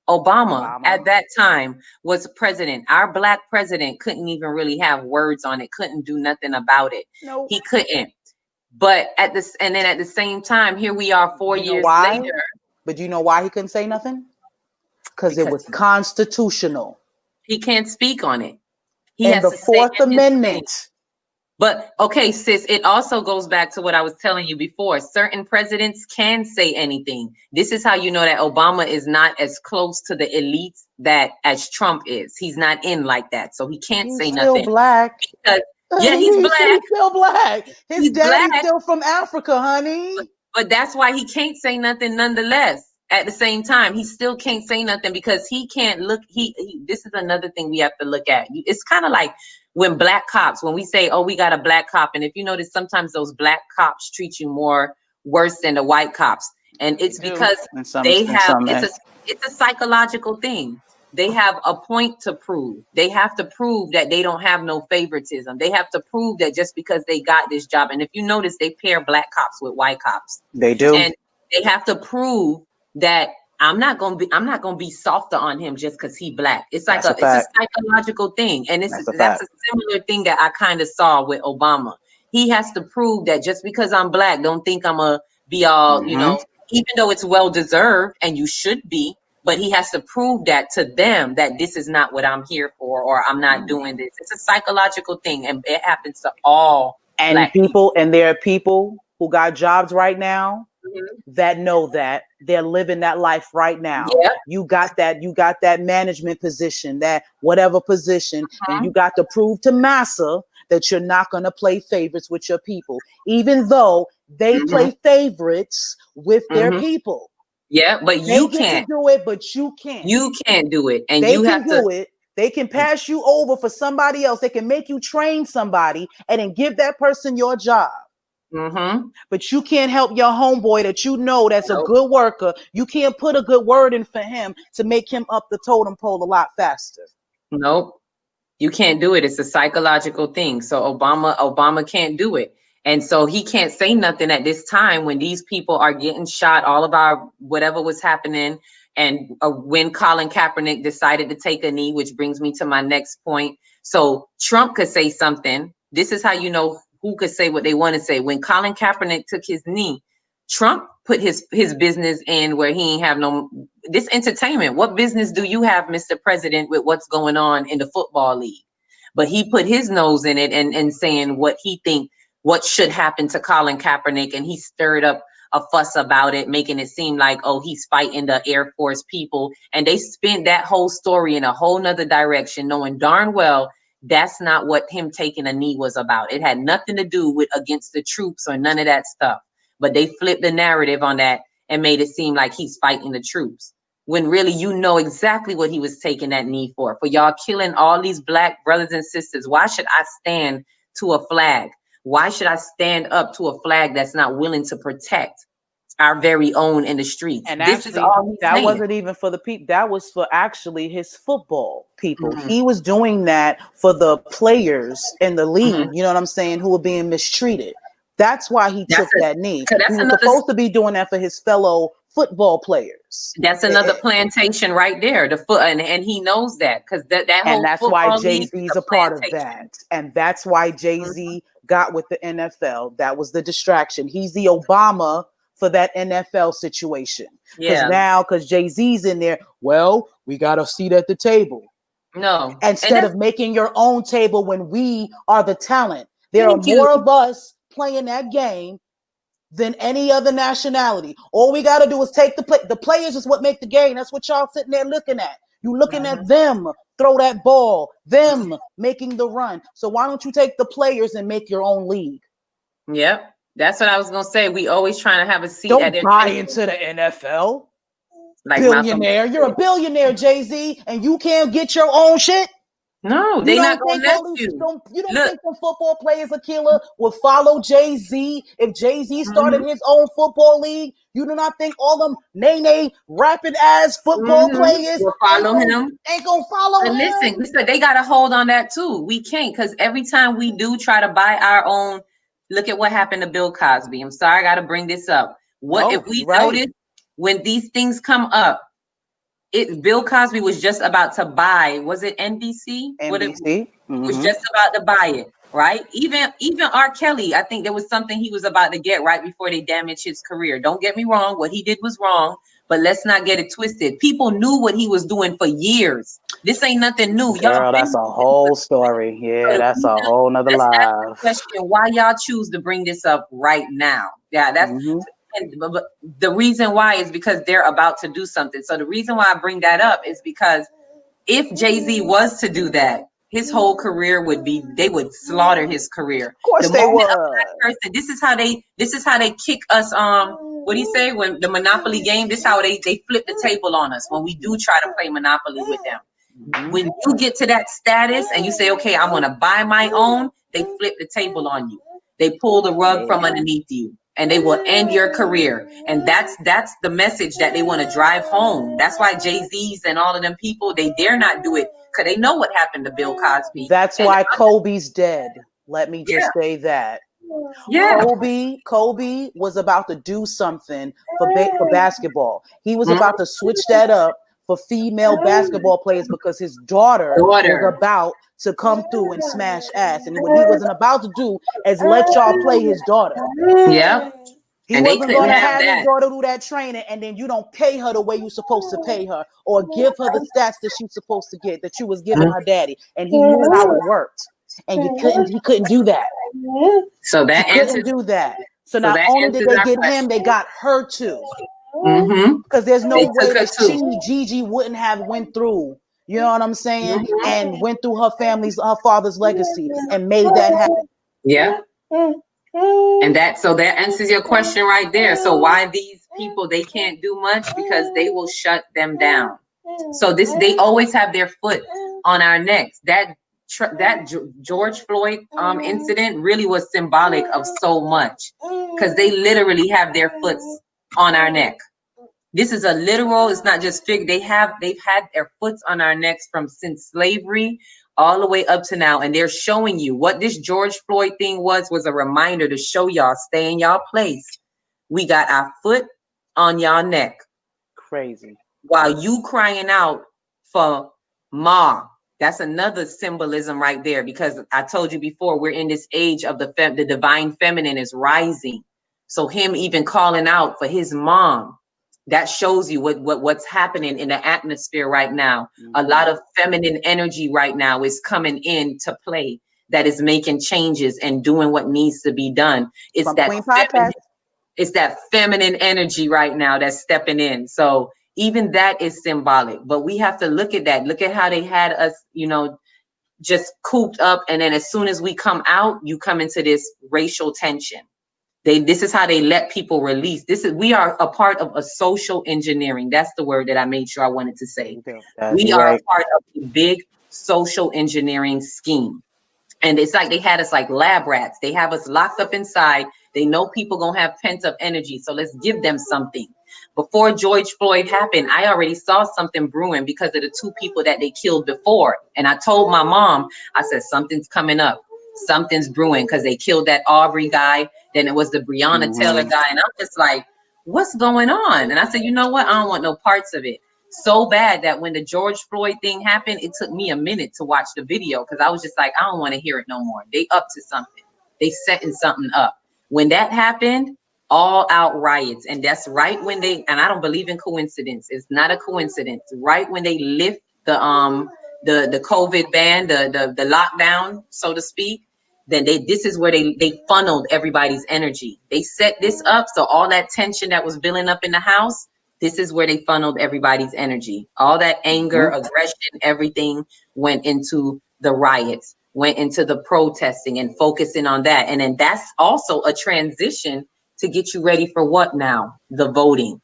Speaker 4: Obama at that time was president. Our black president couldn't even really have words on it, couldn't do nothing about it.
Speaker 1: Nope.
Speaker 4: He couldn't. But at the same time, here we are 4 years later.
Speaker 1: But you know why he couldn't say nothing? Because it was constitutional.
Speaker 4: He can't speak on it.
Speaker 1: He has the Fourth Amendment.
Speaker 4: But okay, sis, it also goes back to what I was telling you before. Certain presidents can say anything. This is how you know that Obama is not as close to the elites as Trump is. He's not in like that. So he can't say nothing.
Speaker 1: He's still black.
Speaker 4: Because, yeah, he's black.
Speaker 1: He's still black. His daddy's still from Africa, honey.
Speaker 4: But that's why he can't say nothing nonetheless. At the same time, he still can't say nothing because he can't look. This is another thing we have to look at. It's kind of like when black cops, when we say, oh, we got a black cop. And if you notice, sometimes those black cops treat you worse than the white cops. And it's because they have, it's a psychological thing. They have a point to prove. They have to prove that they don't have no favoritism. They have to prove that just because they got this job. And if you notice, they pair black cops with white cops.
Speaker 1: They do.
Speaker 4: And they have to prove that I'm not gonna be softer on him just because he black. It's like it's a psychological thing, and that's a similar thing that I kind of saw with Obama. He has to prove that just because I'm black, don't think I'm a be all, you know, even though it's well deserved and you should be, but he has to prove that to them that this is not what I'm here for, or I'm not doing this. It's a psychological thing, and it happens to all
Speaker 1: black people. And there are people who got jobs right now that know that they're living that life right now.
Speaker 4: Yeah.
Speaker 1: You got that management position, that whatever position, and you got to prove to massa that you're not going to play favorites with your people, even though they play favorites with their people.
Speaker 4: Yeah, but you can't
Speaker 1: do it, but you can't.
Speaker 4: You can't do it, and
Speaker 1: they
Speaker 4: you have to
Speaker 1: do it. They can pass you over for somebody else. They can make you train somebody and then give that person your job. But you can't help your homeboy that you know that's a good worker. You can't put a good word in for him to make him up the totem pole a lot faster.
Speaker 4: Nope, you can't do it. It's a psychological thing. So Obama can't do it, and so he can't say nothing at this time when these people are getting shot. All of our whatever was happening, and when Colin Kaepernick decided to take a knee, which brings me to my next point. So Trump could say something. This is how you know who could say what they want to say. When Colin Kaepernick took his knee, Trump put his business in where he ain't have this entertainment. What business do you have, Mr. President, with what's going on in the football league? But he put his nose in it and saying what he think, what should happen to Colin Kaepernick. And he stirred up a fuss about it, making it seem like, oh, he's fighting the Air Force people. And they spent that whole story in a whole nother direction, knowing darn well that's not what him taking a knee was about. It had nothing to do with against the troops or none of that stuff. But they flipped the narrative on that and made it seem like he's fighting the troops. When really you know exactly what he was taking that knee for y'all killing all these black brothers and sisters. Why should I stand to a flag? Why should I stand up to a flag that's not willing to protect our very own in the streets?
Speaker 1: And this is all that wasn't even for the people. That was for actually his football people. He was doing that for the players in the league. You know what I'm saying? Who were being mistreated. That's why he took that knee. He was supposed to be doing that for his fellow football players.
Speaker 4: That's another plantation right there. And he knows that because that whole
Speaker 1: and that's why Jay-Z's a part of that. And that's why Jay-Z got with the NFL. That was the distraction. He's the Obama for that NFL situation. Because Jay-Z's in there, well, we got a seat at the table.
Speaker 4: No.
Speaker 1: Instead of making your own table when we are the talent. There are more of us playing that game than any other nationality. All we got to do is take the players is what make the game. That's what y'all sitting there looking at. You looking at them throw that ball, them making the run. So why don't you take the players and make your own league?
Speaker 4: Yep. That's what I was going to say. We always trying to have a seat
Speaker 1: at their table. Don't buy into the NFL. Like billionaire. You're a billionaire, Jay-Z, and you can't get your own shit?
Speaker 4: No, they not gonna let you.
Speaker 1: You don't think some football players, Akila, would follow Jay-Z if Jay-Z started his own football league? You do not think all them nay rapid ass football players
Speaker 4: will follow him?
Speaker 1: Ain't gonna follow him.
Speaker 4: Listen, they got a hold on that too. We can't, because every time we do try to buy our own, look at what happened to Bill Cosby. I'm sorry, I got to bring this up. What if we notice when these things come up? Bill Cosby was just about to buy, was it NBC?
Speaker 1: NBC.
Speaker 4: Was just about to buy it, right? Even R. Kelly, I think there was something he was about to get right before they damaged his career. Don't get me wrong, what he did was wrong, but let's not get it twisted. People knew what he was doing for years. This ain't nothing new.
Speaker 1: Girl, that's a whole story. Yeah, that's a whole nother live.
Speaker 4: Question: why y'all choose to bring this up right now? Yeah, that's but the reason why is because they're about to do something. So the reason why I bring that up is because if Jay-Z was to do that, his whole career they would slaughter his career.
Speaker 1: Of course they would.
Speaker 4: This is how they kick us. What do you say when the Monopoly game? This is how they flip the table on us when we do try to play Monopoly with them. When you get to that status and you say, okay, I'm gonna buy my own, they flip the table on you. They pull the rug from underneath you. And they will end your career. And that's the message that they want to drive home. That's why Jay-Z's and all of them people, they dare not do it because they know what happened to Bill Cosby.
Speaker 1: That's why Kobe's dead. Let me just say that. Yeah. Kobe was about to do something for basketball. He was about to switch that up for female basketball players because his daughter was about to come through and smash ass. And what he wasn't about to do is let y'all play his daughter.
Speaker 4: Yeah.
Speaker 1: He wasn't going to have his daughter do that training and then you don't pay her the way you're supposed to pay her or give her the stats that she's supposed to get, that you was giving her daddy. And he knew how it worked. And he couldn't do that.
Speaker 4: So that
Speaker 1: couldn't do that. So not only did they get him, they got her too. Because there's no way that Gigi wouldn't have went through, you know what I'm saying, and went through her father's legacy and made that happen.
Speaker 4: Yeah. And that answers your question right there. So why these people, they can't do much? Because they will shut them down. So they always have their foot on our necks. That George Floyd incident really was symbolic of so much, because they literally have their foot on our neck. This is a literal, it's not just fig. They've had their foot on our necks since slavery all the way up to now. And they're showing you what this George Floyd thing was a reminder to show y'all, stay in y'all place. We got our foot on y'all neck.
Speaker 1: Crazy.
Speaker 4: While you crying out for Ma. That's another symbolism right there, because I told you before, we're in this age of the divine feminine is rising. So him even calling out for his mom, that shows you what's happening in the atmosphere right now. A lot of feminine energy right now is coming into play that is making changes and doing what needs to be done. It's that feminine energy right now that's stepping in. So even that is symbolic, but we have to look at that. Look at how they had us, just cooped up. And then as soon as we come out, you come into this racial tension. This is how they let people release. We are a part of a social engineering. That's the word that I made sure I wanted to say. We are a part of a big social engineering scheme. And it's like they had us like lab rats. They have us locked up inside. They know people gonna have pent up energy. So let's give them something. Before George Floyd happened, I already saw something brewing because of the two people that they killed before. And I told my mom, I said, something's coming up. Something's brewing, because they killed that Aubrey guy. Then it was the Breonna Taylor guy. And I'm just like, what's going on? And I said, you know what? I don't want no parts of it. So bad that when the George Floyd thing happened, it took me a minute to watch the video, because I was just like, I don't want to hear it no more. They up to something. They setting something up. When that happened, all out riots. And that's right when and I don't believe in coincidence. It's not a coincidence. Right when they lift the COVID ban, the lockdown, so to speak, then this is where they funneled everybody's energy. They set this up. So all that tension that was building up in the house, this is where they funneled everybody's energy. All that anger, aggression, everything went into the riots, went into the protesting and focusing on that. And then that's also a transition to get you ready for what now? The voting.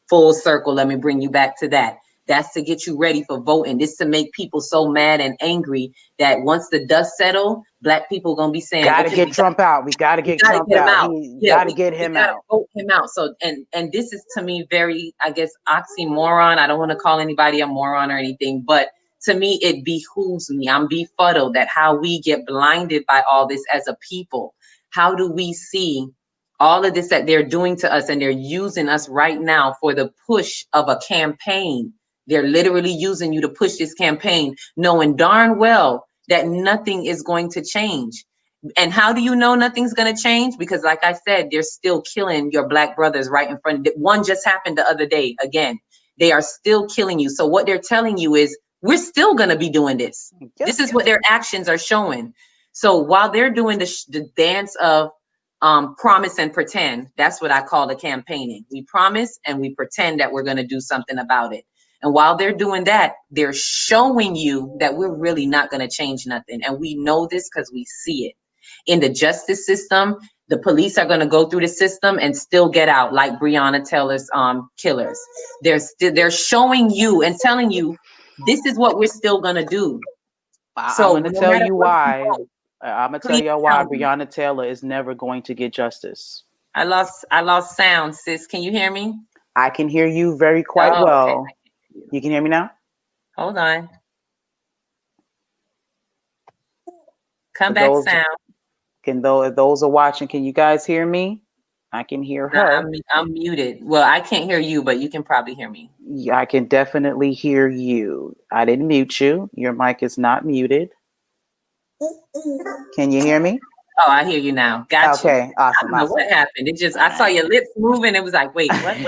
Speaker 4: Full circle. Let me bring you back to that. That's to get you ready for voting. This to make people so mad and angry that once the dust settle, Black people gonna be saying,
Speaker 1: "Gotta get Trump out. We gotta get Trump out. Gotta get him out.
Speaker 4: Vote him out." So, and this is to me very, I guess, oxymoron. I don't want to call anybody a moron or anything, but to me, it behooves me. I'm befuddled that how we get blinded by all this as a people. How do we see all of this that they're doing to us, and they're using us right now for the push of a campaign? They're literally using you to push this campaign, knowing darn well that nothing is going to change. And how do you know nothing's going to change? Because like I said, they're still killing your Black brothers right in front of it. One just happened the other day. Again, they are still killing you. So what they're telling you is, we're still going to be doing this. This is what their actions are showing. So while they're doing the dance of promise and pretend, that's what I call the campaigning. We promise and we pretend that we're going to do something about it. And while they're doing that, they're showing you that we're really not going to change nothing. And we know this because we see it. In the justice system, the police are going to go through the system and still get out, like Breonna Taylor's killers. They're showing you and telling you, this is what we're still going to do.
Speaker 1: So I'm going to tell you why. I'm going to tell you why Breonna Taylor is never going to get justice.
Speaker 4: I lost sound, sis. Can you hear me?
Speaker 1: I can hear you quite well. Okay. You can hear me now?
Speaker 4: Hold on. Come back, sound.
Speaker 1: Those are watching, can you guys hear me? I can hear her.
Speaker 4: No, I'm muted. Well, I can't hear you, but you can probably hear me.
Speaker 1: Yeah, I can definitely hear you. I didn't mute you. Your mic is not muted. Can you hear me?
Speaker 4: Oh, I hear you now. Gotcha.
Speaker 1: Okay, awesome.
Speaker 4: I don't know what happened. I saw your lips moving. It was like, wait, what?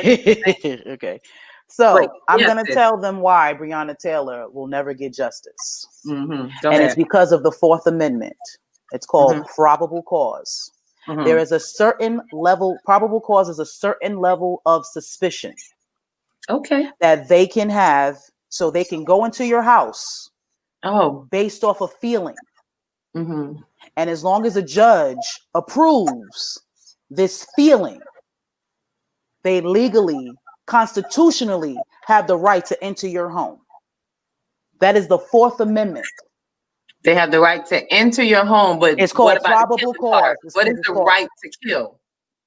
Speaker 1: Okay. So I'm going to tell them why Breonna Taylor will never get justice.
Speaker 4: Mm-hmm.
Speaker 1: And it's because of the Fourth Amendment. It's called probable cause. Mm-hmm. There is a certain level, probable cause is a certain level of suspicion.
Speaker 4: Okay.
Speaker 1: That they can have, so they can go into your house. Based off of feeling.
Speaker 4: Mm-hmm.
Speaker 1: And as long as a judge approves this feeling, they legally, constitutionally have the right to enter your home. That is the Fourth Amendment.
Speaker 4: They have the right to enter your home, but
Speaker 1: it's called probable cause.
Speaker 4: What is the right to kill?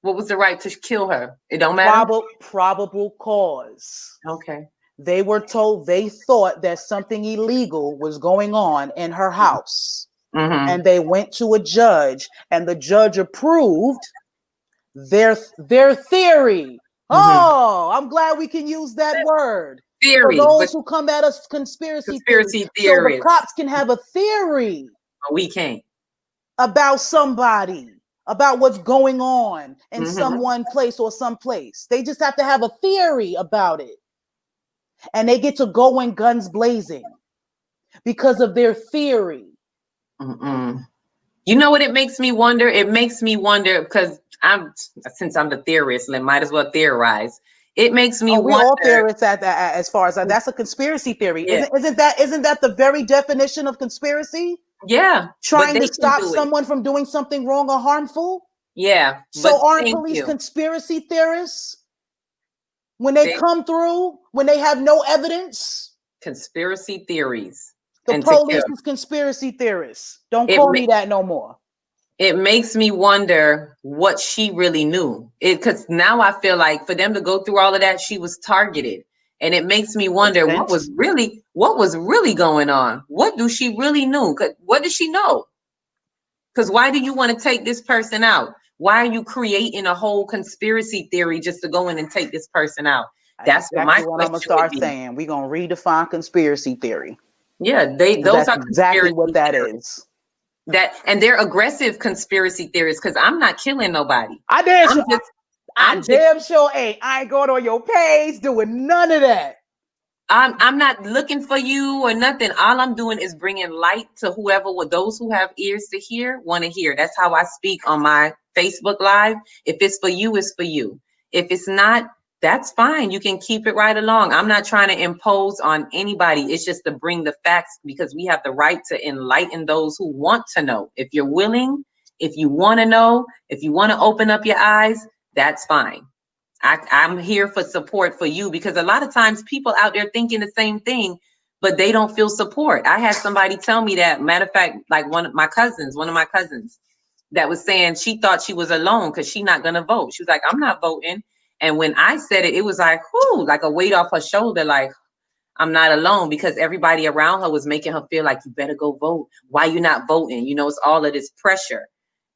Speaker 4: What was the right to kill her? It don't matter.
Speaker 1: Probable cause.
Speaker 4: Okay.
Speaker 1: They thought that something illegal was going on in her house.
Speaker 4: Mm-hmm.
Speaker 1: And they went to a judge, and the judge approved their theory. Mm-hmm. Oh, I'm glad we can use that word.
Speaker 4: Theory.
Speaker 1: For those who come at us conspiracy theories. So the cops can have a theory.
Speaker 4: We can't.
Speaker 1: About somebody, about what's going on in someone place or someplace. They just have to have a theory about it. And they get to go in guns blazing because of their theory.
Speaker 4: Mm-mm. You know what it makes me wonder? It makes me wonder because since I'm the theorist, I might as well theorize. It makes me wonder.
Speaker 1: We're all theorists at that, as far as that's a conspiracy theory. Yeah. Isn't that the very definition of conspiracy?
Speaker 4: Yeah.
Speaker 1: Trying to stop someone from doing something wrong or harmful?
Speaker 4: Yeah.
Speaker 1: So aren't police conspiracy theorists? When they come through, when they have no evidence?
Speaker 4: Conspiracy theories.
Speaker 1: The police is conspiracy theorists. Don't call me that no more.
Speaker 4: It makes me wonder what she really knew. Because now I feel like for them to go through all of that, she was targeted. And it makes me wonder what was really going on. What do she really know? What does she know? Because why do you want to take this person out? Why are you creating a whole conspiracy theory just to go in and take this person out? That's what I'm gonna start
Speaker 1: saying. We're gonna redefine conspiracy theory.
Speaker 4: Yeah, those are
Speaker 1: exactly what that is.
Speaker 4: And they're aggressive conspiracy theories because I'm not killing nobody.
Speaker 1: I damn sure ain't. I ain't going on your page doing none of that.
Speaker 4: I'm not looking for you or nothing. All I'm doing is bringing light to those who have ears to hear want to hear. That's how I speak on my Facebook Live. If it's for you, it's for you. If it's not, that's fine. You can keep it right along. I'm not trying to impose on anybody. It's just to bring the facts because we have the right to enlighten those who want to know. If you're willing, if you want to know, if you want to open up your eyes, that's fine. I'm here for support for you, because a lot of times people out there thinking the same thing, but they don't feel support. I had somebody tell me that, matter of fact, like one of my cousins that was saying she thought she was alone because she's not going to vote. She was like, I'm not voting. And when I said it, it was like, whoo, like a weight off her shoulder, like, I'm not alone, because everybody around her was making her feel like, you better go vote. Why you not voting? You know, it's all of this pressure.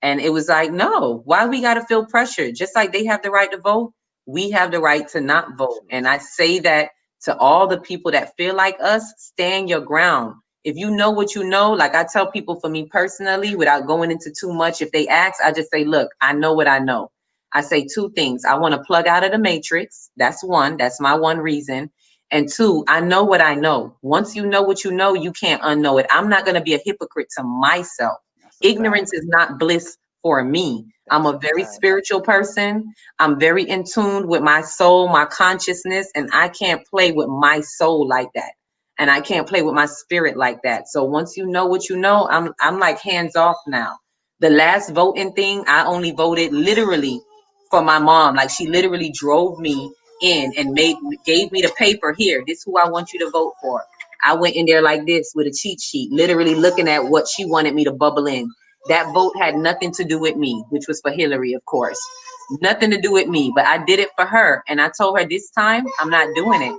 Speaker 4: And it was like, no, why we got to feel pressure? Just like they have the right to vote, we have the right to not vote. And I say that to all the people that feel like us, stand your ground. If you know what you know, like I tell people, for me personally, without going into too much, if they ask, I just say, look, I know what I know. I say two things. I want to plug out of the matrix. That's one. That's my one reason. And two, I know what I know. Once you know what you know, you can't unknow it. I'm not going to be a hypocrite to myself. Ignorance is not bliss for me. I'm a very spiritual person. I'm very in tune with my soul, my consciousness, and I can't play with my soul like that. And I can't play with my spirit like that. So once you know what you know, I'm like hands off now. The last voting thing, I only voted literally for my mom. Like, she literally drove me in and gave me the paper. Here, this is who I want you to vote for. I went in there like this with a cheat sheet, literally looking at what she wanted me to bubble in. That vote had nothing to do with me, which was for Hillary, of course. Nothing to do with me, but I did it for her. And I told her, this time, I'm not doing it.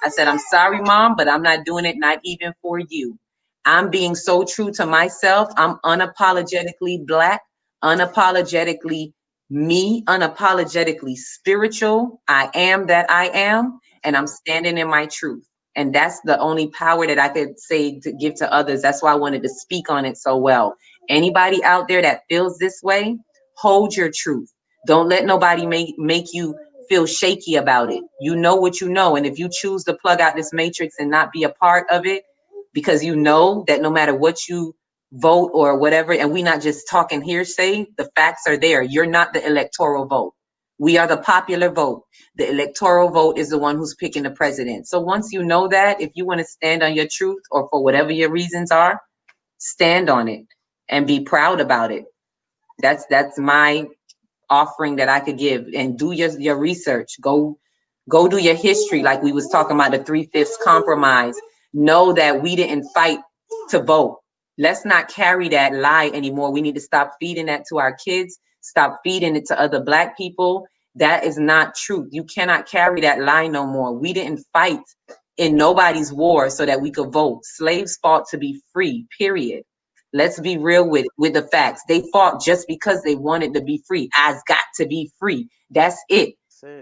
Speaker 4: I said, I'm sorry, Mom, but I'm not doing it, not even for you. I'm being so true to myself. I'm unapologetically Black, unapologetically me, unapologetically spiritual. I am that I am, and I'm standing in my truth. And that's the only power that I could say to give to others. That's why I wanted to speak on it so well. Anybody out there that feels this way, hold your truth. Don't let nobody make you feel shaky about it. You know what you know. And if you choose to plug out this matrix and not be a part of it, because you know that no matter what you vote or whatever, and we're not just talking hearsay, the facts are there. You're not the electoral vote. We are the popular vote. The electoral vote is the one who's picking the president. So once you know that, if you want to stand on your truth, or for whatever your reasons are, stand on it and be proud about it. That's my offering that I could give. And do your research. Go do your history, like we was talking about the 3/5 compromise. Know that we didn't fight to vote. Let's not carry that lie anymore. We need to stop feeding that to our kids. Stop feeding it to other Black people. That is not truth. You cannot carry that lie no more. We didn't fight in nobody's war so that we could vote. Slaves fought to be free, period. Let's be real with the facts. They fought just because they wanted to be free. I's got to be free. That's it.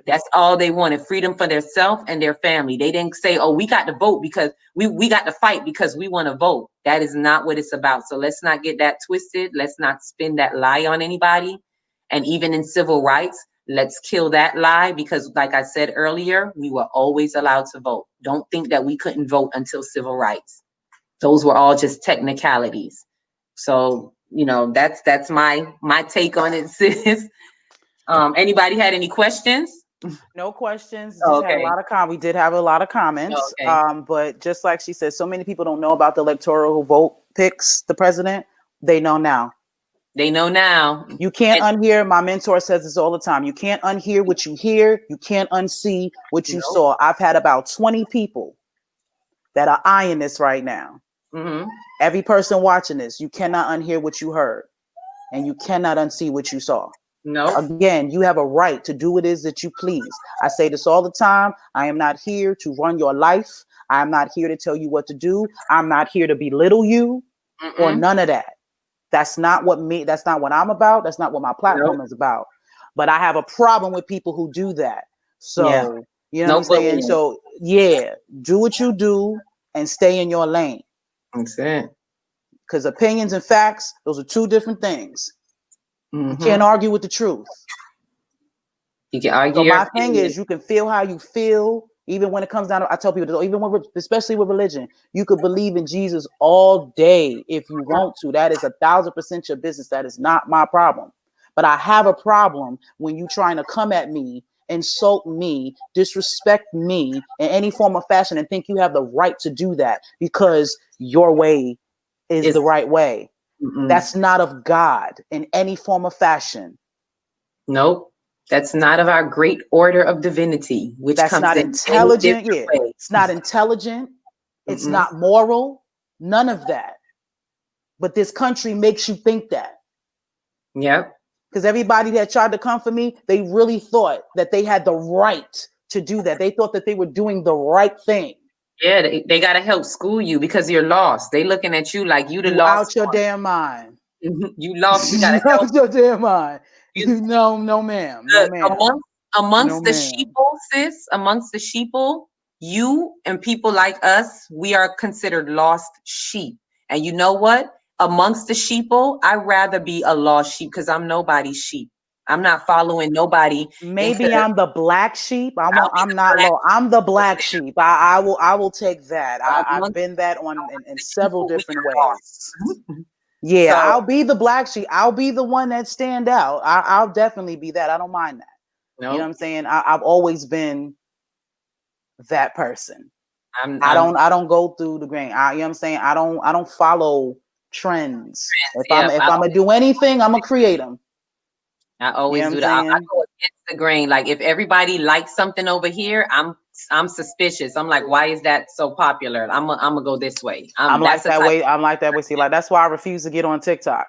Speaker 4: That's all they wanted. Freedom for themselves and their family. They didn't say, oh, we got to vote because we got to fight because we want to vote. That is not what it's about. So let's not get that twisted. Let's not spin that lie on anybody. And even in civil rights, let's kill that lie, because like I said earlier, we were always allowed to vote. Don't think that we couldn't vote until civil rights. Those were all just technicalities. So, you know, that's my take on it, sis. Anybody had any questions?
Speaker 1: No questions. Just had a lot of we did have a lot of comments. But just like she said, so many people don't know about the electoral vote picks the president. They know now.
Speaker 4: They know now.
Speaker 1: You can't unhear. My mentor says this all the time. You can't unhear what you hear. You can't unsee what you saw. I've had about 20 people that are eyeing this right now.
Speaker 4: Mm-hmm.
Speaker 1: Every person watching this, you cannot unhear what you heard, and you cannot unsee what you saw.
Speaker 4: No.
Speaker 1: Again, you have a right to do what it is that you please. I say this all the time. I am not here to run your life. I'm not here to tell you what to do. I'm not here to belittle you or none of that. That's not what I'm about. That's not what my platform is about. But I have a problem with people who do that. So, you know what I'm saying? So, yeah, do what you do and stay in your lane.
Speaker 4: That's it.
Speaker 1: Because opinions and facts, those are two different things. You can't argue with the truth.
Speaker 4: You can argue.
Speaker 1: So my thing is, you can feel how you feel, even when it comes down to, I tell people, especially with religion, you could believe in Jesus all day if you want to. That is 1,000% your business. That is not my problem. But I have a problem when you trying to come at me, insult me, disrespect me in any form of fashion, and think you have the right to do that because your way is the right way. That's not of God in any form of fashion.
Speaker 4: Nope. That's not of our great order of divinity, which
Speaker 1: that's
Speaker 4: comes
Speaker 1: not
Speaker 4: in many
Speaker 1: intelligent.
Speaker 4: different
Speaker 1: Yeah,
Speaker 4: ways.
Speaker 1: it's not intelligent. It's not moral. None of that. But this country makes you think that.
Speaker 4: Yep.
Speaker 1: Because everybody that tried to come for me, they really thought that they had the right to do that. They thought that they were doing the right thing.
Speaker 4: Yeah, they got to help school you because you're lost. They looking at you like you the lost
Speaker 1: out your
Speaker 4: one.
Speaker 1: damn mind.
Speaker 4: You lost. You got to help.
Speaker 1: Out your damn mind. No, ma'am. No, ma'am.
Speaker 4: Amongst the sheeple, sis, amongst the sheeple, you and people like us, we are considered lost sheep. And you know what? Amongst the sheeple, I'd rather be a lost sheep because I'm nobody's sheep. I'm not following nobody.
Speaker 1: Maybe I'm the black sheep. I'm not low. I'm the black sheep. I will take that. I've been that in several different ways. Yeah, so, I'll be the black sheep. I'll be the one that stand out. I'll definitely be that. I don't mind that. Nope. You know what I'm saying? I've always been that person. I don't go through the grain. You know what I'm saying? I don't follow trends. If I'm gonna do anything, I'm gonna create them.
Speaker 4: I always do that. I go against the grain. Like if everybody likes something over here, I'm suspicious. I'm like, why is that so popular? I'm gonna go this way.
Speaker 1: I'm like that way. I'm like that way. See, like that's why I refuse to get on TikTok.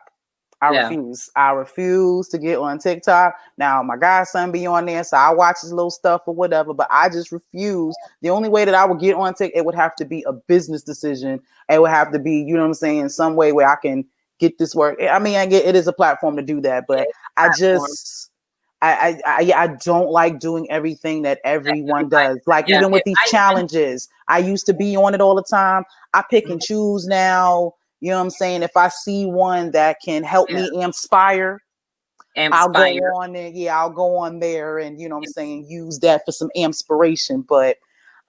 Speaker 1: I refuse to get on TikTok. Now my godson be on there, so I watch his little stuff or whatever, but I just refuse. The only way that I would get on TikTok, it would have to be a business decision. It would have to be, you know what I'm saying, some way where I can get this work. I mean, it is a platform to do that, but I don't like doing everything that everyone does. Like even with these challenges, I used to be on it all the time. I pick and choose now. You know what I'm saying? If I see one that can help me inspire, I'll go on there. Yeah, I'll go on there and, you know what I'm saying, use that for some inspiration. But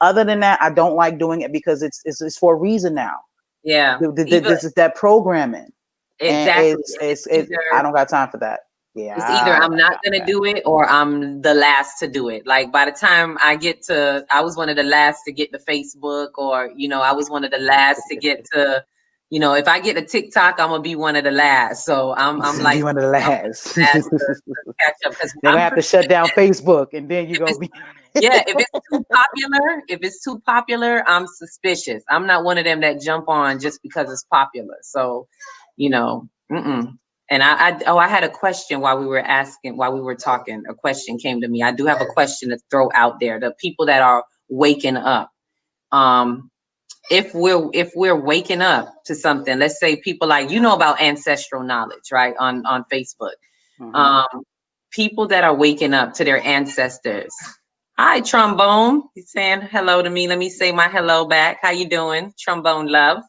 Speaker 1: other than that, I don't like doing it because it's for a reason now.
Speaker 4: Yeah.
Speaker 1: This is that programming.
Speaker 4: Exactly.
Speaker 1: And I don't got time for that. Yeah.
Speaker 4: It's either I'm not going to do it or I'm the last to do it. Like by the time I was one of the last to get to Facebook, or, you know, I was one of the last to get to, you know, if I get a TikTok, I'm going to be one of the last. So I'm like,
Speaker 1: one of the last.
Speaker 4: To catch up.
Speaker 1: They're going to have to shut down Facebook and then you go be.
Speaker 4: Yeah. If it's too popular, I'm suspicious. I'm not one of them that jump on just because it's popular. So, you know, And I had a question while we were talking. A question came to me. I do have a question to throw out there. The people that are waking up, if we're waking up to something, let's say people like, you know about ancestral knowledge, right? On Facebook, people that are waking up to their ancestors. Hi, Trombone. He's saying hello to me. Let me say my hello back. How you doing, Trombone love?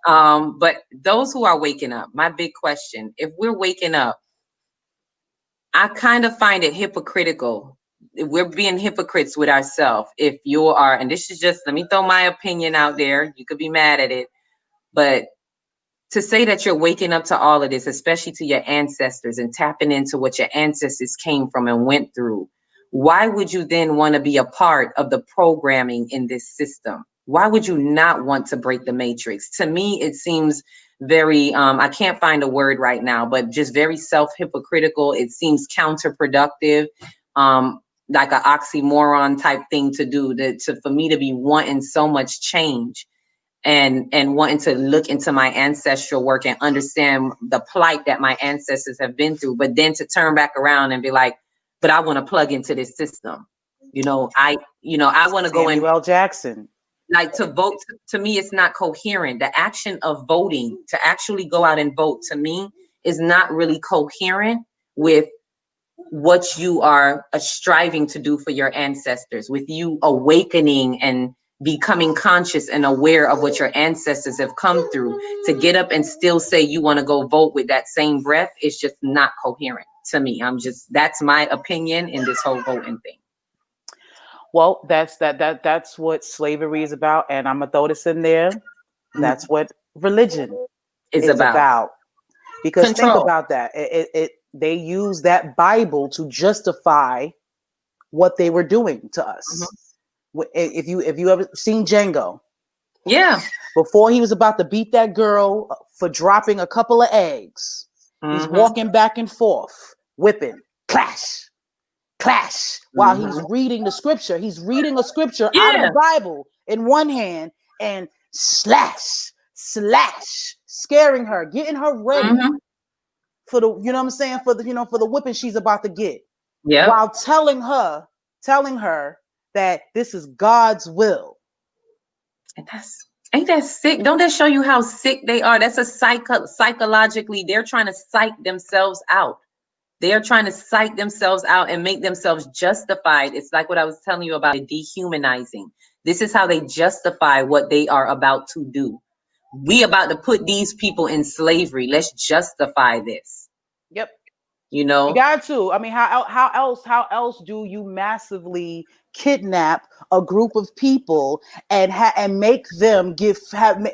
Speaker 4: But those who are waking up, my big question, if we're waking up, I kind of find it hypocritical. We're being hypocrites with ourselves. If you are, and this is just, let me throw my opinion out there. You could be mad at it, but to say that you're waking up to all of this, especially to your ancestors and tapping into what your ancestors came from and went through, why would you then want to be a part of the programming in this system? Why would you not want to break the matrix? To me, it seems very, I can't find a word right now, but just very self-hypocritical. It seems counterproductive, like an oxymoron type thing to do, for me to be wanting so much change and wanting to look into my ancestral work and understand the plight that my ancestors have been through, but then to turn back around and be like, but I want to plug into this system. I want to go in.
Speaker 1: Samuel Jackson.
Speaker 4: Like to vote, to me, it's not coherent. The action of voting, to actually go out and vote, to me, is not really coherent with what you are striving to do for your ancestors, with you awakening and becoming conscious and aware of what your ancestors have come through. To get up and still say you want to go vote with that same breath, it's just not coherent to me. That's my opinion in this whole voting thing.
Speaker 1: Well, that's what slavery is about, and I'm gonna throw this in there. That's what religion is about. Because Control. Think about that. They use that Bible to justify what they were doing to us. If you ever seen Django,
Speaker 4: yeah,
Speaker 1: before he was about to beat that girl for dropping a couple of eggs, he's walking back and forth, whipping, clash. clash while he's reading the scripture. He's reading a scripture out of the Bible in one hand and slash, scaring her, getting her ready for the, you know what I'm saying, for the, you know, for the whipping she's about to get. Yeah. While telling her that this is God's will.
Speaker 4: And ain't that sick? Don't that show you how sick they are? That's a psychologically, they're trying to psych themselves out. They are trying to psych themselves out and make themselves justified. It's like what I was telling you about dehumanizing. This is how they justify what they are about to do. We about to put these people in slavery. Let's justify this.
Speaker 1: Yep.
Speaker 4: You know,
Speaker 1: you got to. I mean, how else do you massively kidnap a group of people and make them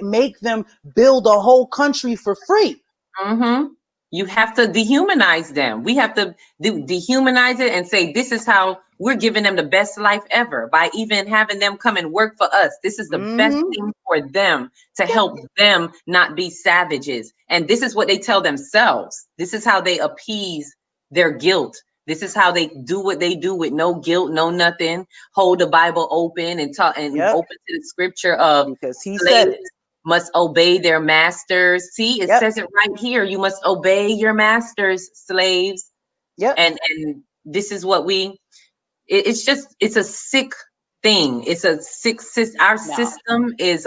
Speaker 1: make them build a whole country for free?
Speaker 4: You have to dehumanize them. We have to dehumanize it and say, this is how we're giving them the best life ever by even having them come and work for us. This is the best thing for them to help them not be savages. And this is what they tell themselves. This is how they appease their guilt. This is how they do what they do with no guilt, no nothing. Hold the Bible open and talk and open to the scripture of
Speaker 1: because he said it.
Speaker 4: Must obey their masters. See, it says it right here. You must obey your masters, slaves. Yep. And this is what it's a sick thing. It's a sick system. Our system is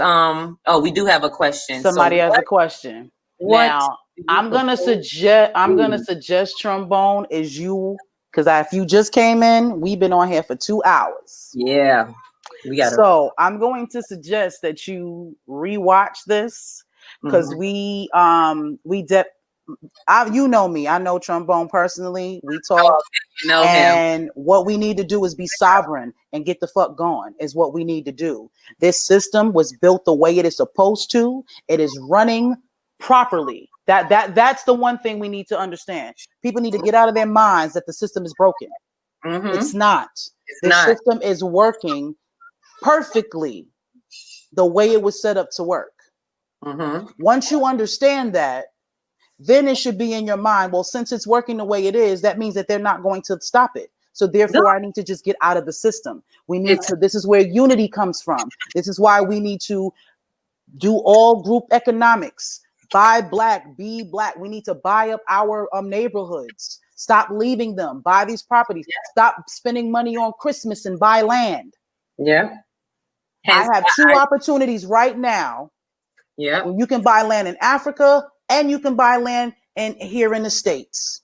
Speaker 4: we do have a question.
Speaker 1: Somebody has a question. Now, I'm gonna suggest Trombone is you, because if you just came in, we've been on here for 2 hours.
Speaker 4: Yeah.
Speaker 1: So I'm going to suggest that you rewatch this because you know me. I know Trombone personally. We talk, and what we need to do is be sovereign and get the fuck going. Is what we need to do. This system was built the way it is supposed to. It is running properly. That's the one thing we need to understand. People need to get out of their minds that the system is broken. It's not. The system is working perfectly the way it was set up to work. Once you understand that, then it should be in your mind, well, since it's working the way it is, that means that they're not going to stop it. So therefore, I need to just get out of the system. This is where unity comes from. This is why we need to do all group economics. Buy black, be black. We need to buy up our neighborhoods. Stop leaving them. Buy these properties. Stop spending money on Christmas and buy land.
Speaker 4: Yeah.
Speaker 1: I have 2 opportunities right now.
Speaker 4: Yeah.
Speaker 1: You can buy land in Africa and you can buy land here in the States.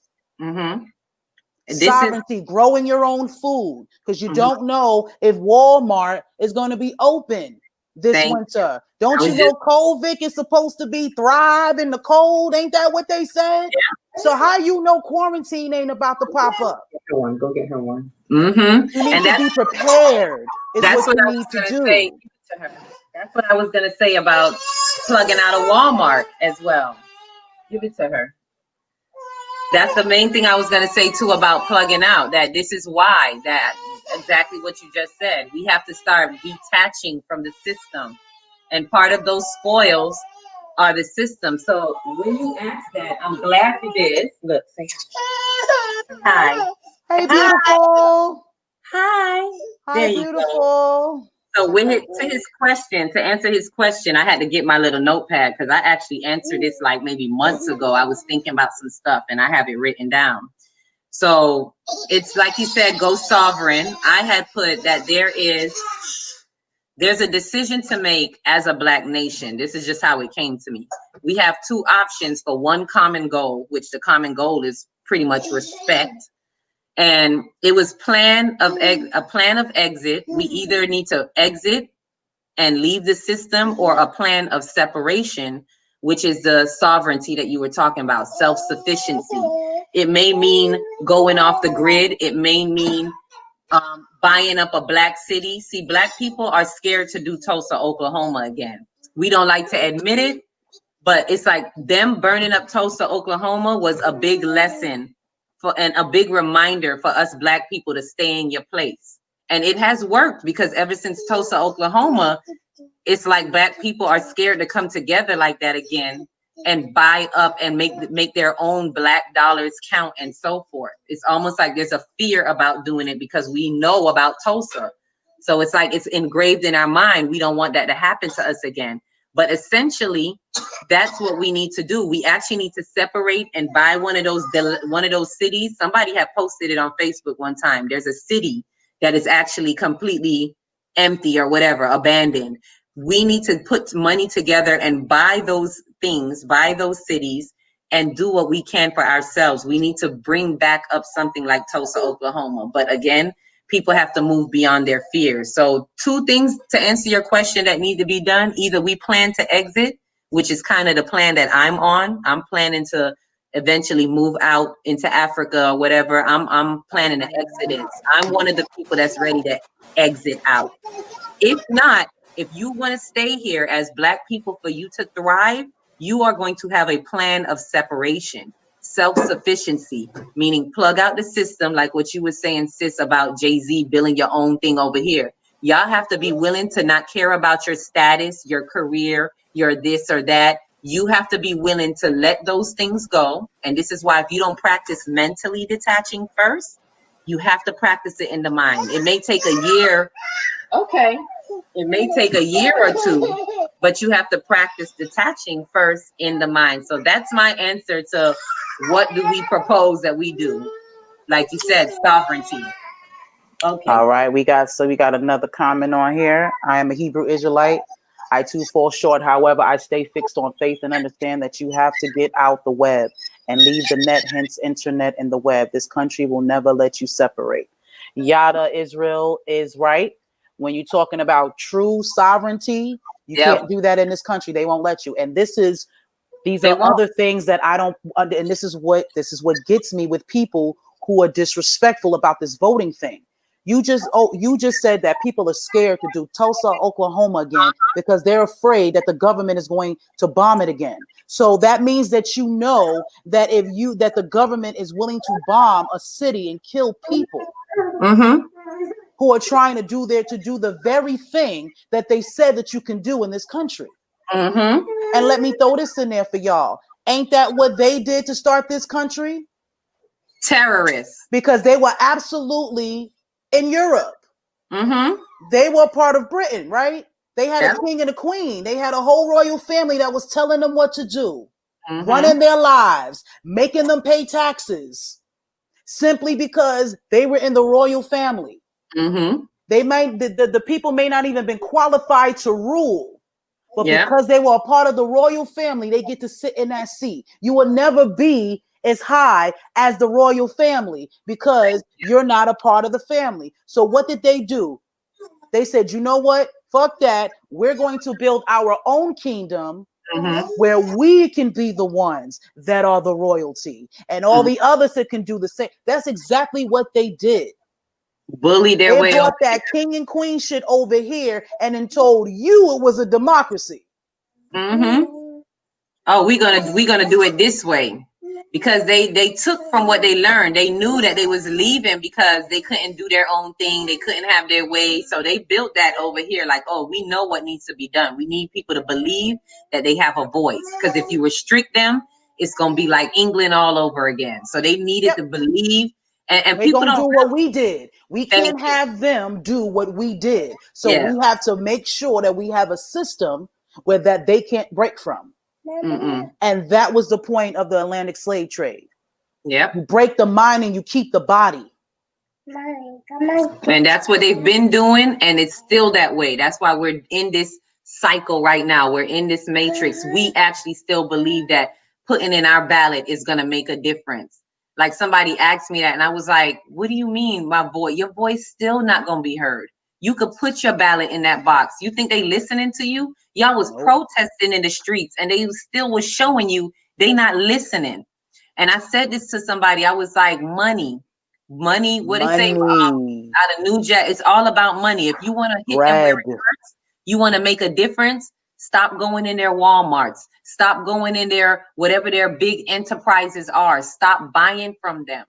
Speaker 1: Sovereignty, growing your own food, because you don't know if Walmart is going to be open this winter. Don't you know COVID is supposed to be thrive in the cold? Ain't that what they said? Yeah. So how you know quarantine ain't about to pop up?
Speaker 4: Go get her one.
Speaker 1: You need to be prepared. That's what you need to do.
Speaker 4: That's what I was going to say about plugging out of Walmart as well. Give it to her. That's the main thing I was going to say too about plugging out, that this is why, that exactly what you just said. We have to start detaching from the system. And part of those spoils are the system. So when you ask that, I'm glad you did. Look, say hi.
Speaker 1: Hey, beautiful.
Speaker 4: Hi.
Speaker 1: Hi, beautiful.
Speaker 4: So to answer his question, I had to get my little notepad because I actually answered this like maybe months ago. I was thinking about some stuff and I have it written down. So it's like you said, go sovereign. I had put that there's a decision to make as a Black nation. This is just how it came to me. We have 2 options for one common goal, which the common goal is pretty much respect. And it was a plan of exit. We either need to exit and leave the system, or a plan of separation, which is the sovereignty that you were talking about, self-sufficiency. It may mean going off the grid. It may mean buying up a Black city. See, Black people are scared to do Tulsa, Oklahoma again. We don't like to admit it, but it's like them burning up Tulsa, Oklahoma was a big lesson and a big reminder for us Black people to stay in your place. And it has worked, because ever since Tulsa, Oklahoma, it's like Black people are scared to come together like that again. and buy up and make their own black dollars count and so forth. It's almost like there's a fear about doing it because we know about Tulsa. So it's like it's engraved in our mind. We don't want that to happen to us again. But essentially, that's what we need to do. We actually need to separate and buy one of those cities. Somebody had posted it on Facebook one time. There's a city that is actually completely empty or whatever, abandoned. We need to put money together and buy those things, buy those cities, and do what we can for ourselves. We need to bring back up something like Tulsa, Oklahoma. But again, people have to move beyond their fears. So 2 things to answer your question that need to be done. Either we plan to exit, which is kind of the plan that I'm on. I'm planning to eventually move out into Africa or whatever. I'm planning an exodus. I'm one of the people that's ready to exit out. If not, if you want to stay here as Black people for you to thrive, you are going to have a plan of separation, self-sufficiency, meaning plug out the system, like what you were saying, sis, about Jay-Z building your own thing over here. Y'all have to be willing to not care about your status, your career, your this or that. You have to be willing to let those things go. And this is why if you don't practice mentally detaching first, you have to practice it in the mind. It may take a year. Okay. It may take a year or 2, but you have to practice detaching first in the mind. So that's my answer to what do we propose that we do? Like you said, sovereignty. Okay.
Speaker 1: All right, we got another comment on here. I am a Hebrew Israelite. I too fall short. However, I stay fixed on faith and understand that you have to get out the web and leave the net, hence internet and the web. This country will never let you separate. Yada Israel is right. When you're talking about true sovereignty, you can't do that in this country. They won't let you. And these are other things that I don't, and this is what gets me with people who are disrespectful about this voting thing. You just said that people are scared to do Tulsa, Oklahoma again because they're afraid that the government is going to bomb it again. So that means that you know that that the government is willing to bomb a city and kill people who are trying to do the very thing that they said that you can do in this country. And let me throw this in there for y'all. Ain't that what they did to start this country?
Speaker 4: Terrorists.
Speaker 1: Because they were absolutely in Europe. They were part of Britain, right? They had a king and a queen. They had a whole royal family that was telling them what to do, running their lives, making them pay taxes, simply because they were in the royal family. They might the people may not even been qualified to rule, but because they were a part of the royal family, they get to sit in that seat. You will never be as high as the royal family because you're not a part of the family. So what did they do? They said, you know what? Fuck that. We're going to build our own kingdom where we can be the ones that are the royalty and all the others that can do the same. That's exactly what they did.
Speaker 4: Bully their way.
Speaker 1: They brought that king and queen shit over here and then told you it was a democracy.
Speaker 4: Oh, we're gonna do it this way. Because they took from what they learned. They knew that they was leaving because they couldn't do their own thing. They couldn't have their way. So they built that over here. Like, oh, we know what needs to be done. We need people to believe that they have a voice. Because if you restrict them, it's going to be like England all over again. So they needed to believe. And people don't
Speaker 1: do what we did. We can't have them do what we did. So we have to make sure that we have a system where that they can't break from. And that was the point of the Atlantic slave trade. You break the mind and you keep the body.
Speaker 4: And that's what they've been doing, and it's still that way. That's why we're in this cycle right now. We're in this matrix. We actually still believe that putting in our ballot is going to make a difference. Like somebody asked me that, and I was like, what do you mean, my boy? Your voice still not going to be heard. You could put your ballot in that box. You think they listening to you? Y'all was protesting in the streets and they still was showing you they not listening. And I said this to somebody. I was like, money, what they say out of New Jack, it's all about money. If you want to hit them where it hurts, you want to make a difference, stop going in their Walmarts. Stop going in there, whatever their big enterprises are. Stop buying from them.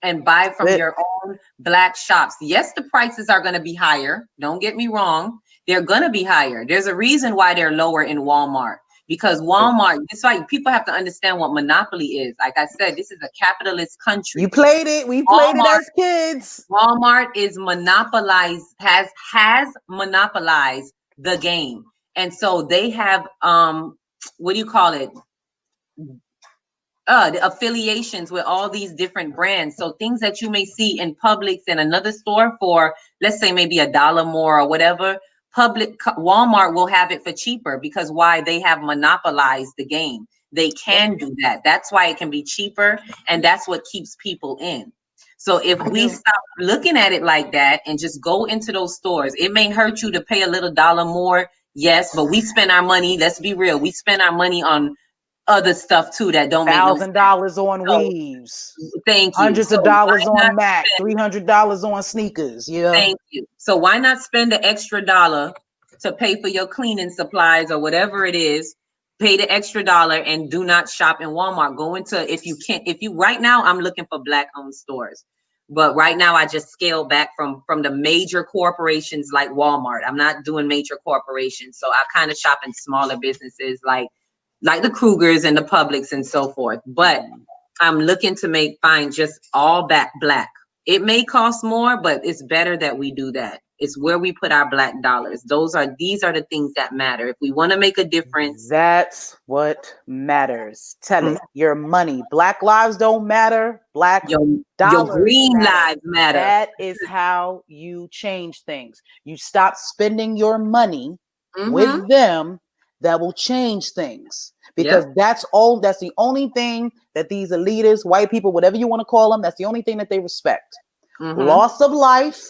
Speaker 4: And buy from your own Black shops. Yes, the prices are going to be higher. Don't get me wrong. They're going to be higher. There's a reason why they're lower in Walmart, because Walmart, it's like people have to understand what monopoly is. Like I said, this is a capitalist country.
Speaker 1: You played it. We played it as kids.
Speaker 4: Walmart is monopolized, has monopolized the game. And so they have, what do you call it? The affiliations with all these different brands. So things that you may see in Publix and another store for, let's say maybe $1 more or whatever, Walmart will have it for cheaper, because why? They have monopolized the game. They can do that. That's why it can be cheaper, and that's what keeps people in. So if we stop looking at it like that and just go into those stores, it may hurt you to pay a little $1 more, yes, but we spend our money, let's be real, we spend our money on other stuff too that don't make no sense.
Speaker 1: $1,000 on weaves.
Speaker 4: Thank you.
Speaker 1: Hundreds of dollars on Mac. $300 on sneakers. Yeah.
Speaker 4: Thank you. So why not spend the extra $1 to pay for your cleaning supplies or whatever it is? Pay the extra $1 and do not shop in Walmart. Go into, if you right now, I'm looking for Black-owned stores. But right now, I just scaled back from the major corporations like Walmart. I'm not doing major corporations. So I kind of shop in smaller businesses like the Krugers and the Publix and so forth. But I'm looking to find just all Black. It may cost more, but it's better that we do that. It's where we put our Black dollars. These are the things that matter. If we want to make a difference.
Speaker 1: That's what matters. Tell it. Your money. Black lives don't matter. Black dollars.
Speaker 4: Your green lives matter.
Speaker 1: That is how you change things. You stop spending your money with them. That will change things, because that's the only thing that these elitists, white people, whatever you want to call them, that's the only thing that they respect. Loss of life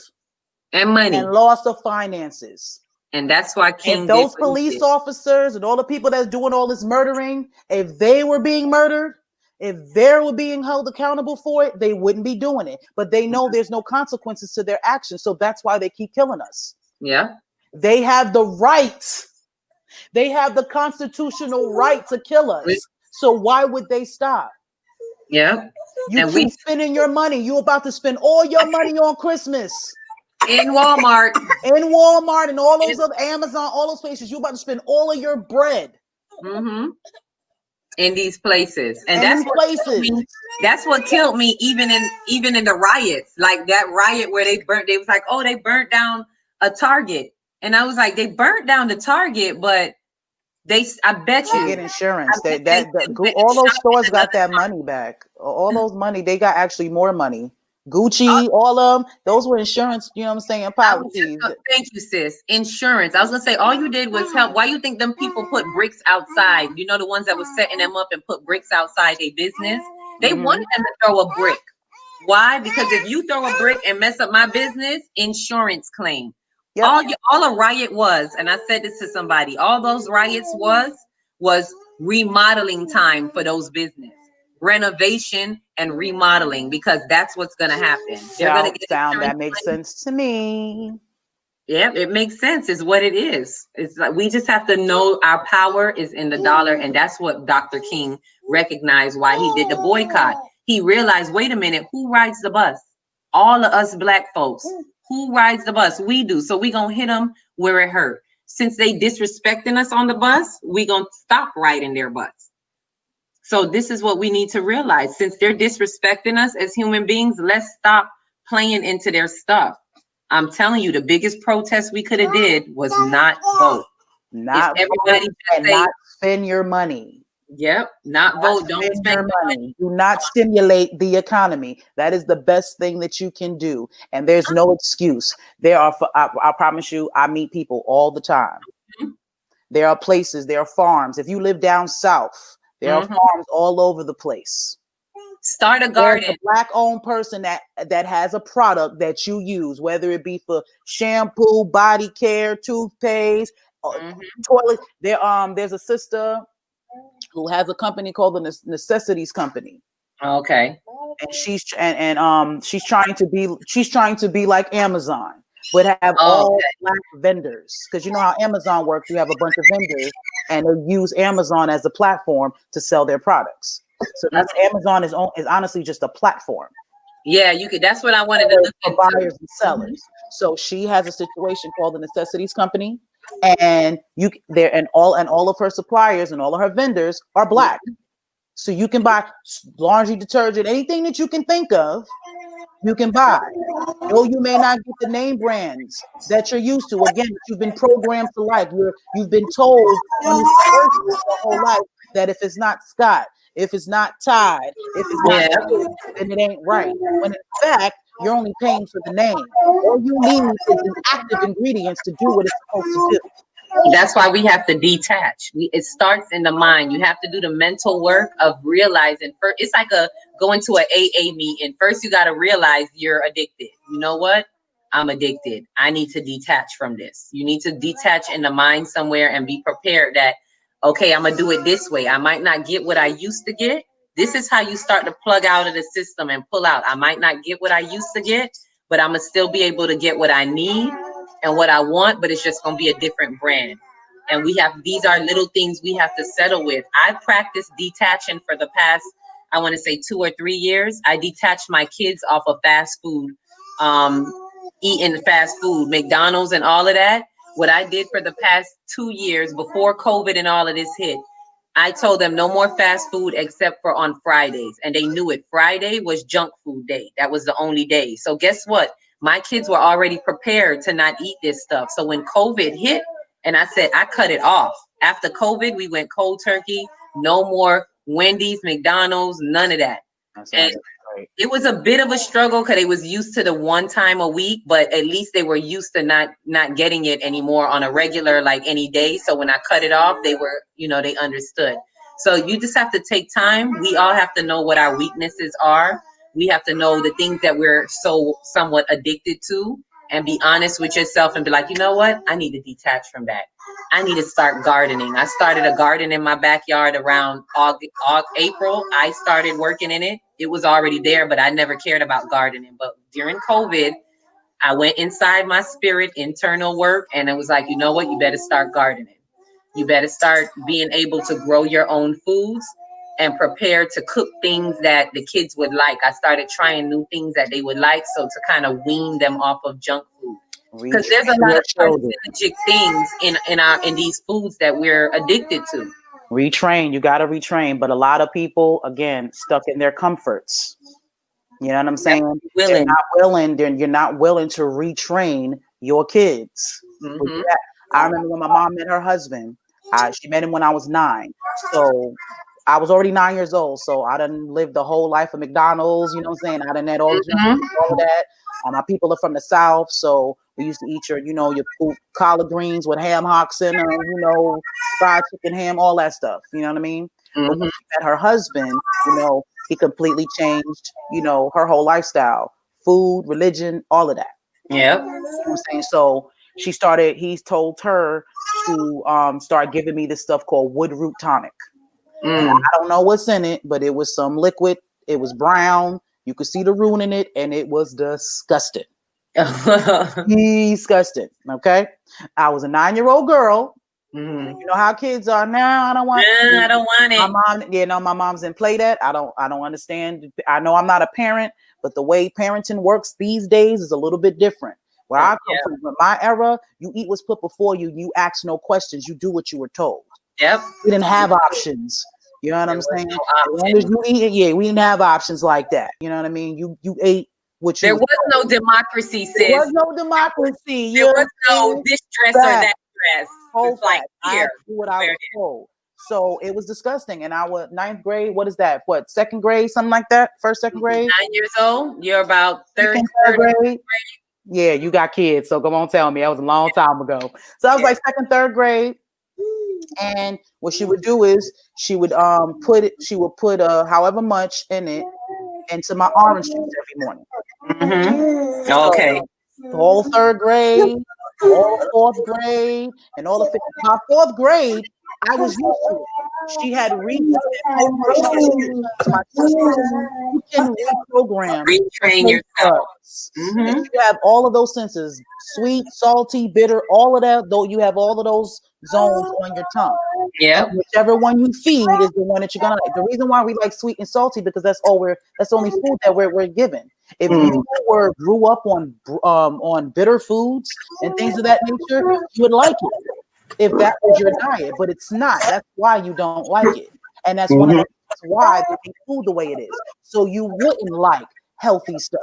Speaker 4: and money
Speaker 1: and loss of finances.
Speaker 4: And that's why
Speaker 1: King, those police officers and all the people that's doing all this murdering, if they were being murdered, if they were being held accountable for it, they wouldn't be doing it. But they know there's no consequences to their actions. So that's why they keep killing us.
Speaker 4: Yeah.
Speaker 1: They have the right. They have the constitutional right to kill us. So why would they stop?
Speaker 4: Yeah.
Speaker 1: You keep spending your money. You're about to spend all your money on Christmas.
Speaker 4: In Walmart.
Speaker 1: In Walmart and all those other Amazon, all those places. You're about to spend all of your bread.
Speaker 4: In these places. And that's what killed me even in the riots. Like that riot where they was like, oh, they burnt down a Target. And I was like, they burnt down the Target, but I bet you
Speaker 1: get insurance. All those stores got that money back. All those money, they got actually more money. Gucci, all of them, those were insurance. You know what I'm saying? Policies.
Speaker 4: Thank you, sis. Insurance. I was gonna say, all you did was help. Why you think them people put bricks outside? You know, the ones that was setting them up and put bricks outside their business. They wanted them to throw a brick. Why? Because if you throw a brick and mess up my business, insurance claim. Yep. All a riot was, and I said this to somebody, all those riots was remodeling time for those business, renovation and remodeling, because that's what's going to happen. They're going to get
Speaker 1: that makes sense to me.
Speaker 4: Yeah, it makes sense. It's what it is. It's like we just have to know our power is in the dollar, and that's what Dr. King recognized why he did the boycott. He realized, wait a minute, who rides the bus? All of us Black folks. Who rides the bus? We do. So we gonna hit them where it hurt. Since they disrespecting us on the bus, we gonna stop riding their bus. So this is what we need to realize. Since they're disrespecting us as human beings, let's stop playing into their stuff. I'm telling you, the biggest protest we could have did was not vote.
Speaker 1: Not everybody and not spend your money.
Speaker 4: Yep, not vote. Don't spend your money.
Speaker 1: Do not stimulate the economy. That is the best thing that you can do. And there's no excuse. I promise you, I meet people all the time. There are places, there are farms. If you live down south, there are farms all over the place.
Speaker 4: Start a garden.
Speaker 1: There's a Black-owned person that has a product that you use, whether it be for shampoo, body care, toothpaste, toilet. There's a sister who has a company called the Necessities Company.
Speaker 4: Okay.
Speaker 1: And she's trying to be like Amazon, but have all Black vendors. Because you know how Amazon works, you have a bunch of vendors and they use Amazon as a platform to sell their products. So that's Amazon is honestly just a platform.
Speaker 4: Yeah, you could. That's what I wanted to look
Speaker 1: for buyers and sellers. So she has a situation called the Necessities Company. And all of her suppliers and all of her vendors are Black. So you can buy laundry detergent, anything that you can think of, you can buy. No, you may not get the name brands that you're used to. Again, you've been programmed to like. You've been told on this earth your whole life that if it's not Scott, if it's not Tide, if it's not this, then it ain't right. When in fact, you're only paying for the name. All you need is an active ingredients to do what it's supposed to do.
Speaker 4: That's why we have to detach. It starts in the mind. You have to do the mental work of realizing. First, it's like going to an AA meeting. First, you got to realize you're addicted. You know what? I'm addicted. I need to detach from this. You need to detach in the mind somewhere and be prepared that, okay, I'm going to do it this way. I might not get what I used to get. This is how you start to plug out of the system and pull out. I might not get what I used to get, but I'm going to still be able to get what I need and what I want, but it's just going to be a different brand. And these are little things we have to settle with. I practiced detaching for the past, I want to say 2 or 3 years. I detached my kids off of fast food, eating fast food, McDonald's and all of that. What I did for the past 2 years before COVID and all of this hit, I told them no more fast food except for on Fridays. And they knew it. Friday was junk food day. That was the only day. So guess what? My kids were already prepared to not eat this stuff. So when COVID hit, and I said, I cut it off. After COVID, we went cold turkey. No more Wendy's, McDonald's, none of that. And it was a bit of a struggle because they was used to the one time a week, but at least they were used to not getting it anymore on a regular, like any day. So when I cut it off, they were, they understood. So you just have to take time. We all have to know what our weaknesses are. We have to know the things that we're somewhat addicted to and be honest with yourself and be like, you know what? I need to detach from that. I need to start gardening. I started a garden in my backyard around April. I started working in it. It was already there, but I never cared about gardening. But during COVID, I went inside my spirit, internal work, and it was like, you know what? You better start gardening. You better start being able to grow your own foods and prepare to cook things that the kids would like. I started trying new things that they would like, so to kind of wean them off of junk food. Because there's a lot of carcinogenic things in these foods that we're addicted to.
Speaker 1: Retrain, you got to retrain. But a lot of people, again, stuck in their comforts. You know what I'm saying? They're not willing. You're not willing to retrain your kids. Mm-hmm. I remember when my mom met her husband. She met him when I was 9. So I was already 9 years old. So I done lived the whole life of McDonald's. You know what I'm saying? I done had all of that. My people are from the South, so we used to eat your collard greens with ham hocks in them, fried chicken, ham, all that stuff. You know what I mean? Mm-hmm. But when she met her husband, he completely changed, her whole lifestyle, food, religion, all of that.
Speaker 4: Yeah.
Speaker 1: You know what I'm saying? So he's told her to start giving me this stuff called wood root tonic. I don't know what's in it, but it was some liquid. It was brown. You could see the root in it, and it was disgusting. Disgusting. Okay. I was a 9-year-old girl. Mm-hmm. You know how kids are now. I don't want it. My mom's didn't play that. I don't understand. I know I'm not a parent, but the way parenting works these days is a little bit different. Where I come from, in my era, you eat what's put before you. You ask no questions. You do what you were told.
Speaker 4: Yep.
Speaker 1: We didn't have options. You know what I'm saying? No, as long as you eat, we didn't have options like that. You know what I mean? You ate what you.
Speaker 4: There was no democracy, sis.
Speaker 1: There was no democracy.
Speaker 4: There was no this dress or that dress.
Speaker 1: Whole fact. I had to do what I was told. So it was disgusting. And I was 9th grade. What is that? What, 2nd grade? Something like that? 1st, 2nd grade?
Speaker 4: 9 years old. You're about 3rd
Speaker 1: grade. Yeah, you got kids. So come on, tell me. That was a long time ago. So I was like 2nd, 3rd grade. And what she would do is she would put however much in it into my orange juice every morning.
Speaker 4: Mm-hmm.
Speaker 1: So,
Speaker 4: okay.
Speaker 1: The whole 3rd grade, all 4th grade, and all the 5th. My 4th grade, I was used to it. She had reprogram. My sister, you can reprogram,
Speaker 4: retrain yourself.
Speaker 1: You have all of those senses: sweet, salty, bitter, all of that. Though you have all of those zones on your tongue.
Speaker 4: Yeah.
Speaker 1: Whichever one you feed is the one that you're gonna like. The reason why we like sweet and salty because that's the only food that we're given. If you grew up on bitter foods and things of that nature, you would like it if that was your diet, but it's not. That's why you don't like it, and that's one of the reasons why they make food the way it is. So you wouldn't like healthy stuff.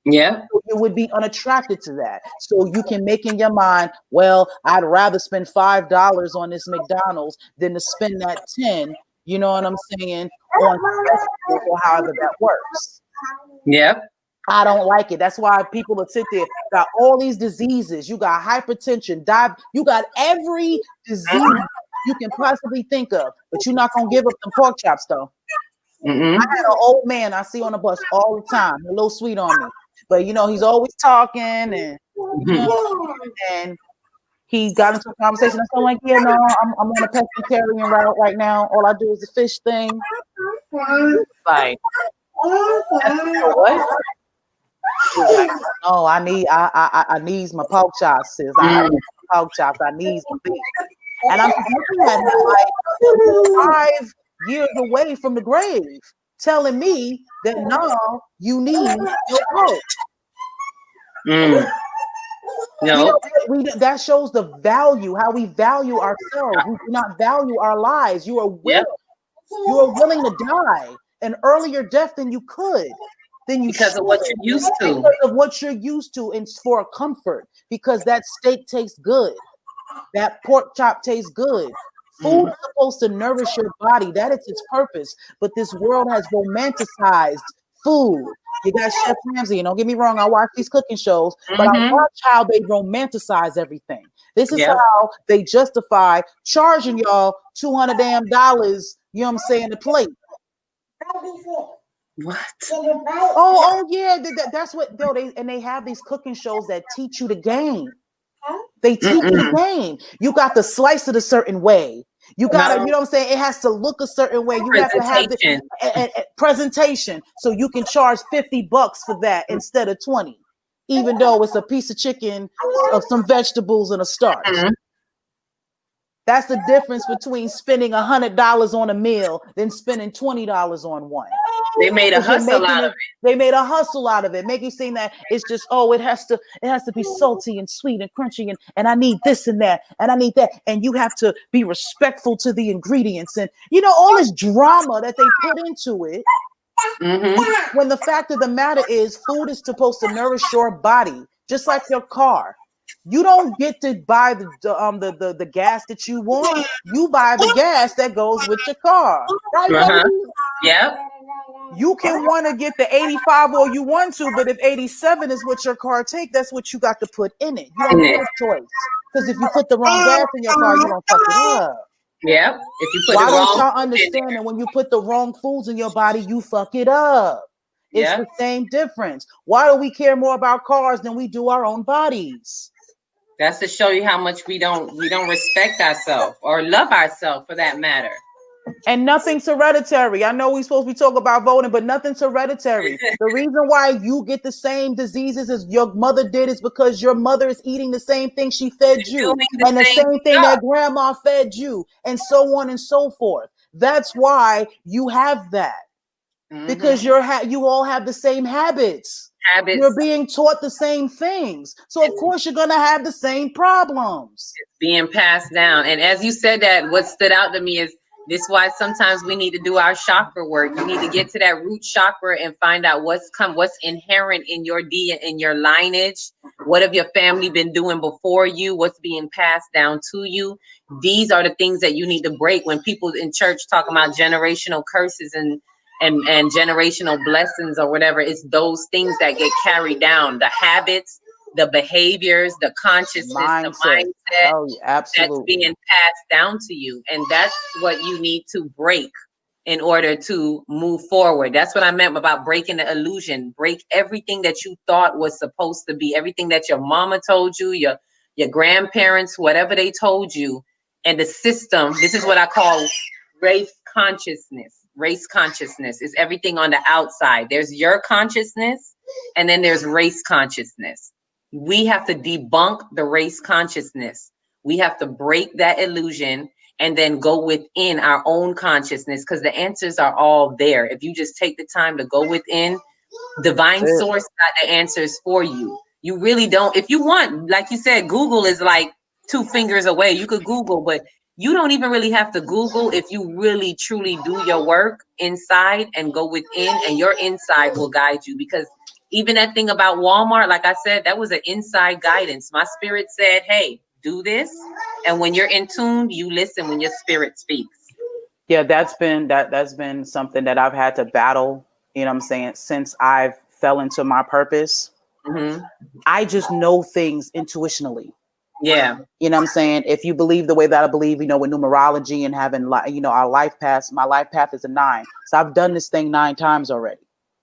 Speaker 4: Yeah.
Speaker 1: So you would be unattracted to that. So you can make in your mind, well, I'd rather spend $5 on this McDonald's than to spend that 10, you know what I'm saying, on vegetables or however that works.
Speaker 4: Yep.
Speaker 1: I don't like it. That's why people will sit there, got all these diseases. You got hypertension, you got every disease you can possibly think of, but you're not going to give up them pork chops, though. I had an old man I see on the bus all the time, a little sweet on me. But, you know, he's always talking and, and he got into a conversation. And so I'm like, yeah, no, I'm on a pescatarian route right now. All I do is the fish thing. Like, what? Like, oh, I need my pork chops, sis. I need my pork chops. I need some beef. And I'm just looking at him like 5 years away from the grave, telling me that no, you need your pork.
Speaker 4: No,
Speaker 1: that shows the value, how we value ourselves. We do not value our lives. You are willing to die an earlier death than you could.
Speaker 4: Because of what you're used to.
Speaker 1: Because of what you're used to, and for comfort. Because that steak tastes good. That pork chop tastes good. Food is supposed to nourish your body. That is its purpose. But this world has romanticized food. You got Chef Ramsay, and don't get me wrong, I watch these cooking shows, but I watch how they romanticize everything. This is how they justify charging y'all $200 damn, you know what I'm saying, a plate.
Speaker 4: What?
Speaker 1: Oh yeah, that's what they have these cooking shows that teach you the game. They teach you the game. You got to slice it a certain way. You gotta, you know what I'm saying? It has to look a certain way. You have to have the presentation, so you can charge $50 for that instead of 20, even though it's a piece of chicken, some vegetables, and a starch. That's the difference between spending $100 on a meal than spending $20 on one.
Speaker 4: They made a hustle out of it.
Speaker 1: They made a hustle out of it, making it seem that it's just, oh, it has to be salty and sweet and crunchy, and I need this and that, and I need that, and you have to be respectful to the ingredients, and you know all this drama that they put into it. When the fact of the matter is, food is supposed to nourish your body, just like your car. You don't get to buy the gas that you want. You buy the gas that goes with your car, right?
Speaker 4: Yeah.
Speaker 1: You can want to get the 85 or you want to, but if 87 is what your car take, that's what you got to put in it. You don't have a choice. Because if you put the wrong gas in your car, you're going to fuck it up.
Speaker 4: Yeah. If you put
Speaker 1: Why don't y'all understand that when you put the wrong foods in your body, you fuck it up? It's the same difference. Why do we care more about cars than we do our own bodies?
Speaker 4: That's to show you how much we don't respect ourselves or love ourselves, for that matter.
Speaker 1: And nothing's hereditary. I know we're supposed to be talking about voting, but nothing's hereditary. The reason why you get the same diseases as your mother did is because your mother is eating the same thing she fed you, and the same thing that grandma fed you, and so on and so forth. That's why you have that. Because you all have the same habits. You're being taught the same things. So of course you're gonna have the same problems.
Speaker 4: It's being passed down. And as you said that, what stood out to me is this is why sometimes we need to do our chakra work. You need to get to that root chakra and find out what's inherent in your in your lineage. What have your family been doing before you? What's being passed down to you? These are the things that you need to break. When people in church talk about generational curses and generational blessings or whatever, it's those things that get carried down, the habits, the behaviors, the consciousness, the mindset.
Speaker 1: Oh, absolutely.
Speaker 4: That's being passed down to you. And that's what you need to break in order to move forward. That's what I meant about breaking the illusion. Break everything that you thought was supposed to be, everything that your mama told you, your grandparents, whatever they told you, and the system. This is what I call race consciousness. Race consciousness is everything on the outside. There's your consciousness, and then there's race consciousness. We have to debunk the race consciousness. We have to break that illusion and then go within our own consciousness, because the answers are all there. If you just take the time to go within, divine source got the answers for you. You really don't. If you want, like you said, Google is like 2 fingers away. You could Google, but you don't even really have to Google if you really truly do your work inside and go within, and your inside will guide you. Because even that thing about Walmart, like I said, that was an inside guidance. My spirit said, hey, do this. And when you're in tune, you listen when your spirit speaks.
Speaker 1: Yeah, that's been something that I've had to battle, you know what I'm saying, since I've fell into my purpose.
Speaker 4: Mm-hmm.
Speaker 1: I just know things intuitionally.
Speaker 4: Yeah.
Speaker 1: You know what I'm saying? If you believe the way that I believe, with numerology and having, our life path, my life path is a 9. So I've done this thing 9 times already.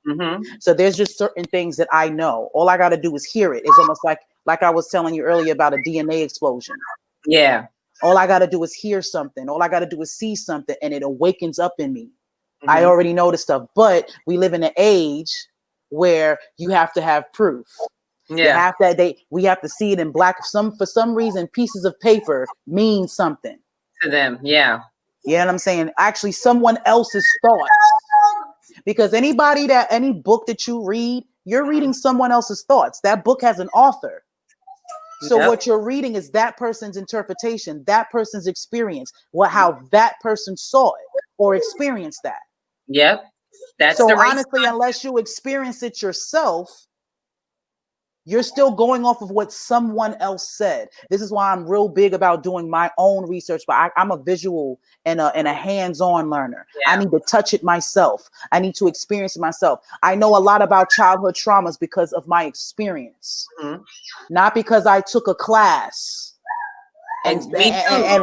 Speaker 4: Mm-hmm.
Speaker 1: So there's just certain things that I know. All I got to do is hear it. It's almost like I was telling you earlier about a DNA explosion.
Speaker 4: Yeah.
Speaker 1: All I got to do is hear something. All I got to do is see something, and it awakens up in me.
Speaker 4: Mm-hmm.
Speaker 1: I already know the stuff, but we live in an age where you have to have proof.
Speaker 4: Yeah.
Speaker 1: We have to see it in black. For some reason, pieces of paper mean something
Speaker 4: to them. Yeah.
Speaker 1: You know what I'm saying? Actually, someone else's thoughts. Because any book that you read, you're reading someone else's thoughts. That book has an author. So what you're reading is that person's interpretation, that person's experience, how that person saw it or experienced that.
Speaker 4: Yep. That's
Speaker 1: so honestly, unless you experience it yourself, you're still going off of what someone else said. This is why I'm real big about doing my own research, but I'm a visual and a hands-on learner. Yeah. I need to touch it myself. I need to experience it myself. I know a lot about childhood traumas because of my experience, not because I took a class and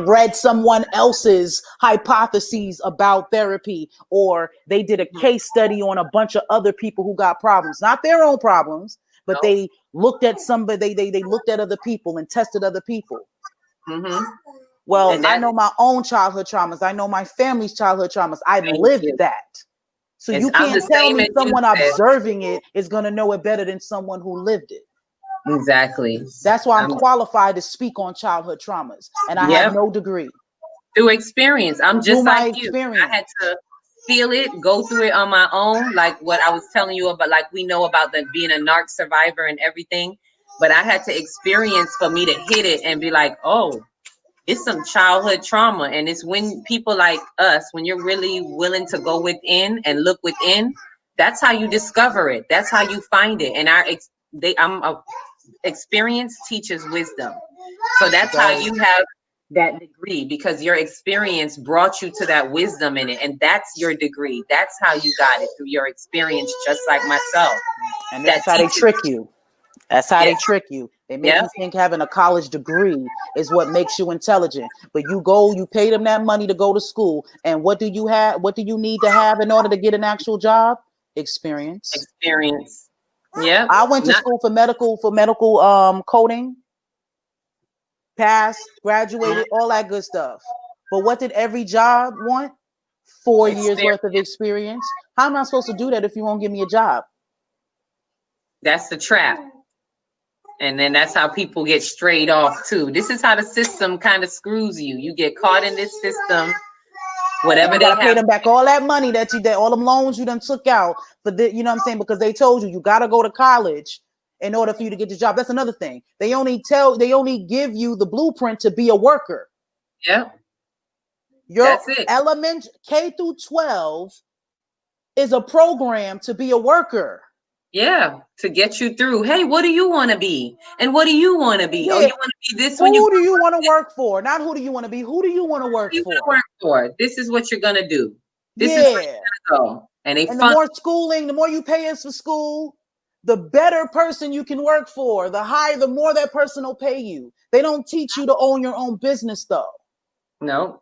Speaker 1: read someone else's hypotheses about therapy, or they did a case study on a bunch of other people who got problems, not their own problems. But they looked at somebody, they looked at other people and tested other people. Well, I know my own childhood traumas. I know my family's childhood traumas. I lived that. So you can't tell me someone observing it is going to know it better than someone who lived it.
Speaker 4: Exactly.
Speaker 1: That's why I'm qualified to speak on childhood traumas. And I have no degree.
Speaker 4: Through experience. I'm just like you. I had to feel it, go through it on my own, like what I was telling you about, like we know about being a narc survivor and everything, but I had to experience for me to hit it and be like, oh, it's some childhood trauma. And it's when people like us, when you're really willing to go within and look within, that's how you discover it. That's how you find it. And experience teaches wisdom. So that's how you have that degree, because your experience brought you to that wisdom in it, and that's your degree. That's how you got it, through your experience, just like myself.
Speaker 1: And that's how they trick you. That's how they trick you. They make you think having a college degree is what makes you intelligent. But you pay them that money to go to school, and what do you have? What do you need to have in order to get an actual job? Experience.
Speaker 4: Yeah.
Speaker 1: I went to school for medical coding. Passed, graduated, all that good stuff. But what did every job want? 4 years worth of experience. How am I supposed to do that if you won't give me a job?
Speaker 4: That's the trap. And then that's how people get strayed off too. This is how the system kind of screws you. You get caught in this system. Whatever they have,
Speaker 1: pay them back all that money that all them loans you done took out for the, you know what I'm saying? Because they told you gotta go to college in order for you to get the job. That's another thing. They only give you the blueprint to be a worker.
Speaker 4: Yeah.
Speaker 1: Your element K through 12 is a program to be a worker.
Speaker 4: Yeah, to get you through. Hey, what do you want to be? And what do you want to be?
Speaker 1: Yeah.
Speaker 4: Oh, you want to be this
Speaker 1: when you. Who do you want to work for? Not who do you want to be. Who do you want to work for?
Speaker 4: This is what you're gonna do. This is where you're gonna go. And
Speaker 1: the more schooling, the more you pay us for school, the better person you can work for. The more that person will pay you. They don't teach you to own your own business, though.
Speaker 4: No.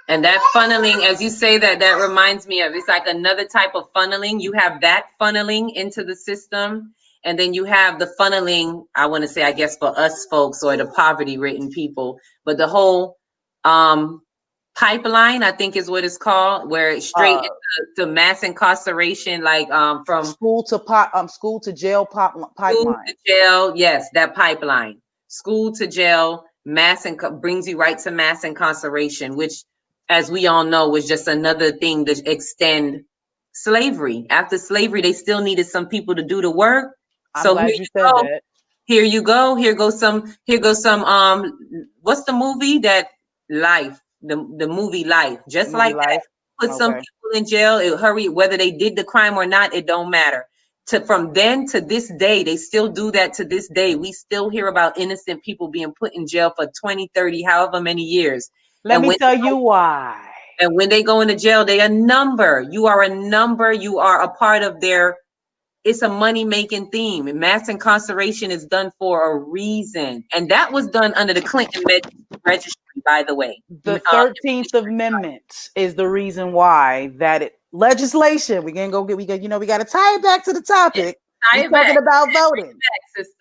Speaker 4: And that funneling, as you say that reminds me of, it's like another type of funneling. You have that funneling into the system, and then you have the funneling, I want to say, I guess, for us folks or the poverty-ridden people, but the whole pipeline, I think is what it's called, where it's straight into mass incarceration, like from
Speaker 1: school to jail pipeline.
Speaker 4: School to jail, yes, that pipeline. School to jail, brings you right to mass incarceration, which, as we all know, was just another thing to extend slavery. After slavery, they still needed some people to do the work.
Speaker 1: I'm glad you said that.
Speaker 4: Here you go. Here goes some. What's the movie that Life? The movie Life. Just like that. Put some people in jail. It hurry, whether they did the crime or not, it don't matter. From then to this day, they still do that to this day. We still hear about innocent people being put in jail for 20, 30, however many years.
Speaker 1: Let me tell you why.
Speaker 4: And when they go into jail, they are a number. You are a number. You are a part of their. It's a money-making theme. And mass incarceration is done for a reason. And that was done under the Clinton registry, by the way.
Speaker 1: The 13th Amendment is the reason why that legislation. We got to tie it back to the topic. We're talking about voting.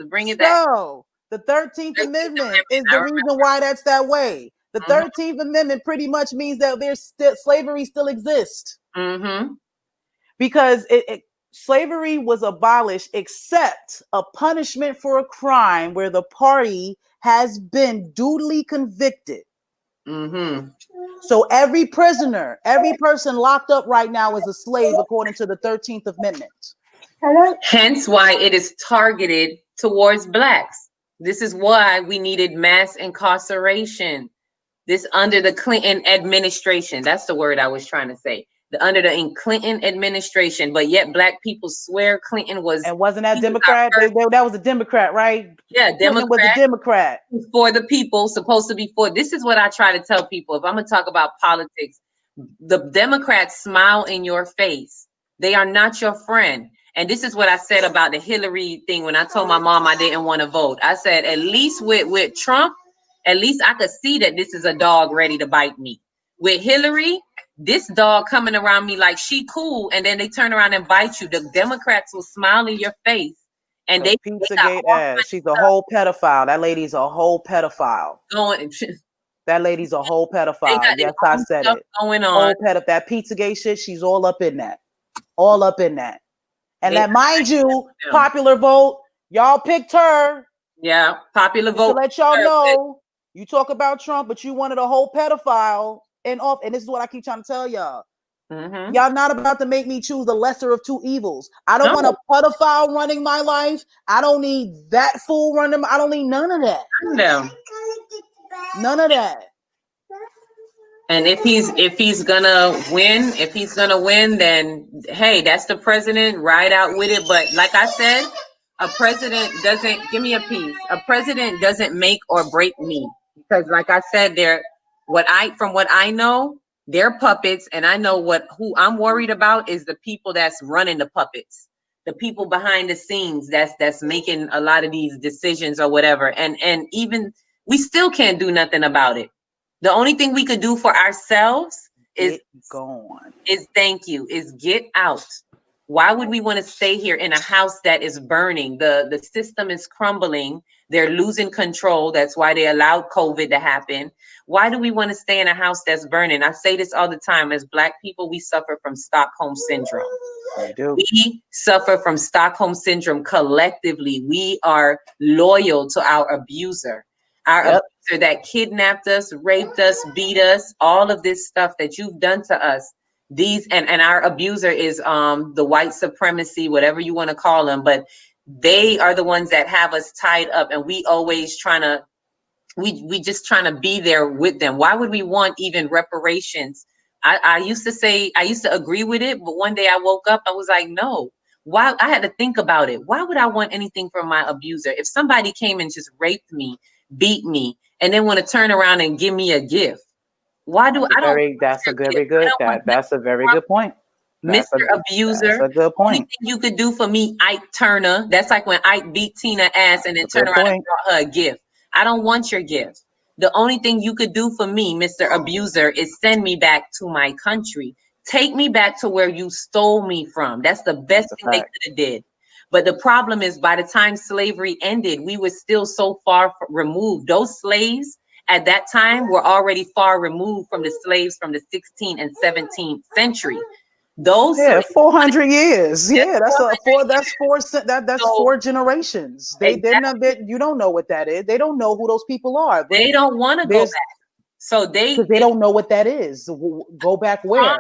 Speaker 4: Bring it back.
Speaker 1: So the 13th Amendment is the reason why that's that way. The 13th Amendment pretty much means that slavery still exists. Because slavery was abolished except a punishment for a crime where the party has been duly convicted. So every person locked up right now is a slave according to the 13th Amendment.
Speaker 4: Hence why it is targeted towards blacks. This is why we needed mass incarceration. This under the Clinton administration. That's the word I was trying to say. Under the Clinton administration, but yet black people swear Clinton was.
Speaker 1: And wasn't that Democrat? That was a Democrat, right?
Speaker 4: Yeah,
Speaker 1: Clinton was a Democrat.
Speaker 4: For the people, supposed to be for. This is what I try to tell people. If I'm going to talk about politics, the Democrats smile in your face. They are not your friend. And this is what I said about the Hillary thing when I told my mom I didn't want to vote. I said, at least with Trump, at least I could see that this is a dog ready to bite me. With Hillary, this dog coming around me like she cool, and then they turn around and bite you. The Democrats will smile in your face, and they
Speaker 1: Pizzagate ass. She's a whole pedophile. That lady's a whole pedophile. That lady's a whole pedophile. Yes, I said it.
Speaker 4: Going on.
Speaker 1: That Pizzagate shit. She's all up in that. All up in that. And that, mind you, popular vote. Y'all picked her.
Speaker 4: Yeah, popular vote.
Speaker 1: To let y'all know, you talk about Trump, but you wanted a whole pedophile. And this is what I keep trying to tell y'all. Y'all not about to make me choose the lesser of two evils. I don't want a pedophile running my life. I don't need that fool running. I don't need none of that.
Speaker 4: No.
Speaker 1: None of that.
Speaker 4: And if he's gonna win, then hey, that's the president. Ride out with it. But like I said, a president doesn't give me a piece. A president doesn't make or break me, because like I said, from what I know, they're puppets, and I know who I'm worried about is the people that's running the puppets, the people behind the scenes that's making a lot of these decisions or whatever. And even we still can't do nothing about it. The only thing we could do for ourselves is get out. Why would we want to stay here in a house that is burning? The system is crumbling. They're losing control. That's why they allowed COVID to happen. Why do we want to stay in a house that's burning? I say this all the time. As Black people, we suffer from Stockholm Syndrome. We suffer from Stockholm Syndrome collectively. We are loyal to our abuser. Our abuser that kidnapped us, raped us, beat us, all of this stuff that you've done to us. And our abuser is the white supremacy, whatever you want to call them, but they are the ones that have us tied up, and we always we just trying to be there with them. Why would we want even reparations? I used to agree with it, but one day I woke up, I was like, no. Why? I had to think about it. Why would I want anything from my abuser? If somebody came and just raped me, beat me, and then want to turn around and give me a gift, why do I don't?
Speaker 1: That's a very good point.
Speaker 4: Mr. Abuser.
Speaker 1: That's a good point.
Speaker 4: Anything you could do for me, Ike Turner. That's like when Ike beat Tina ass and then turn around and brought her a gift. I don't want your gift. The only thing you could do for me, Mr. Abuser, is send me back to my country. Take me back to where you stole me from. That's the best thing they could have did. But the problem is, by the time slavery ended, we were still so far removed. Those slaves at that time were already far removed from the slaves from the 16th and 17th century. Those
Speaker 1: 400 years. Yeah, that's four generations. You don't know what that is. They don't know who those people are.
Speaker 4: They don't want to go back. So they
Speaker 1: don't know what that is. Go back where?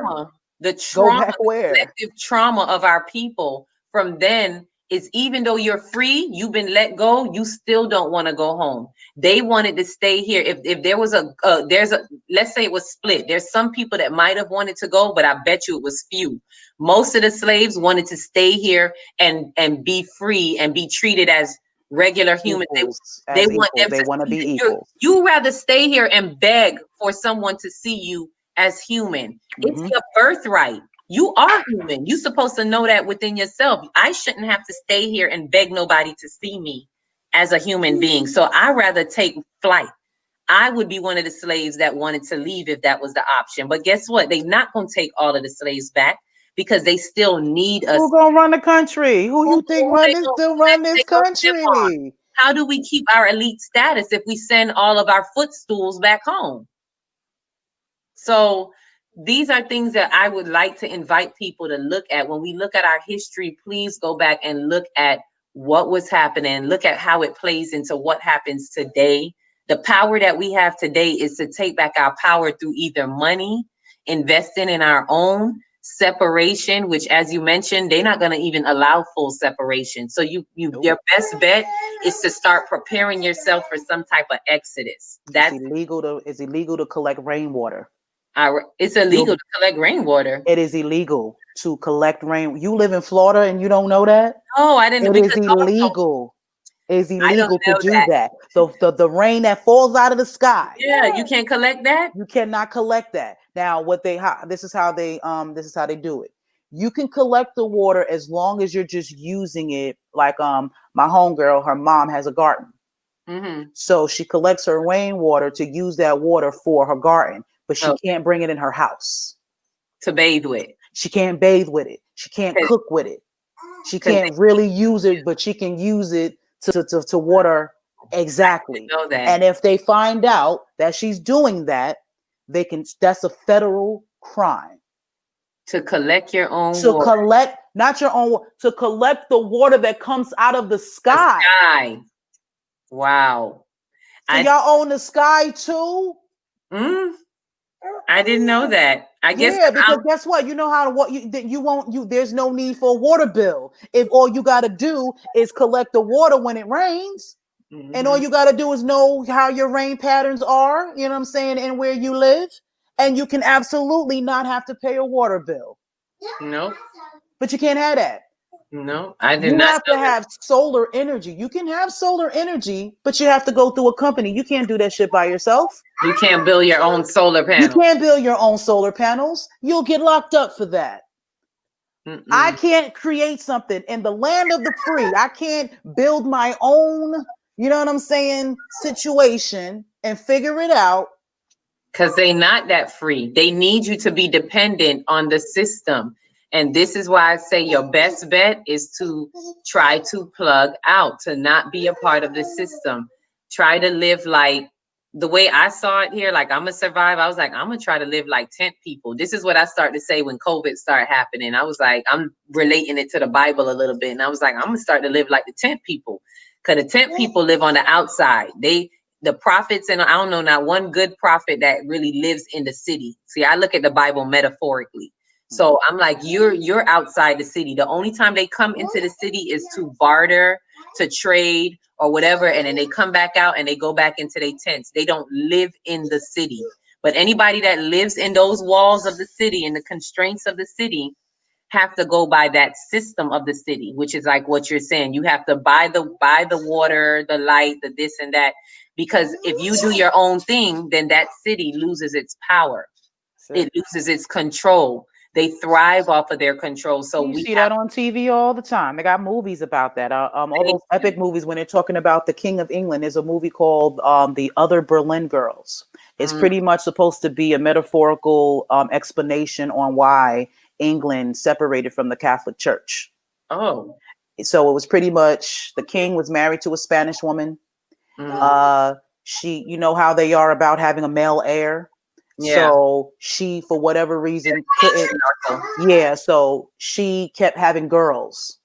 Speaker 4: The collective trauma of our people from then is, even though you're free, you've been let go, you still don't want to go home. They wanted to stay here. If there was let's say it was split. There's some people that might have wanted to go, but I bet you it was few. Most of the slaves wanted to stay here and be free and be treated as regular humans. They want to be equal. You rather stay here and beg for someone to see you as human. It's your birthright. You are human. You're supposed to know that within yourself. I shouldn't have to stay here and beg nobody to see me as a human being. So I rather take flight. I would be one of the slaves that wanted to leave if that was the option. But guess what? They're not going to take all of the slaves back because they still need us.
Speaker 1: Who's going to run the country? Who you think still run this country?
Speaker 4: How do we keep our elite status if we send all of our footstools back home? So these are things that I would like to invite people to look at. When we look at our history, please go back and look at what was happening. Look at how it plays into what happens today. The power that we have today is to take back our power through either money, investing in our own, separation, which, as you mentioned, they're not going to even allow full separation. So your best bet is to start preparing yourself for some type of exodus.
Speaker 1: It's illegal to collect rainwater.
Speaker 4: It's illegal to collect rainwater.
Speaker 1: It is illegal to collect rain. You live in Florida and you don't know that?
Speaker 4: Oh, I didn't.
Speaker 1: It is illegal. It's illegal to do that. So the rain that falls out of the sky.
Speaker 4: Yeah, you can't collect that.
Speaker 1: You cannot collect that. Now, this is how they do it. You can collect the water as long as you're just using it. Like my homegirl, her mom has a garden, so she collects her rainwater to use that water for her garden. But she can't bring it in her house
Speaker 4: to bathe with.
Speaker 1: She can't bathe with it. She can't cook with it. She can't really use it, but she can use it to water. Exactly.
Speaker 4: Know that.
Speaker 1: And if they find out that she's doing that, that's a federal crime.
Speaker 4: To collect your own
Speaker 1: water. Not your own, to collect the water that comes out of the sky.
Speaker 4: Wow.
Speaker 1: So y'all own the sky too?
Speaker 4: I didn't know that. I guess
Speaker 1: because guess what? You know how to there's no need for a water bill if all you got to do is collect the water when it rains, and all you got to do is know how your rain patterns are. You know what I'm saying, and where you live, and you can absolutely not have to pay a water bill.
Speaker 4: No,
Speaker 1: but you can't have that.
Speaker 4: No, I did
Speaker 1: not. You have to
Speaker 4: that.
Speaker 1: have solar energy. You can have solar energy, but you have to go through a company. You can't do that shit by yourself.
Speaker 4: You can't build your own solar panels.
Speaker 1: You can't build your own solar panels. You'll get locked up for that. I can't create something in the land of the free. I can't build my own, you know what I'm saying, situation and figure it out.
Speaker 4: Because they're not that free. They need you to be dependent on the system. And this is why I say your best bet is to try to plug out, to not be a part of the system. Try to live like the way I saw it here, like I'm gonna survive. I was like, I'm gonna try to live like tent people. This is what I started to say when COVID started happening. I was like, I'm relating it to the Bible a little bit. And I was like, I'm gonna start to live like the tent people. Because the tent people live on the outside. The prophets, and I don't know, not one good prophet that really lives in the city. See, I look at the Bible metaphorically. So I'm like, you're outside the city. The only time they come into the city is to barter, to trade, or whatever, and then they come back out and they go back into their tents. They don't live in the city. But anybody that lives in those walls of the city and the constraints of the city have to go by that system of the city, which is like what you're saying. You have to buy the water, the light, the this and that. Because if you do your own thing, then that city loses its power. Sure. It loses its control. They thrive off of their control. So
Speaker 1: we see that on TV all the time. They got movies about that. All those epic movies when they're talking about the King of England. There's a movie called The Other Berlin Girls. It's pretty much supposed to be a metaphorical explanation on why England separated from the Catholic Church.
Speaker 4: Oh.
Speaker 1: So it was pretty much the king was married to a Spanish woman. she, you know how they are about having a male heir. Yeah. So she, for whatever reason, couldn't. Yeah. So she kept having girls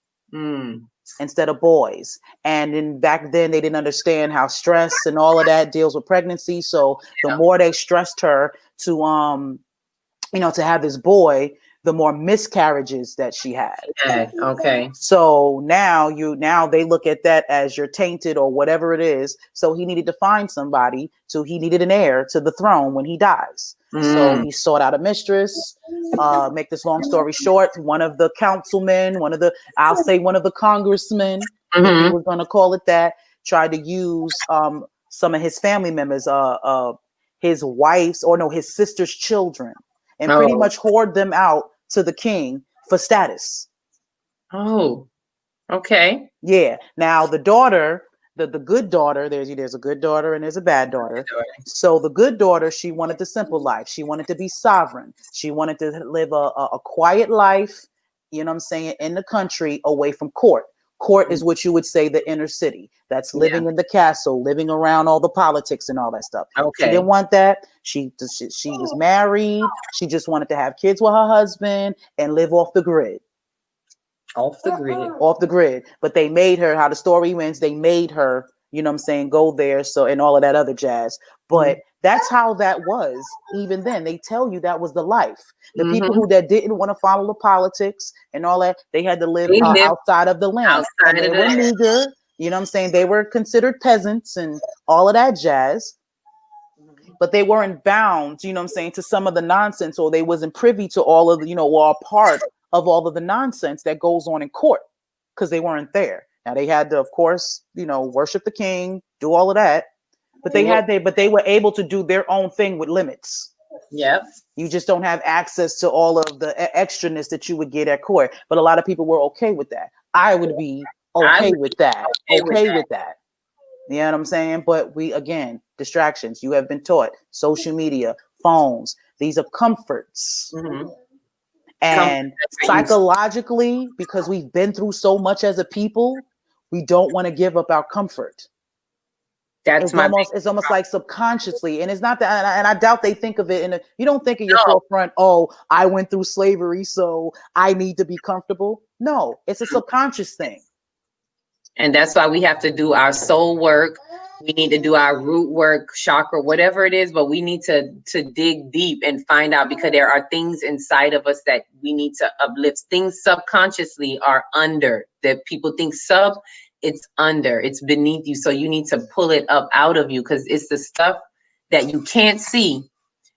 Speaker 1: instead of boys. And then back then they didn't understand how stress and all of that deals with pregnancy. So the more they stressed her to, to have this boy, the more miscarriages that she had.
Speaker 4: Okay.
Speaker 1: So now they look at that as you're tainted or whatever it is. So he needed to find somebody. So he needed an heir to the throne when he dies. So he sought out a mistress. Make this long story short, one of the councilmen, one of the congressmen, if you were going to call it that, tried to use some of his family members, his wife's his sister's children, and pretty much hoard them out to the king for status.
Speaker 4: Oh, okay.
Speaker 1: Yeah. Now the daughter, the good daughter, there's a good daughter and there's a bad daughter. So the good daughter, she wanted the simple life. She wanted to be sovereign. She wanted to live a quiet life, you know what I'm saying, in the country, away from court. Court is what you would say the inner city. That's living in the castle, living around all the politics and all that stuff.
Speaker 4: Okay.
Speaker 1: She didn't want that. She was married. She just wanted to have kids with her husband and live off the grid.
Speaker 4: Off the
Speaker 1: grid. But they made her, how the story wins, they made her, you know what I'm saying, go there. So, and all of that other jazz. But that's how that was. Even then, they tell you that was the life. The people that didn't want to follow the politics and all that, they had to live outside of the land. And they were meager, you know what I'm saying? They were considered peasants and all of that jazz. But they weren't bound, you know what I'm saying, to some of the nonsense, or they wasn't privy to all of the, or a part of all of the nonsense that goes on in court, because they weren't there. Now they had to, of course, worship the king, do all of that, but they were able to do their own thing with limits.
Speaker 4: Yep.
Speaker 1: You just don't have access to all of the extraness that you would get at court. But a lot of people were okay with that. I would be okay with that. Okay with that. You know what I'm saying? But we, again, distractions. You have been taught social media, phones. These are comforts. And psychologically, because we've been through so much as a people, we don't want to give up our comfort. It's almost like subconsciously, and it's not that. And I doubt they think of it you don't think of your forefront. Oh, I went through slavery, so I need to be comfortable. No, it's a subconscious thing.
Speaker 4: And that's why we have to do our soul work. We need to do our root work, chakra, whatever it is, but we need to dig deep and find out, because there are things inside of us that we need to uplift. Things subconsciously are under, that people think it's under, it's beneath you. So you need to pull it up out of you, because it's the stuff that you can't see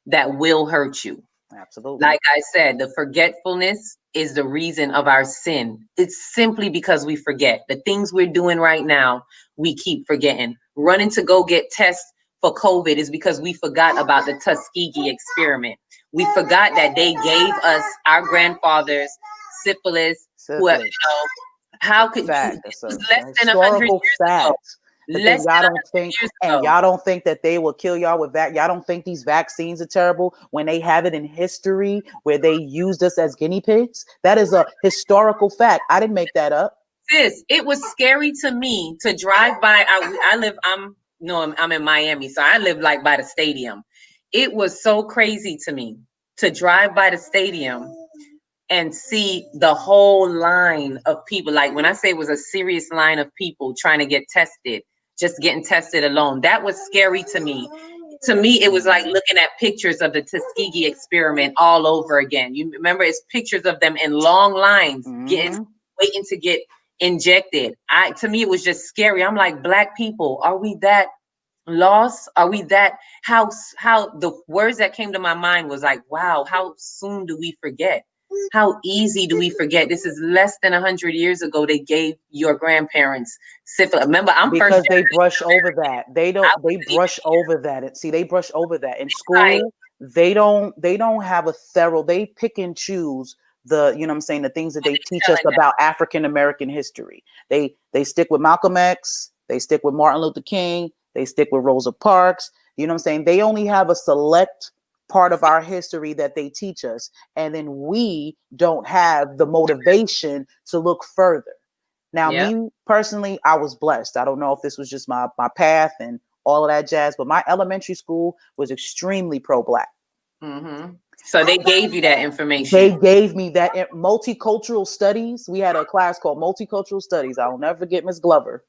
Speaker 4: that will hurt you.
Speaker 1: Absolutely.
Speaker 4: Like I said, the forgetfulness is the reason of our sin. It's simply because we forget. The things we're doing right now, we keep forgetting. Running to go get tests for COVID is because we forgot about the Tuskegee experiment. We forgot that they gave us, our grandfathers, syphilis. Whoever, how could
Speaker 1: fact.
Speaker 4: You,
Speaker 1: it's a
Speaker 4: less than 100 years
Speaker 1: fact.
Speaker 4: ago.
Speaker 1: But then y'all don't think that they will kill y'all with that. Y'all don't think these vaccines are terrible when they have it in history where they used us as guinea pigs. That is a historical fact. I didn't make that up.
Speaker 4: Sis, it was scary to me to drive by. I'm in Miami, so I live like by the stadium. It was so crazy to me to drive by the stadium and see the whole line of people. Like when I say it was a serious line of people trying to get tested, just getting tested alone. That was scary to me. To me, it was like looking at pictures of the Tuskegee experiment all over again. You remember, it's pictures of them in long lines, waiting to get injected. To me, it was just scary. I'm like, Black people, are we that lost? Are we that? How the words that came to my mind was like, wow, how soon do we forget? How easy do we forget? This is less than 100 years ago. They gave your grandparents syphilis. Remember,
Speaker 1: because they brush over that. They brush over that. See, they brush over that in school. Right. They don't have a thorough. They pick and choose the, you know what I'm saying, the things that they teach us about African American history. They stick with Malcolm X. They stick with Martin Luther King. They stick with Rosa Parks. You know what I'm saying? They only have a select part of our history that they teach us, and then we don't have the motivation to look further. Now, me personally, I was blessed. I don't know if this was just my path and all of that jazz. But my elementary school was extremely pro-Black.
Speaker 4: Mm-hmm. So they gave you that information.
Speaker 1: They gave me that multicultural studies. We had a class called multicultural studies. I will never forget Miss Glover.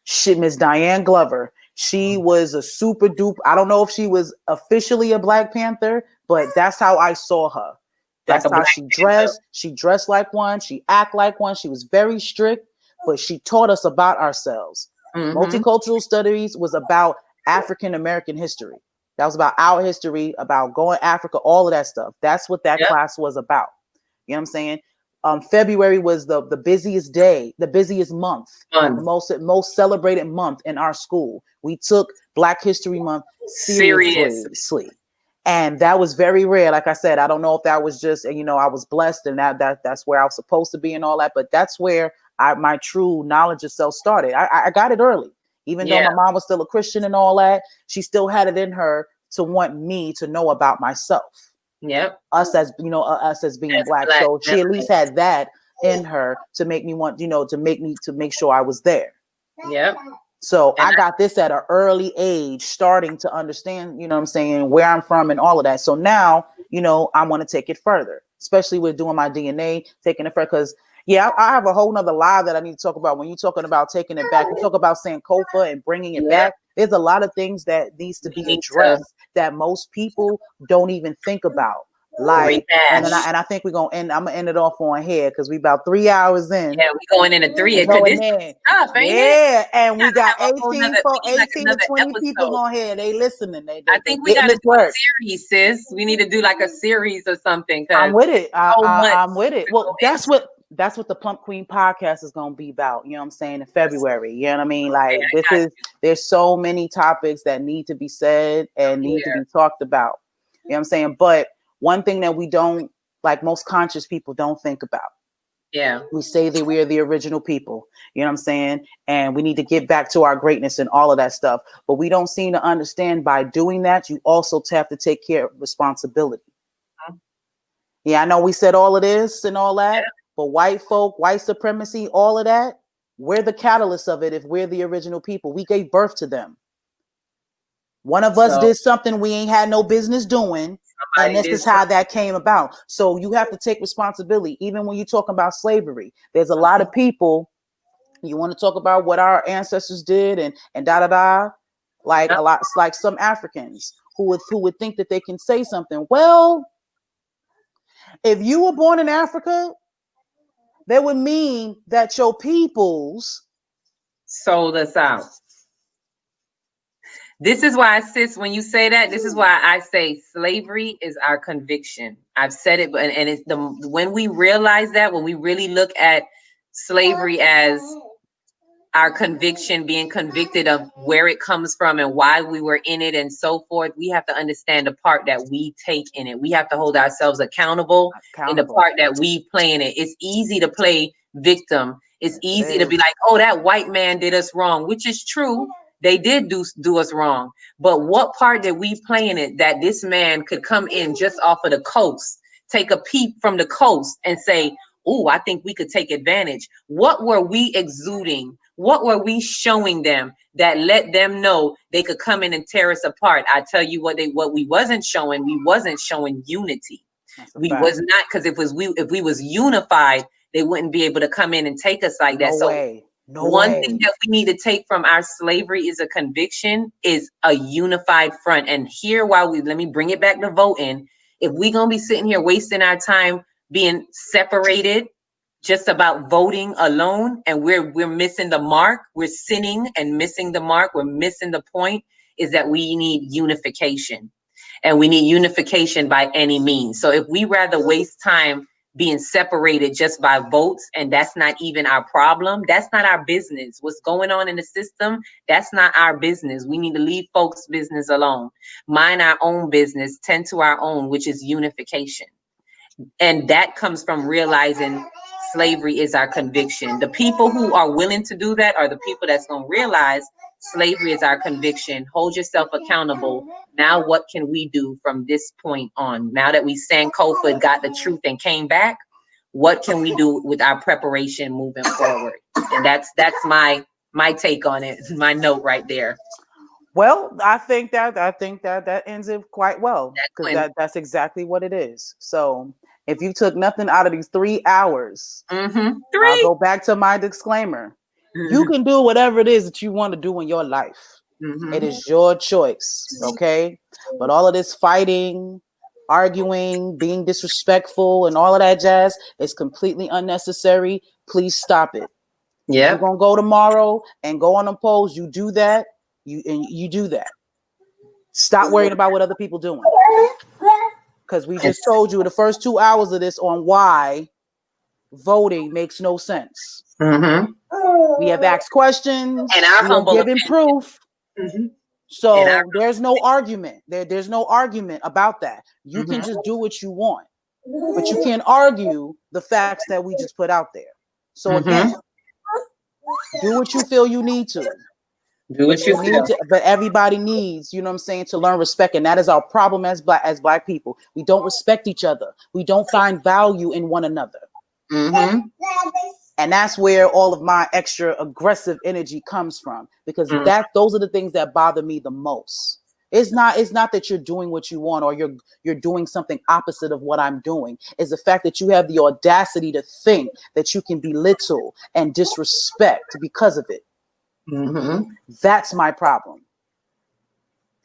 Speaker 4: See,
Speaker 1: Miss Diane Glover. She was a super duper. I don't know if she was officially a Black Panther, but that's how I saw her. That's like how she dressed. She dressed like one. She act like one. She was very strict, but she taught us about ourselves. Multicultural studies was about African American history. That was about our history, about going Africa, all of that stuff. That's what that class was about. You know what I'm saying? February was the busiest day, the busiest month, the most celebrated month in our school. We took Black History Month seriously. And that was very rare. Like I said, I don't know if that was just, I was blessed and that's where I was supposed to be and all that. But that's where my true knowledge of self started. I got it early. Even though my mom was still a Christian and all that, she still had it in her to want me to know about myself.
Speaker 4: Yep.
Speaker 1: Us as being Black. So she at least had that in her to make me want, to make sure I was there.
Speaker 4: Yep.
Speaker 1: So I got this at an early age, starting to understand, what I'm saying, where I'm from and all of that. So now, I want to take it further, especially with doing my DNA, taking it further, because I have a whole nother lie that I need to talk about. When you're talking about taking it back, you talk about Sankofa and bringing it back. There's a lot of things that needs to be addressed that most people don't even think about. Like, and I think we're gonna end. I'm gonna end it off on here because we about 3 hours in.
Speaker 4: Yeah, we going in at 3.
Speaker 1: And we got 18 to 20 people on here. They listening.
Speaker 4: I think we got to do a series, sis. We need to do like a series or something.
Speaker 1: I'm with it. I'm with it. Well, that's what the Plump Queen podcast is going to be about. You know what I'm saying? In February. You know what I mean? Like there's so many topics that need to be said and need to be talked about. You know what I'm saying? But one thing that we don't, like most conscious people don't think about.
Speaker 4: Yeah.
Speaker 1: We say that we are the original people. You know what I'm saying? And we need to get back to our greatness and all of that stuff. But we don't seem to understand by doing that, you also have to take care of responsibility. Yeah, I know we said all of this and all that, but white folk, white supremacy, all of that, we're the catalyst of it if we're the original people. We gave birth to them. One of us did something we ain't had no business doing, and this is how that came about. So you have to take responsibility. Even when you're talking about slavery, there's a lot of people, you want to talk about what our ancestors did and like a lot, like some Africans who would think that they can say something. Well, if you were born in Africa, that would mean that your peoples
Speaker 4: sold us out. This is why, sis, when you say that, this is why I say slavery is our conviction. I've said it, and it's when we realize that, when we really look at slavery as our conviction, being convicted of where it comes from and why we were in it and so forth, we have to understand the part that we take in it. We have to hold ourselves accountable in the part that we play in it. It's easy to play victim. It's easy to be like, oh, that white man did us wrong, which is true. They did do us wrong. But what part did we play in it that this man could come in just off of the coast, take a peep from the coast and say, oh, I think we could take advantage. What were we exuding? What were we showing them that let them know they could come in and tear us apart? I tell you what we wasn't showing. We wasn't showing unity. We was not, because if we was unified, they wouldn't be able to come in and take us like that. One thing that we need to take from our slavery is a conviction, is a unified front. And here, let me bring it back to voting. If we're gonna be sitting here wasting our time being separated just about voting alone, and we're missing the mark, we're sinning and missing the mark, we're missing the point, is that we need unification. And we need unification by any means. So if we rather waste time being separated just by votes, and that's not even our problem, that's not our business. What's going on in the system, that's not our business. We need to leave folks' business alone. Mind our own business, tend to our own, which is unification. And that comes from realizing slavery is our conviction. The people who are willing to do that are the people that's going to realize slavery is our conviction. Hold yourself accountable. Now, what can we do from this point on? Now that we Sankofa, got the truth and came back, what can we do with our preparation moving forward? And that's my my take on it, my note right there.
Speaker 1: Well, I think that ends it quite well, because that's exactly what it is. So if you took nothing out of these 3 hours, I'll go back to my disclaimer. You can do whatever it is that you want to do in your life. It is your choice, okay? But all of this fighting, arguing, being disrespectful, and all of that jazz is completely unnecessary. Please stop it.
Speaker 4: Yeah.
Speaker 1: You're gonna go tomorrow and go on them polls. You do that. You do that. Stop worrying about what other people doing. Because we just told you the first 2 hours of this on why voting makes no sense. We have asked questions.
Speaker 4: And our humble
Speaker 1: given proof. So there's no argument. There's no argument about that. You can just do what you want, but you can't argue the facts that we just put out there. So again, do what you feel you need to.
Speaker 4: Do what you need to,
Speaker 1: but everybody needs, you know what I'm saying, to learn respect. And that is our problem as black people. We don't respect each other. We don't find value in one another. And that's where all of my extra aggressive energy comes from, because those are the things that bother me the most. It's not that you're doing what you want or you're doing something opposite of what I'm doing. It's the fact that you have the audacity to think that you can belittle and disrespect because of it. That's my problem.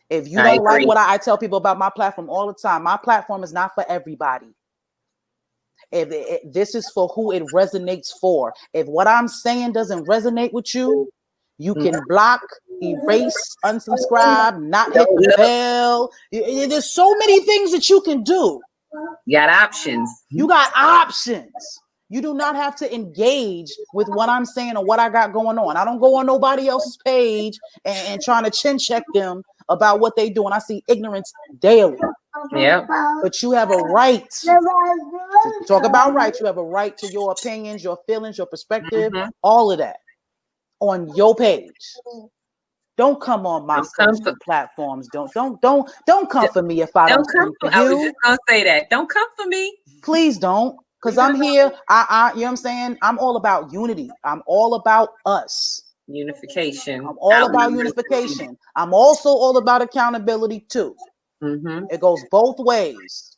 Speaker 1: If you don't like what I tell people about my platform all the time, my platform is not for everybody. If this is for who it resonates for. If what I'm saying doesn't resonate with you, you can block, erase, unsubscribe, not hit the bell. There's so many things that you can do.
Speaker 4: You got options.
Speaker 1: You got options. You do not have to engage with what I'm saying or what I got going on. I don't go on nobody else's page and trying to chin check them about what they do. And I see ignorance daily.
Speaker 4: Yeah.
Speaker 1: But you have a right to talk about rights. You have a right to your opinions, your feelings, your perspective, all of that on your page. Don't come on my social platforms. Don't come for me if I don't come for you.
Speaker 4: I was just gonna say that. Don't come for me.
Speaker 1: Please don't. Because I'm here, you know what I'm saying? I'm all about unity. I'm all about us.
Speaker 4: Unification.
Speaker 1: I'm all about unification. I'm also all about accountability too. It goes both ways.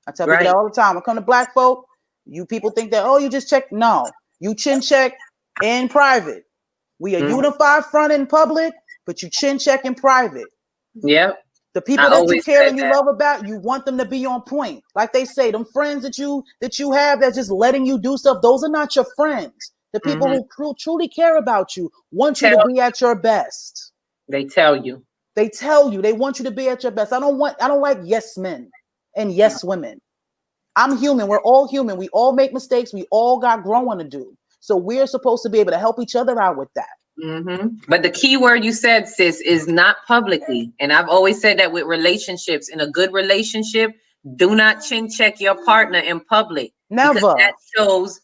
Speaker 1: I tell people that all the time. I come to black folk, you people think that, oh, you just check. No, you chin check in private. We are unified front in public, but you chin check in private.
Speaker 4: Yep.
Speaker 1: The people that you care and you love about, you want them to be on point. Like they say, them friends that you have that's just letting you do stuff, those are not your friends. The people who truly care about you want you to be at your best.
Speaker 4: They tell you.
Speaker 1: They want you to be at your best. I don't like yes men and yes women. I'm human. We're all human. We all make mistakes. We all got growing to do. So we're supposed to be able to help each other out with that.
Speaker 4: But the key word you said, sis, is not publicly. And I've always said that with relationships. In a good relationship, do not chin check your partner in public.
Speaker 1: Never.
Speaker 4: Because that shows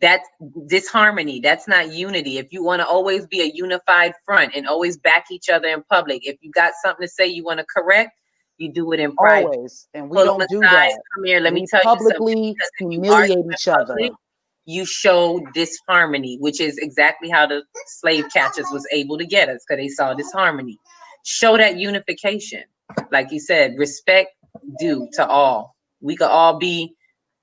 Speaker 4: that disharmony. That's not unity. If you want to always be a unified front and always back each other in public, if you got something to say you want to correct, you do it in private.
Speaker 1: Always. And we don't do that.
Speaker 4: Come here, let me tell you something.
Speaker 1: Publicly humiliate each other.
Speaker 4: You show disharmony, which is exactly how the slave catchers was able to get us, because they saw disharmony. Show that unification. Like you said, respect due to all. We could all be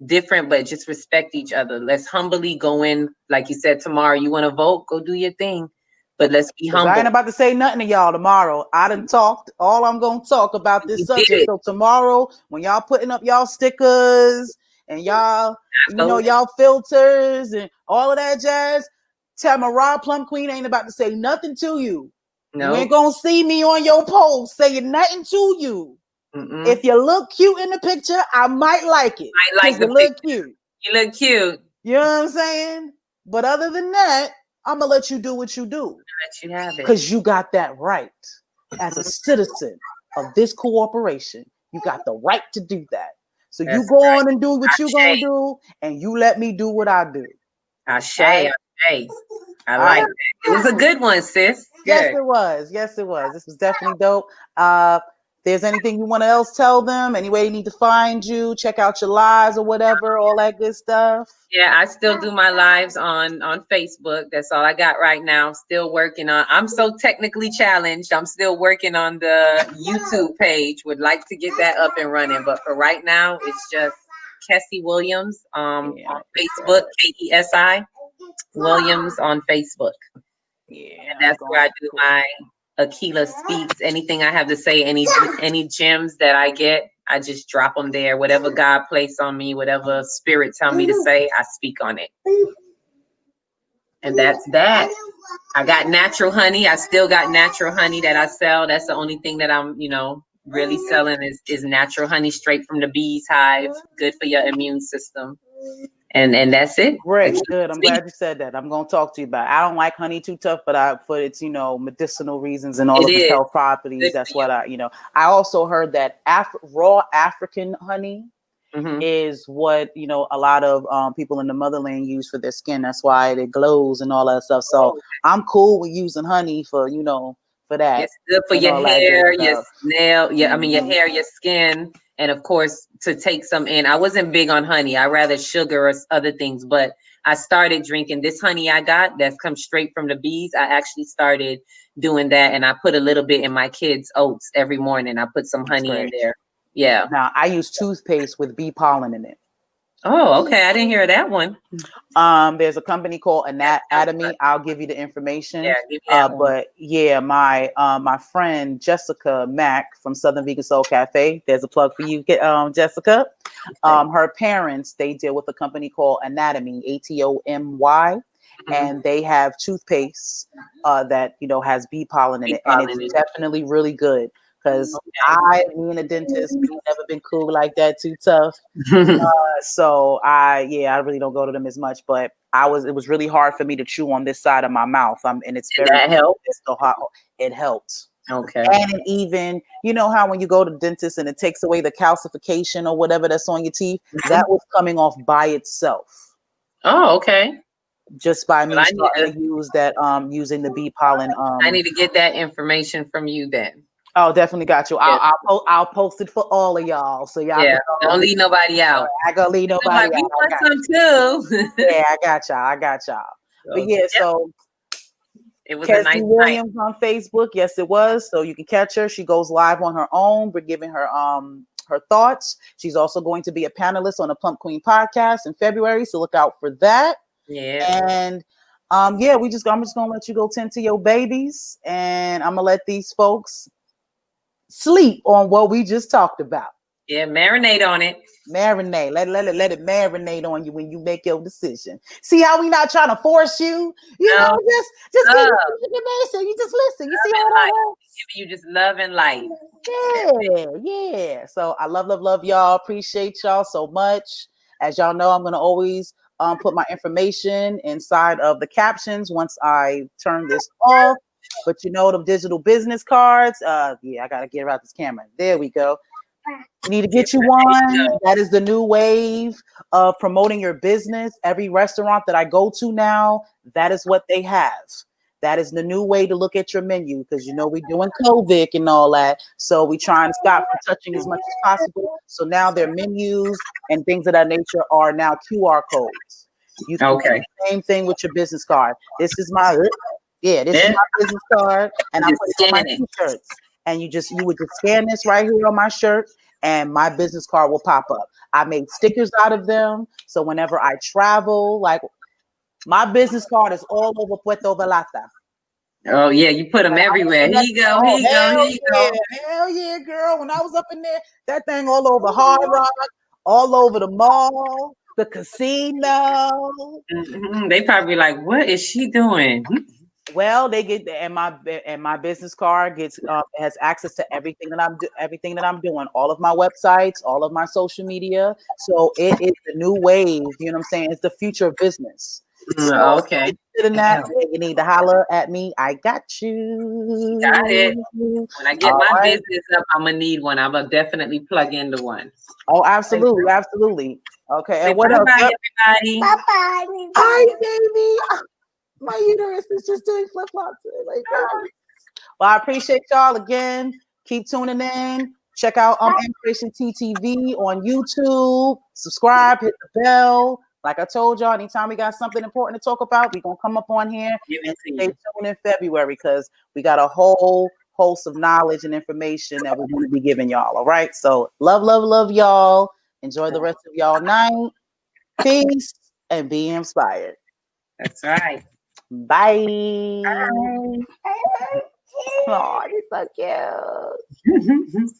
Speaker 4: different, but just respect each other. Let's humbly go in. Like you said, tomorrow you want to vote, go do your thing. But let's be humble.
Speaker 1: I ain't about to say nothing to y'all tomorrow. I done talked. All I'm going to talk about this subject. So tomorrow, when y'all putting up y'all stickers and y'all, y'all filters and all of that jazz, Tamara Plum Queen ain't about to say nothing to you. No. You ain't going to see me on your post saying nothing to you. If you look cute in the picture, I might like it.
Speaker 4: I like the
Speaker 1: you look cute.
Speaker 4: You look cute.
Speaker 1: You know what I'm saying? But other than that, I'm going to let you do what you do.
Speaker 4: Let you have it.
Speaker 1: Because you got that right. As a citizen of this corporation, you got the right to do that. So you go on and do what you're going to do, and you let me do what I do.
Speaker 4: I like that. It was a good one, sis.
Speaker 1: Yes, it was. This was definitely dope. there's anything you want to else tell them, any way they need to find you, check out your lives or whatever, all that good stuff.
Speaker 4: Yeah, I still do my lives on Facebook. That's all I got right now. Still working on. I'm so technically challenged. I'm still working on the YouTube page. Would like to get that up and running, but for right now, it's just Kessie Williams on Facebook. KESI Williams on Facebook.
Speaker 1: Yeah,
Speaker 4: and that's where I do my Akila Speaks. Anything I have to say, any gems that I get, I just drop them there. Whatever God placed on me, whatever spirit tell me to say, I speak on it. And that's that. I got natural honey. I still got natural honey that I sell. That's the only thing that I'm, really selling is natural honey straight from the bees hive. Good for your immune system. And that's it.
Speaker 1: Great, good. I'm glad you said that. I'm going to talk to you about it. I don't like honey too tough, but for its medicinal reasons and all of its health properties. That's what I also heard that raw African honey is what a lot of people in the motherland use for their skin. That's why it glows and all that stuff. So I'm cool with using honey for for that.
Speaker 4: It's good for your hair, your nail, your hair, your skin. And of course, to take some in. I wasn't big on honey. I rather sugar or other things, but I started drinking this honey I got that comes straight from the bees. I actually started doing that, and I put a little bit in my kids' oats every morning. I put some honey in there. Yeah.
Speaker 1: Now I use toothpaste with bee pollen in it.
Speaker 4: Oh, okay. I didn't hear that one.
Speaker 1: There's a company called Anatomy. I'll give you the information.
Speaker 4: Yeah, give me that
Speaker 1: but yeah, my friend Jessica Mack from Southern Vegan Soul Cafe. There's a plug for you, Jessica. Her parents, they deal with a company called Anatomy, ATOMY, and they have toothpaste that has bee pollen in it, and it's definitely really good. Because me and a dentist, we've never been cool like that, too tough. So I really don't go to them as much. But it was really hard for me to chew on this side of my mouth. And it's very
Speaker 4: that helped.
Speaker 1: It's so hot. It helped.
Speaker 4: Okay.
Speaker 1: And it even, how when you go to the dentist and it takes away the calcification or whatever that's on your teeth, that was coming off by itself.
Speaker 4: Oh, okay.
Speaker 1: Just by me starting to use that, using the bee pollen.
Speaker 4: I need to get that information from you then.
Speaker 1: Oh, definitely got you. Yeah. I'll post it for all of y'all. So y'all
Speaker 4: don't leave nobody out.
Speaker 1: I gonna leave nobody out.
Speaker 4: You want some too.
Speaker 1: Yeah, I got y'all. But yeah, so
Speaker 4: it was
Speaker 1: Kessie
Speaker 4: a nice
Speaker 1: Williams on Facebook. Yes, it was. So you can catch her. She goes live on her own. We're giving her her thoughts. She's also going to be a panelist on the Plump Queen podcast in February. So look out for that.
Speaker 4: Yeah.
Speaker 1: And I'm just gonna let you go tend to your babies, and I'm gonna let these folks sleep on what we just talked about.
Speaker 4: Yeah, marinate on it.
Speaker 1: Marinate. Let it marinate on you when you make your decision. See how we not trying to force you? Just information. You just listen. You see how that works?
Speaker 4: You just love and light.
Speaker 1: Yeah. So I love y'all. Appreciate y'all so much. As y'all know, I'm gonna always put my information inside of the captions once I turn this off. But the digital business cards, I gotta get out this camera. There we go. You need to get you one. That is the new wave of promoting your business. Every restaurant that I go to now, that is what they have. That is the new way to look at your menu, because we're doing COVID and all that. So we trying to stop from touching as much as possible. So now their menus and things of that nature are now QR codes. You can do the same thing with your business card. This is my business card, and I put it on my t-shirts. And you would just scan this right here on my shirt, and my business card will pop up. I made stickers out of them, so whenever I travel, like my business card is all over Puerto Vallarta.
Speaker 4: Oh yeah, you put them everywhere. Here you go.
Speaker 1: Hell yeah, girl. When I was up in there, that thing all over Hard Rock, all over the mall, the casino.
Speaker 4: They probably like, what is she doing?
Speaker 1: Well, they get and my business card has access to everything that I'm doing, all of my websites, all of my social media. So it is the new wave. You know what I'm saying? It's the future of business. So
Speaker 4: okay.
Speaker 1: In that, you need to holler at me. I got you.
Speaker 4: Got it. When I get my business up, I'm gonna need one. I'm gonna definitely plug into one.
Speaker 1: Oh, absolutely. Okay. And what else?
Speaker 4: Bye, everybody.
Speaker 1: Bye. Hi, baby. My uterus is just doing flip-flops. Well, I appreciate y'all again. Keep tuning in. Check out AMPspirationTTV on YouTube. Subscribe, hit the bell. Like I told y'all, anytime we got something important to talk about, we're going to come up on here and stay tuned in February because we got a whole host of knowledge and information that we're going to be giving y'all. All right. So love y'all. Enjoy the rest of y'all night. Peace and be inspired.
Speaker 4: That's right.
Speaker 1: Bye.
Speaker 4: Bye.
Speaker 1: Oh, you're so cute.